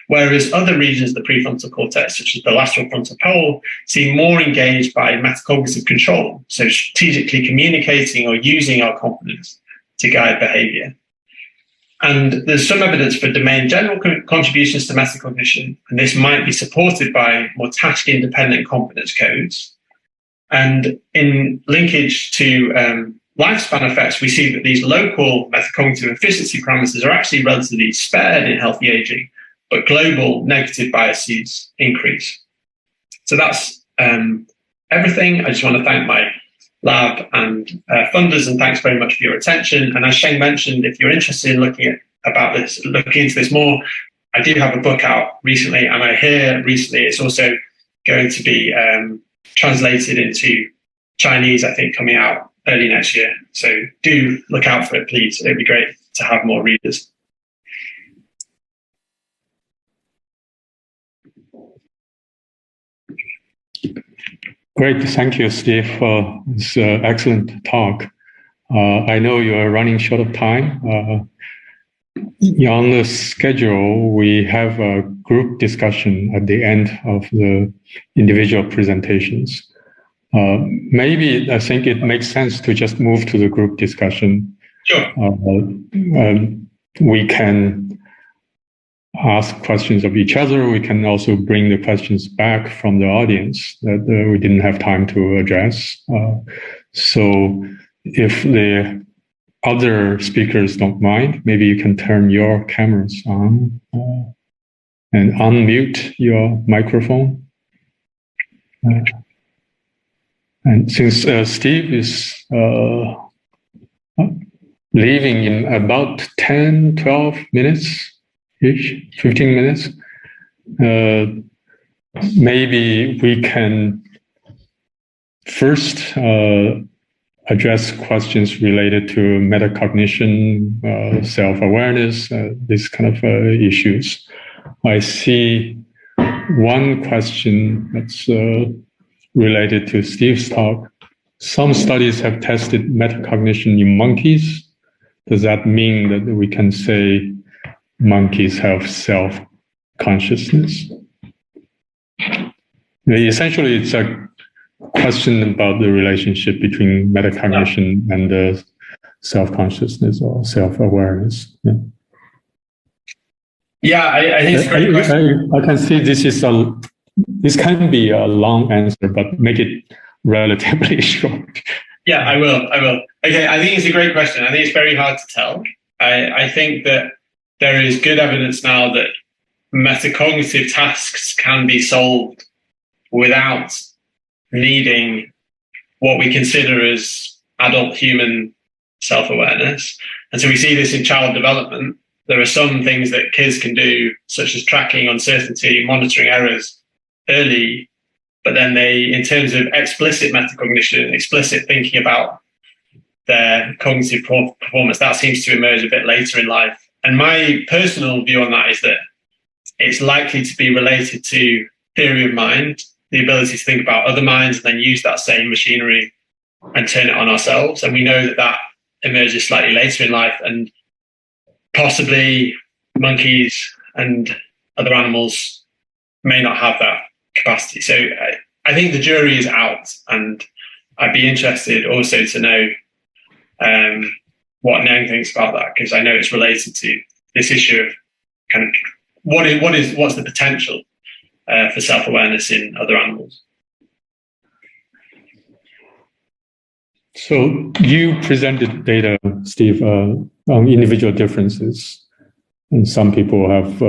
[SPEAKER 7] whereas other regions of the prefrontal cortex, such as the lateral frontal pole, seem more engaged by metacognitive control, so strategically communicating or using our confidence to guide behavior. And there's some evidence for domain general contributions to metacognition, and this might be supported by more task-independent confidence codes. And in linkage to lifespan effects, we see that these local metacognitive efficiency parameters are actually relatively spared in healthy aging, but global negative biases increase. So that's everything. I just want to thank my lab and funders, and thanks very much for your attention. And as Sheng mentioned, if you're interested in looking into this more, I do have a book out recently, and I hear recently it's also going to be translated into Chinese, I think, coming out early next year. So do look out for it, please. It'd be great to have more readers.
[SPEAKER 2] Great. Thank you, Steve, for this excellent talk. I know you are running short of time. On the schedule, we have a group discussion at the end of the individual presentations. Maybe I think it makes sense to just move to the group discussion.
[SPEAKER 7] Sure.
[SPEAKER 2] We can ask questions of each other. We can also bring the questions back from the audience that we didn't have time to address. So if the other speakers don't mind, maybe you can turn your cameras on and unmute your microphone. And since Steve is leaving in about 10, 12 minutes, 15 minutes, maybe we can first address questions related to metacognition, self-awareness, these kind of issues. I see one question that's related to Steve's talk. Some studies have tested metacognition in monkeys. Does that mean that we can say monkeys have self-consciousness? Essentially, it's a question about the relationship between metacognition and self-consciousness or self-awareness.
[SPEAKER 7] Yeah, I think it's a great question.
[SPEAKER 2] I can see this can be a long answer, but make it relatively short.
[SPEAKER 7] Yeah, I will. Okay, I think it's a great question. I think it's very hard to tell. I think that there is good evidence now that metacognitive tasks can be solved without needing what we consider as adult human self-awareness. And so we see this in child development. There are some things that kids can do, such as tracking uncertainty, monitoring errors early, but then they, in terms of explicit metacognition, explicit thinking about their cognitive performance, that seems to emerge a bit later in life. And my personal view on that is that it's likely to be related to theory of mind, the ability to think about other minds and then use that same machinery and turn it on ourselves. And we know that that emerges slightly later in life, and possibly monkeys and other animals may not have that capacity. So I think the jury is out, and I'd be interested also to know what Neng thinks about that, because I know it's related to this issue of kind of what's the potential for self-awareness in other animals.
[SPEAKER 2] So you presented data, Steve, on individual differences, and some people have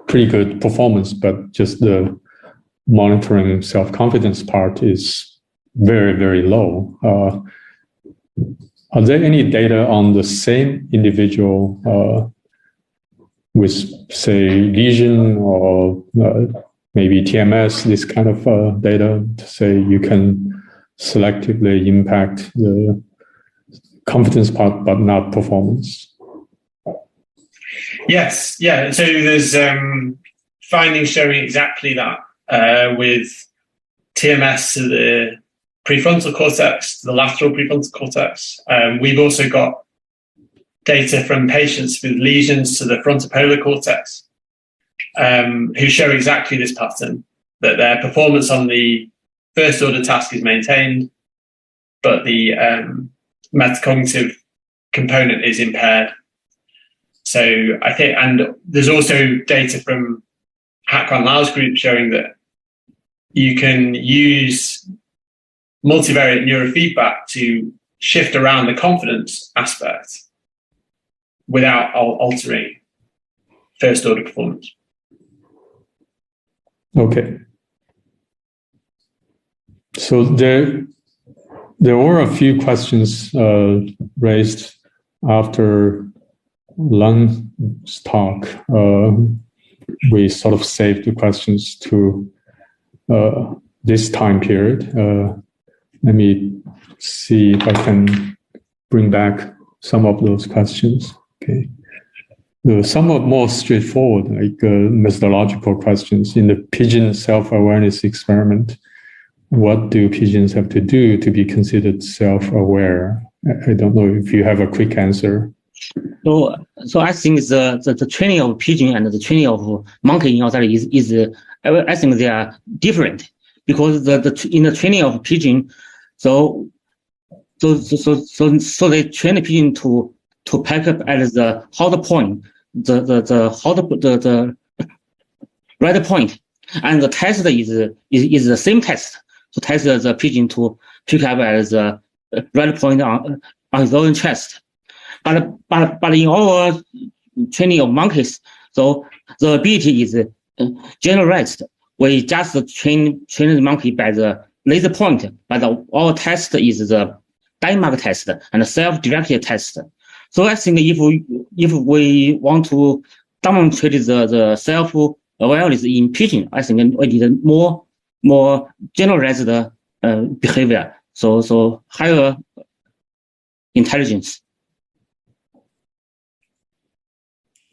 [SPEAKER 2] pretty good performance, but just the monitoring self-confidence part is very, very low. Are there any data on the same individual with, say, lesion or maybe TMS, this kind of data to say you can selectively impact the confidence part, but not performance.
[SPEAKER 7] Yes, yeah. So there's findings showing exactly that with TMS to the prefrontal cortex, to the lateral prefrontal cortex. We've also got data from patients with lesions to the frontopolar cortex who show exactly this pattern, that their performance on the first order task is maintained, but the metacognitive component is impaired. So I think, and there's also data from Hakwan Lau's group showing that you can use multivariate neurofeedback to shift around the confidence aspect without altering first order performance.
[SPEAKER 2] Okay. So there were a few questions raised after Lang's talk. We sort of saved the questions to this time period. Let me see if I can bring back some of those questions. Okay. Somewhat more straightforward, like methodological questions. In the pigeon self-awareness experiment, what do pigeons have to do to be considered self-aware? I don't know if you have a quick answer.
[SPEAKER 6] So I think the training of pigeon and the training of monkey in Australia is I think they are different, because in the training of pigeon, so they train the pigeon to pick up at the hot point, the right point, and the test is the same test to test the pigeon to pick up at the right point on his own chest. But in our training of monkeys, so the ability is generalized. We just train the monkey by the laser point, but our test is the Denmark test and the self-directed test. So I think if we want to demonstrate the self-awareness in pigeon, I think we need more generalized behavior. So higher intelligence.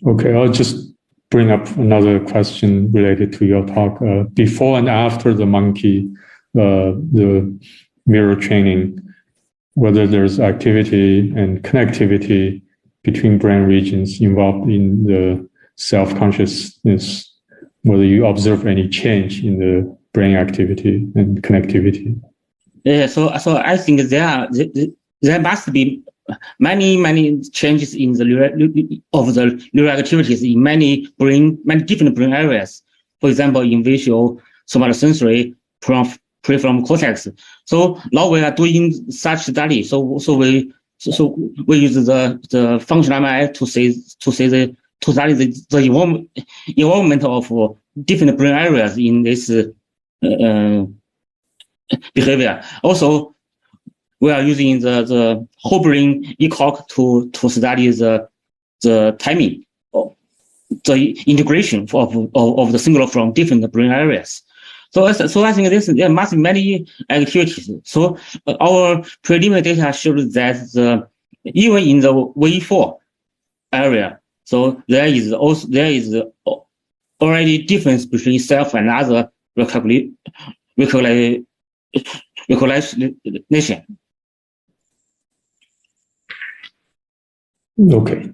[SPEAKER 2] Okay, I'll just bring up another question related to your talk. Before and after the monkey, the mirror training, whether there's activity and connectivity between brain regions involved in the self-consciousness, whether you observe any change in the brain activity and connectivity.
[SPEAKER 6] Yeah, so I think there must be many changes in the neural activities in many different brain areas. For example, in visual, somatosensory, prefrontal cortex. So now we are doing such study. So we use the functional MRI to study the involvement of different brain areas in this behavior. Also, we are using the whole brain ECOG to study the timing, the integration of the signal from different brain areas. So I think there must be many activities. So our preliminary data shows that even in the V4 area, so there is already difference between self and other recognition.
[SPEAKER 2] Okay.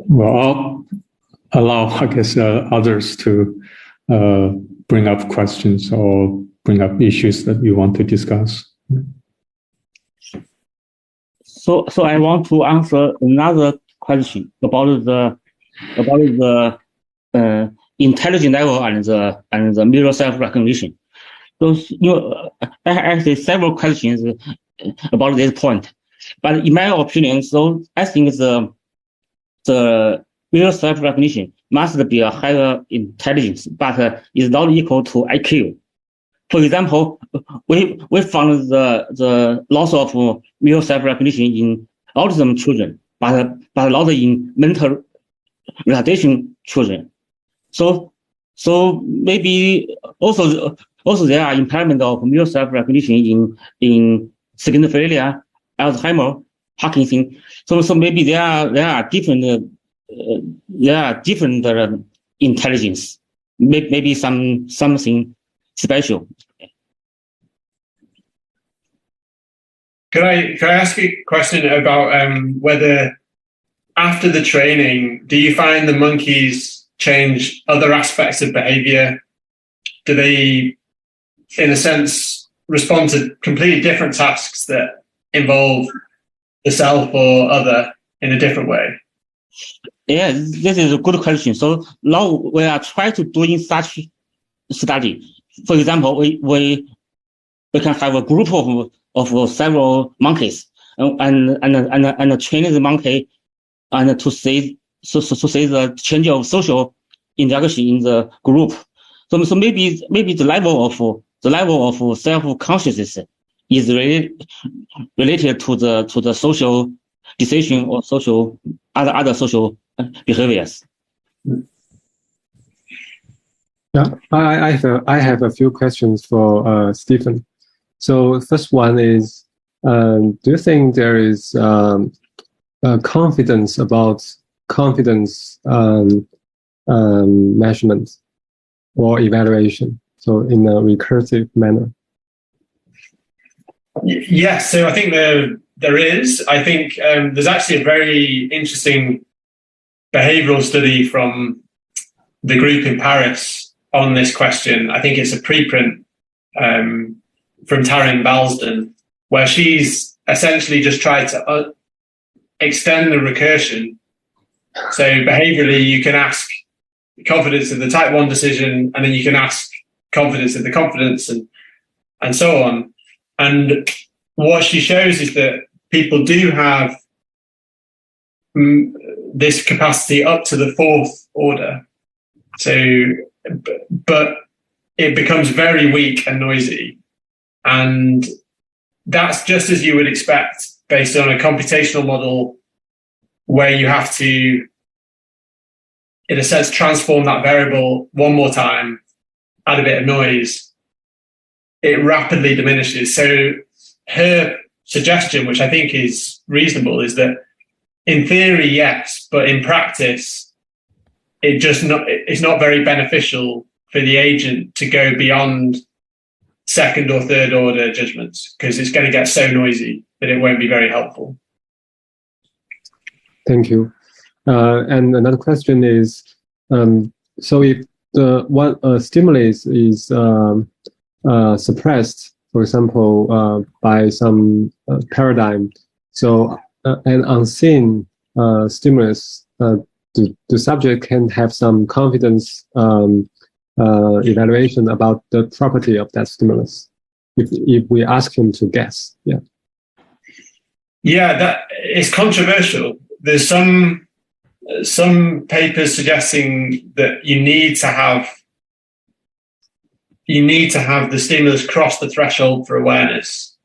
[SPEAKER 2] Well, I'll allow, I guess, others to bring up questions or bring up issues that you want to discuss.
[SPEAKER 6] So I want to answer another question about the intelligence level and the mirror self-recognition. So I asked several questions about this point. But in my opinion, so I think the mirror self-recognition must be a higher intelligence, but is not equal to IQ. For example, we found the loss of mirror self-recognition in autism children, but not in mental retardation children. So So maybe also there are impairment of mirror self-recognition in schizophrenia, Alzheimer, Parkinson. So maybe there are different intelligence. Maybe something special.
[SPEAKER 7] Could I ask you a question about whether after the training, do you find the monkeys change other aspects of behavior? Do they, in a sense, respond to completely different tasks that involve the self or other in a different way?
[SPEAKER 6] Yeah, this is a good question. So now we are trying to doing such study. For example, we can have a group of several monkeys and train the monkey and to see the change of social interaction in the group. So maybe the level of self-consciousness is related to the social decision or social other social behaviors.
[SPEAKER 5] Yeah, I have a few questions for Stephen. So first one is, do you think there is confidence about confidence measurement or evaluation? So in a recursive manner.
[SPEAKER 7] Yes, so I think there is. I think there's actually a very interesting behavioral study from the group in Paris on this question. I think it's a preprint from Taryn Balsden, where she's essentially just tried to extend the recursion. So behaviorally, you can ask confidence in the type 1 decision, and then you can ask confidence in the confidence and so on. And what she shows is that people do have this capacity up to the 4th order. So, but it becomes very weak and noisy. And that's just as you would expect based on a computational model where you have to, in a sense, transform that variable one more time, add a bit of noise. It rapidly diminishes. So her suggestion, which I think is reasonable, is that in theory, yes, but in practice, it's not very beneficial for the agent to go beyond 2nd or 3rd order judgments, because it's going to get so noisy that it won't be very helpful.
[SPEAKER 5] Thank you. And another question is, so if the one stimulus is suppressed, for example, by some paradigm, so an unseen stimulus, the subject can have some confidence evaluation about the property of that stimulus if we ask him to guess.
[SPEAKER 7] Yeah, that is controversial. There's some papers suggesting that you need to have the stimulus cross the threshold for awareness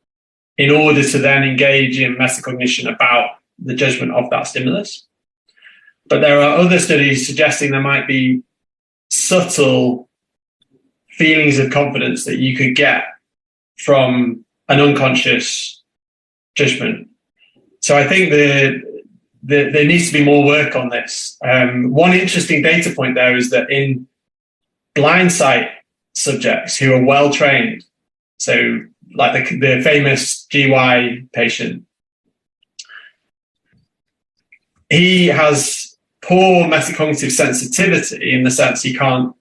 [SPEAKER 7] in order to then engage in metacognition about the judgment of that stimulus. But there are other studies suggesting there might be subtle feelings of confidence that you could get from an unconscious judgment. So I think there needs to be more work on this. One interesting data point there is that in blind sight subjects who are well trained, so like the famous GY patient, he has poor metacognitive sensitivity in the sense he can't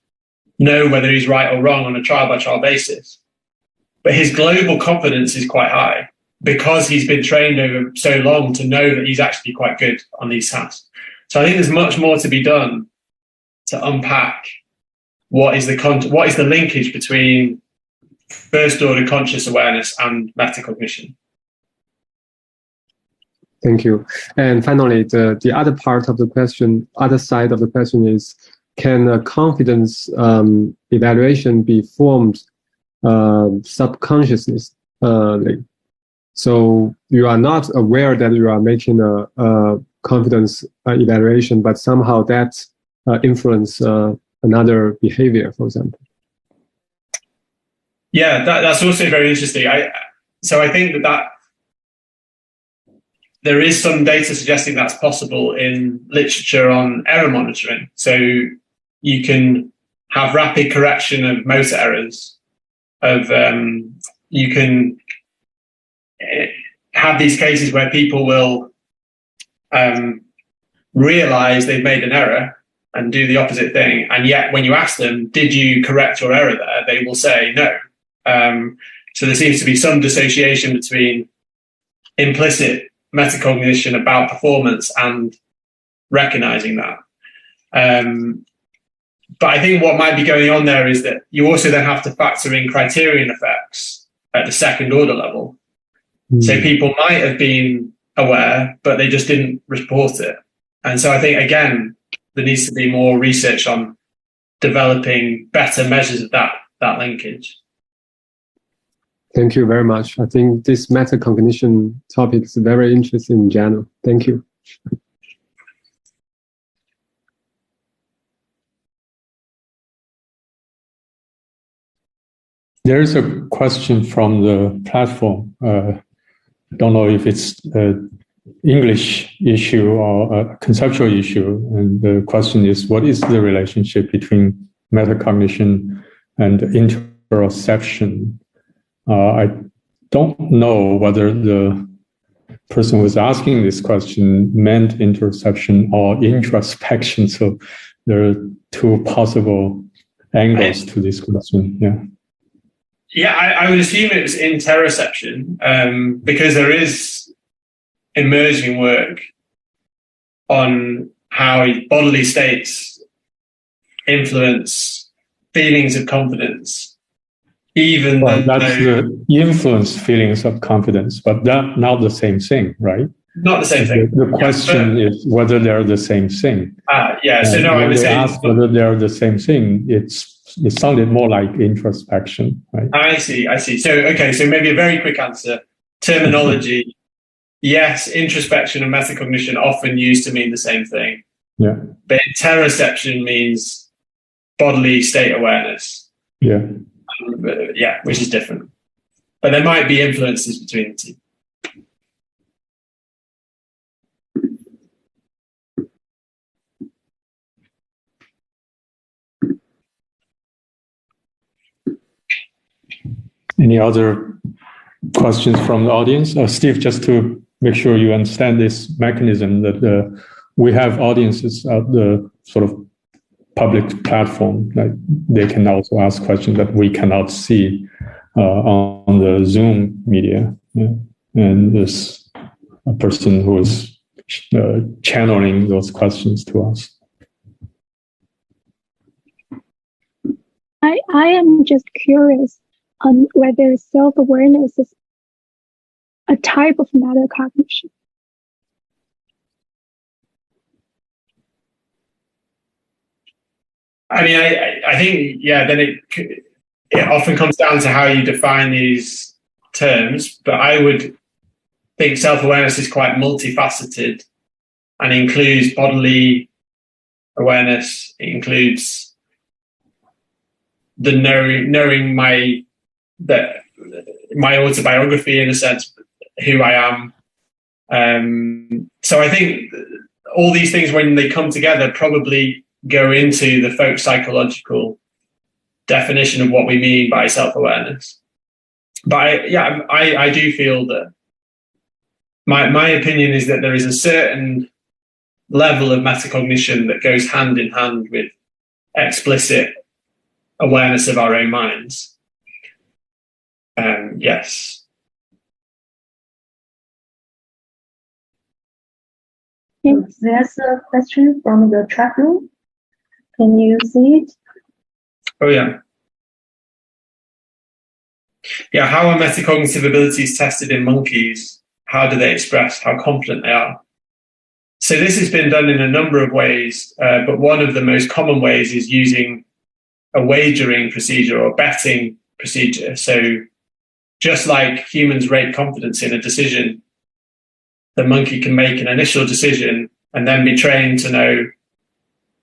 [SPEAKER 7] know whether he's right or wrong on a trial-by-trial basis. But his global confidence is quite high because he's been trained over so long to know that he's actually quite good on these tasks. So I think there's much more to be done to unpack what is the linkage between first-order conscious awareness and metacognition.
[SPEAKER 5] Thank you. And finally, the other part of the question, other side of the question is, can a confidence evaluation be formed subconsciously? So you are not aware that you are making a confidence evaluation, but somehow that influence another behavior, for example?
[SPEAKER 7] Yeah, that's also very interesting. So I think that there is some data suggesting that's possible in literature on error monitoring. So you can have rapid correction of motor errors. You can have these cases where people will realize they've made an error and do the opposite thing. And yet when you ask them, did you correct your error there? They will say no. So there seems to be some dissociation between implicit metacognition about performance and recognizing that. But I think what might be going on there is that you also then have to factor in criterion effects at the second order level. So people might have been aware, but they just didn't report it. And so I think, again, there needs to be more research on developing better measures of that linkage.
[SPEAKER 5] Thank you very much. I think this metacognition topic is very interesting in general. Thank you.
[SPEAKER 2] There is a question from the platform. I don't know if it's an English issue or a conceptual issue. And the question is, what is the relationship between metacognition and interoception? I don't know whether the person who was asking this question meant interoception or introspection. So there are two possible angles to this question.
[SPEAKER 7] Yeah, I would assume it was interoception because there is emerging work on how bodily states influence feelings of confidence. Even
[SPEAKER 2] well, that's the influence feelings of confidence, but that's not the same thing, right?
[SPEAKER 7] Not the same thing.
[SPEAKER 2] The question is whether they're the same thing.
[SPEAKER 7] Yeah. So no, I would say
[SPEAKER 2] ask whether they're the same thing. It sounded more like introspection, right?
[SPEAKER 7] I see. So okay. So maybe a very quick answer. Terminology. Yes, introspection and metacognition often used to mean the same thing.
[SPEAKER 2] Yeah.
[SPEAKER 7] But interoception means bodily state awareness.
[SPEAKER 2] Yeah.
[SPEAKER 7] Yeah, which is different. But there might be influences between the two.
[SPEAKER 2] Any other questions from the audience? Steve, just to make sure you understand this mechanism that we have audiences at the sort of public platform, like they can also ask questions that we cannot see on the Zoom media. Yeah. And there's a person who is channeling those questions to us.
[SPEAKER 8] I am just curious whether self-awareness is a type of metacognition.
[SPEAKER 7] I mean, I think, yeah, then it often comes down to how you define these terms, but I would think self-awareness is quite multifaceted and includes bodily awareness. It includes the knowing my autobiography, in a sense, who I am. So I think all these things, when they come together, probably go into the folk psychological definition of what we mean by self-awareness. But I do feel that my opinion is that there is a certain level of metacognition that goes hand in hand with explicit awareness of our own minds. Yes.
[SPEAKER 3] There's a question from the chat room. Can you see it?
[SPEAKER 7] Oh, yeah. Yeah, how are metacognitive abilities tested in monkeys? How do they express how confident they are? So this has been done in a number of ways, but one of the most common ways is using a wagering procedure or betting procedure. So just like humans rate confidence in a decision, the monkey can make an initial decision and then be trained to know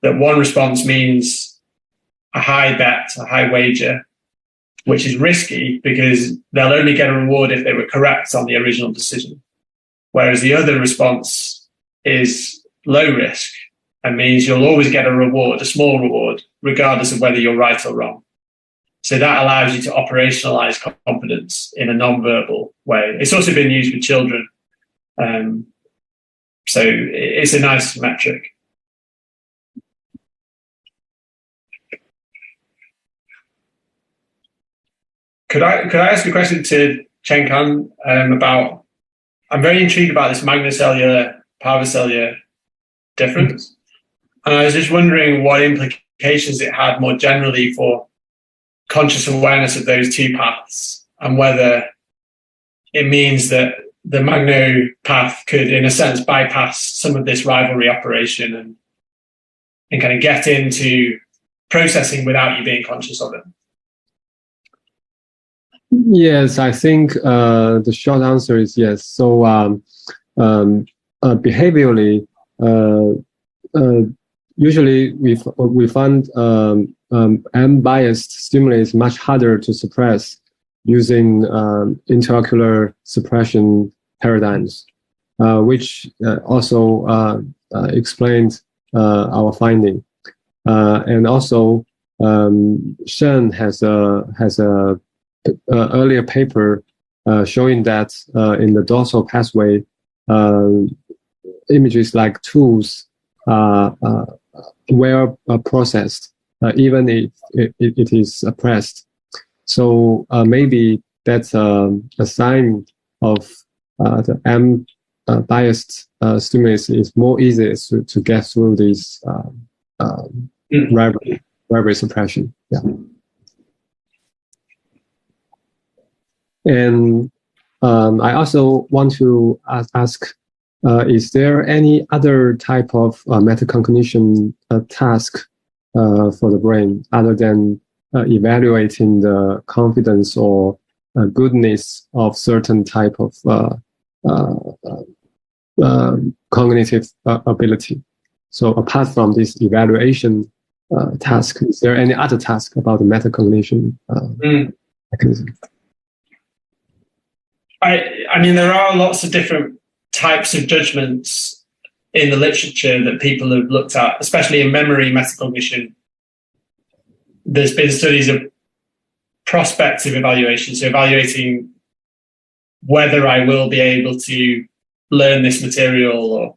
[SPEAKER 7] that one response means a high bet, a high wager, which is risky because they'll only get a reward if they were correct on the original decision. Whereas the other response is low risk and means you'll always get a reward, a small reward, regardless of whether you're right or wrong. So that allows you to operationalize confidence in a non-verbal way. It's also been used with children. So it's a nice metric. Could I ask a question to Chen Kan about, I'm very intrigued about this magnocellular, parvocellular difference. And I was just wondering what implications it had more generally for conscious awareness of those two paths, and whether it means that the magno path could, in a sense, bypass some of this rivalry operation and kind of get into processing without you being conscious of it.
[SPEAKER 5] Yes, I think the short answer is yes. So behaviorally, usually we find unbiased stimuli is much harder to suppress using interocular suppression paradigms, which also explained our finding. And also, Shen has a earlier paper showing that in the dorsal pathway, images like tools were processed, even if it is suppressed. So maybe that's a sign of the biased stimulus is more easy to get through this rivalry suppression. Yeah. And I also want to ask, is there any other type of metacognition task for the brain other than evaluating the confidence or goodness of certain type of cognitive ability? So apart from this evaluation task, is there any other task about the metacognition mechanism?
[SPEAKER 7] I mean, there are lots of different types of judgments in the literature that people have looked at, especially in memory metacognition. There's been studies of prospective evaluation, so evaluating whether I will be able to learn this material, or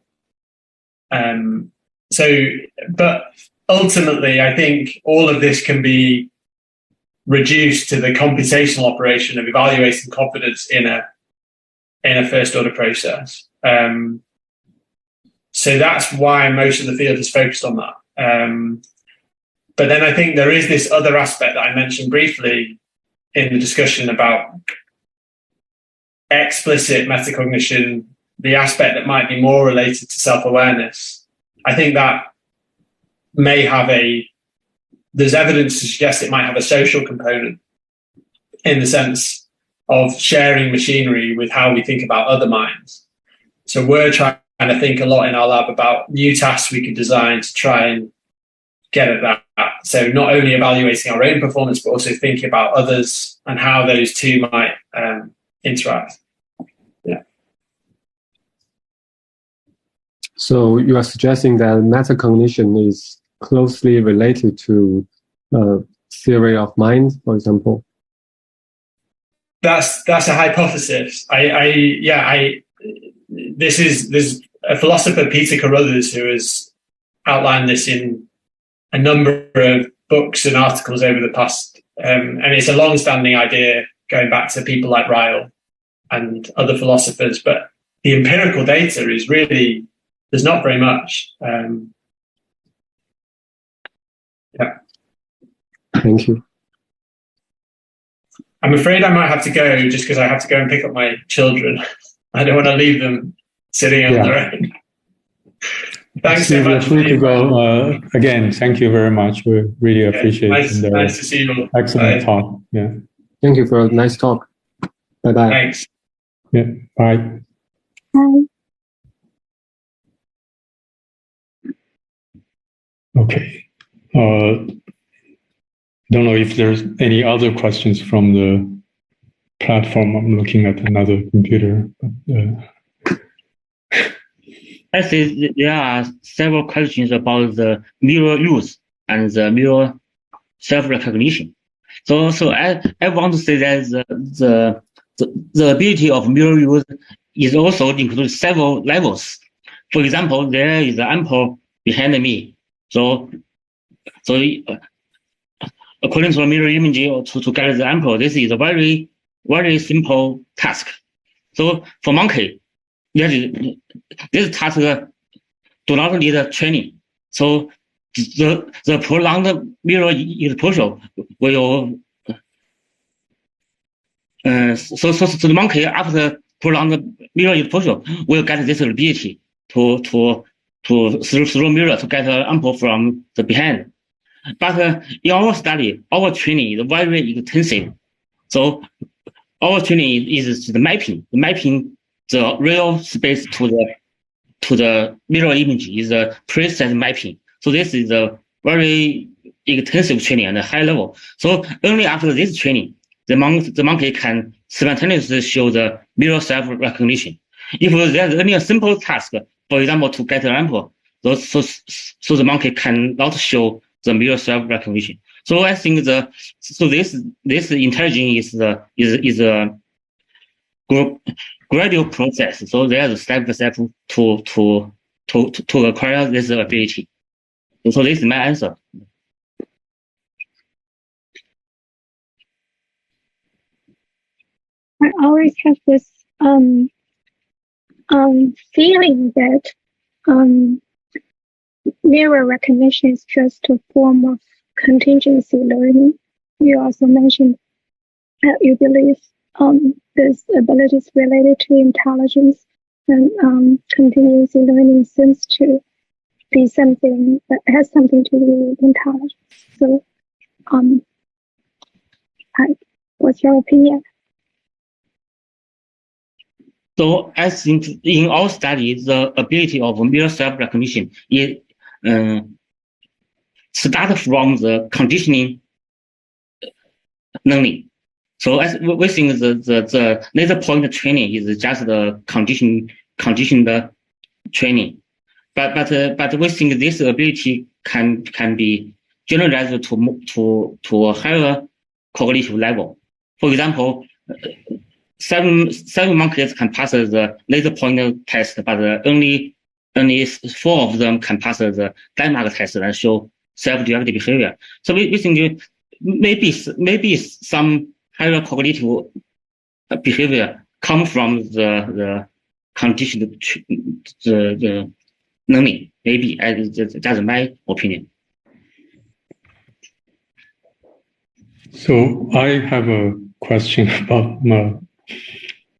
[SPEAKER 7] but ultimately, I think all of this can be reduced to the computational operation of evaluating confidence in a first order process. So that's why most of the field is focused on that. But then I think there is this other aspect that I mentioned briefly in the discussion about explicit metacognition, the aspect that might be more related to self-awareness. I think that may have there's evidence to suggest it might have a social component in the sense of sharing machinery with how we think about other minds. So we're trying to think a lot in our lab about new tasks we could design to try and get at that. So not only evaluating our own performance, but also thinking about others and how those two might interact. Yeah.
[SPEAKER 5] So you are suggesting that metacognition is closely related to theory of mind, for example?
[SPEAKER 7] That's a hypothesis. There's a philosopher, Peter Carruthers, who has outlined this in a number of books and articles over the past, and it's a long-standing idea going back to people like Ryle and other philosophers. But the empirical data is really, there's not very much. Yeah.
[SPEAKER 5] Thank you.
[SPEAKER 7] I'm afraid I might have to go just because I have to go and pick up my children. I don't want to leave them sitting on their own. Thanks so much.
[SPEAKER 2] Free to go. Again, thank you very much. We really appreciate it.
[SPEAKER 7] Nice to see you all.
[SPEAKER 2] Excellent talk. Yeah.
[SPEAKER 5] Thank you for a nice talk. Bye-bye.
[SPEAKER 7] Thanks.
[SPEAKER 2] Yeah. Bye.
[SPEAKER 8] Bye.
[SPEAKER 2] Okay. don't know if there's any other questions from the platform. I'm looking at another computer.
[SPEAKER 6] I see there are several questions about the mirror use and the mirror self-recognition. So I want to say that the ability of mirror use is also includes several levels. For example, there is an ample behind me. So according to the mirror image to get the ample, this is a very, very simple task. So for monkey, this task do not need training. So the prolonged mirror exposure will so the monkey after prolonged mirror exposure will get this ability to through mirror to get an ample from the behind. But in our study, our training is very intensive. So our training is the mapping the real space to the mirror image is a precise mapping. So this is a very intensive training and a high level. So only after this training, the monkey can simultaneously show the mirror self-recognition. If there's only a simple task, for example, to get an ample, so the monkey cannot show the mirror self-recognition. So I think this intelligence is a gradual process. So there's a step by step to acquire this ability. So this is my answer.
[SPEAKER 8] I always have this feeling that mirror recognition is just a form of contingency learning. You also mentioned that you believe this ability is related to intelligence, and contingency learning seems to be something that has something to do with intelligence. So, what's your opinion?
[SPEAKER 6] So I think in our study, the ability of mirror self-recognition is start from the conditioning learning. So as we think the laser point training is just the conditioned training, but we think this ability can be generalized to a higher cognitive level. For example, seven monkeys can pass the laser point test, but only 4 of them can pass the landmark test and show self-directed behavior. So we think maybe some higher cognitive behavior come from the conditioned the learning. Maybe that's my opinion.
[SPEAKER 2] So I have a question about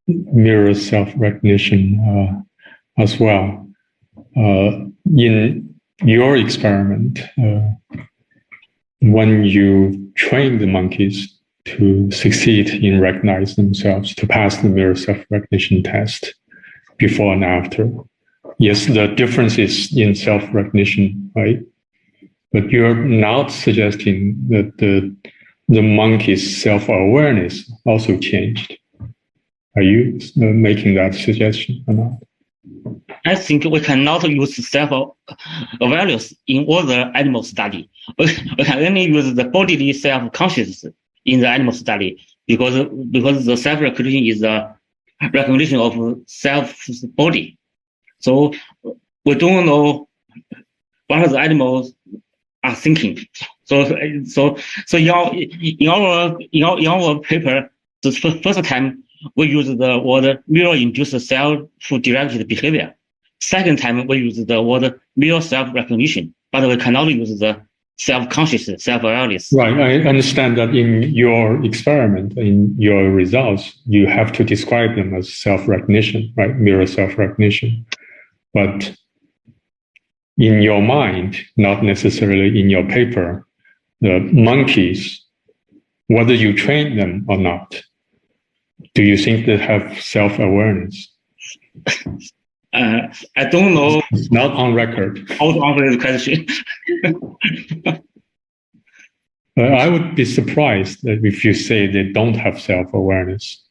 [SPEAKER 2] mirror self-recognition as well. In your experiment, when you train the monkeys to succeed in recognizing themselves, to pass the mirror self-recognition test before and after, yes, the difference is in self-recognition, right? But you're not suggesting that the monkey's self-awareness also changed. Are you making that suggestion or not?
[SPEAKER 6] I think we cannot use self-awareness in all the animal study. We can only use the bodily self-consciousness in the animal study because the self-recognition is a recognition of self-body. So we don't know what the animals are thinking. So in our paper, the first time we use the word mirror-induced self-directed behavior. Second time we use the word mirror self-recognition, but we cannot use the self-conscious, self-awareness.
[SPEAKER 2] Right. I understand that in your experiment, in your results, you have to describe them as self-recognition, right? Mirror self-recognition. But in your mind, not necessarily in your paper, the monkeys, whether you train them or not, do you think they have self-awareness?
[SPEAKER 6] I don't know.
[SPEAKER 2] It's not on record.
[SPEAKER 6] How to answer this question.
[SPEAKER 2] I would be surprised that if you say they don't have self-awareness.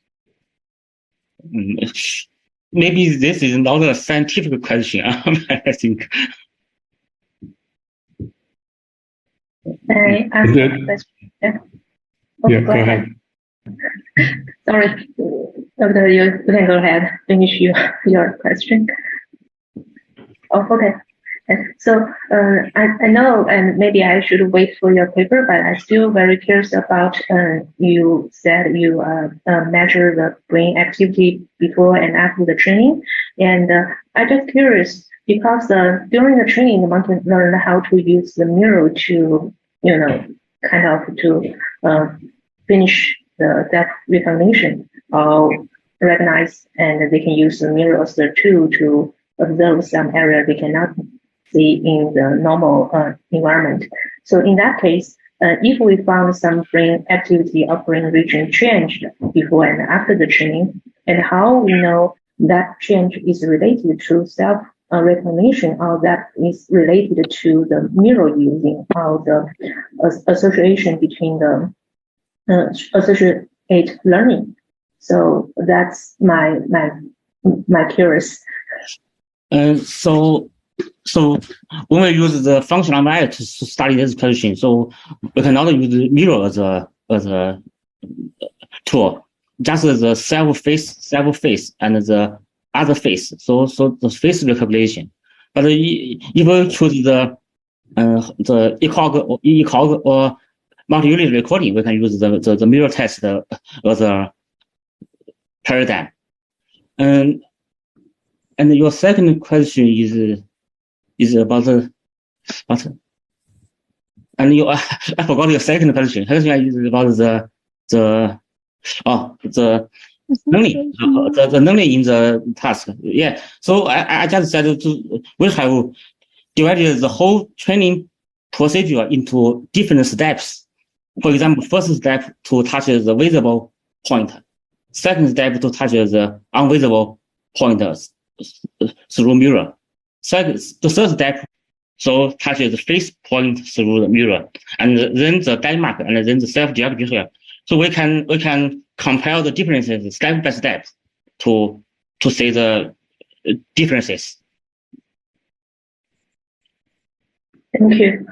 [SPEAKER 6] Maybe this is not a scientific question, I think.
[SPEAKER 3] I ask a question.
[SPEAKER 2] Yeah, go ahead.
[SPEAKER 3] Sorry, Doctor, you can go ahead, finish your question. Oh, okay. So I know, and maybe I should wait for your paper, but I'm still very curious about, you said you measure the brain activity before and after the training. And I'm just curious, because during the training, you want to learn how to use the mirror to, kind of to finish the depth recognition or recognize, and they can use the mirror as the tool to observe some area they cannot see in the normal environment. So in that case, if we found some brain activity or brain region changed before and after the training, and how we know that change is related to self-recognition or that is related to the mirror using or the association between the associate learning. So that's my curious.
[SPEAKER 6] So when we use the functional method to study this question, so we cannot use the mirror as a tool, just the self face and the other face. So the face recognition. But if we choose the ECOG or multi-unit recording, we can use the mirror test as a paradigm. And your second question is about what? And I forgot your second question. Question is about the learning, the learning in the task. Yeah. So I just said we have divided the whole training procedure into different steps. For example, first step to touch the visible point. Second step to touch the invisible point through mirror. The third step, so touches the face point through the mirror, and then the diamond, and then the self-geometry here. So we can compare the differences step by step to see the differences.
[SPEAKER 3] Thank you.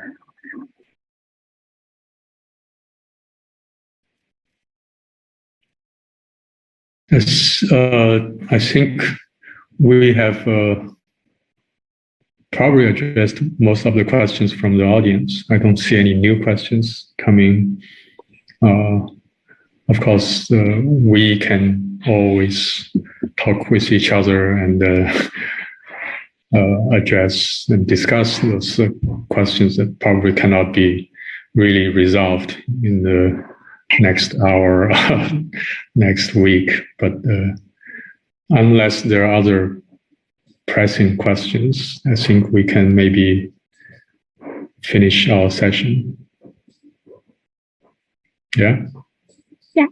[SPEAKER 2] Yes, I think we have probably addressed most of the questions from the audience. I don't see any new questions coming. Of course, we can always talk with each other and address and discuss those questions that probably cannot be really resolved in the next hour, next week. But unless there are other pressing questions, I think we can maybe finish our session. Yeah?
[SPEAKER 8] Yeah.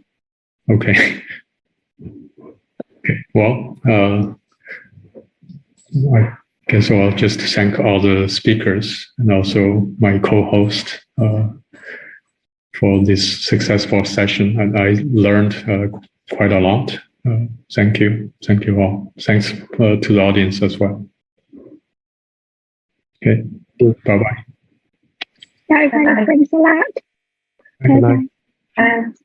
[SPEAKER 2] Okay. Okay. Well, I guess I'll just thank all the speakers and also my co-host for this successful session. And I learned quite a lot. Thank you. Thank you all. Thanks to the audience as well. Okay. Bye-bye.
[SPEAKER 8] Bye-bye. Thanks a lot.
[SPEAKER 5] Bye-bye.
[SPEAKER 3] And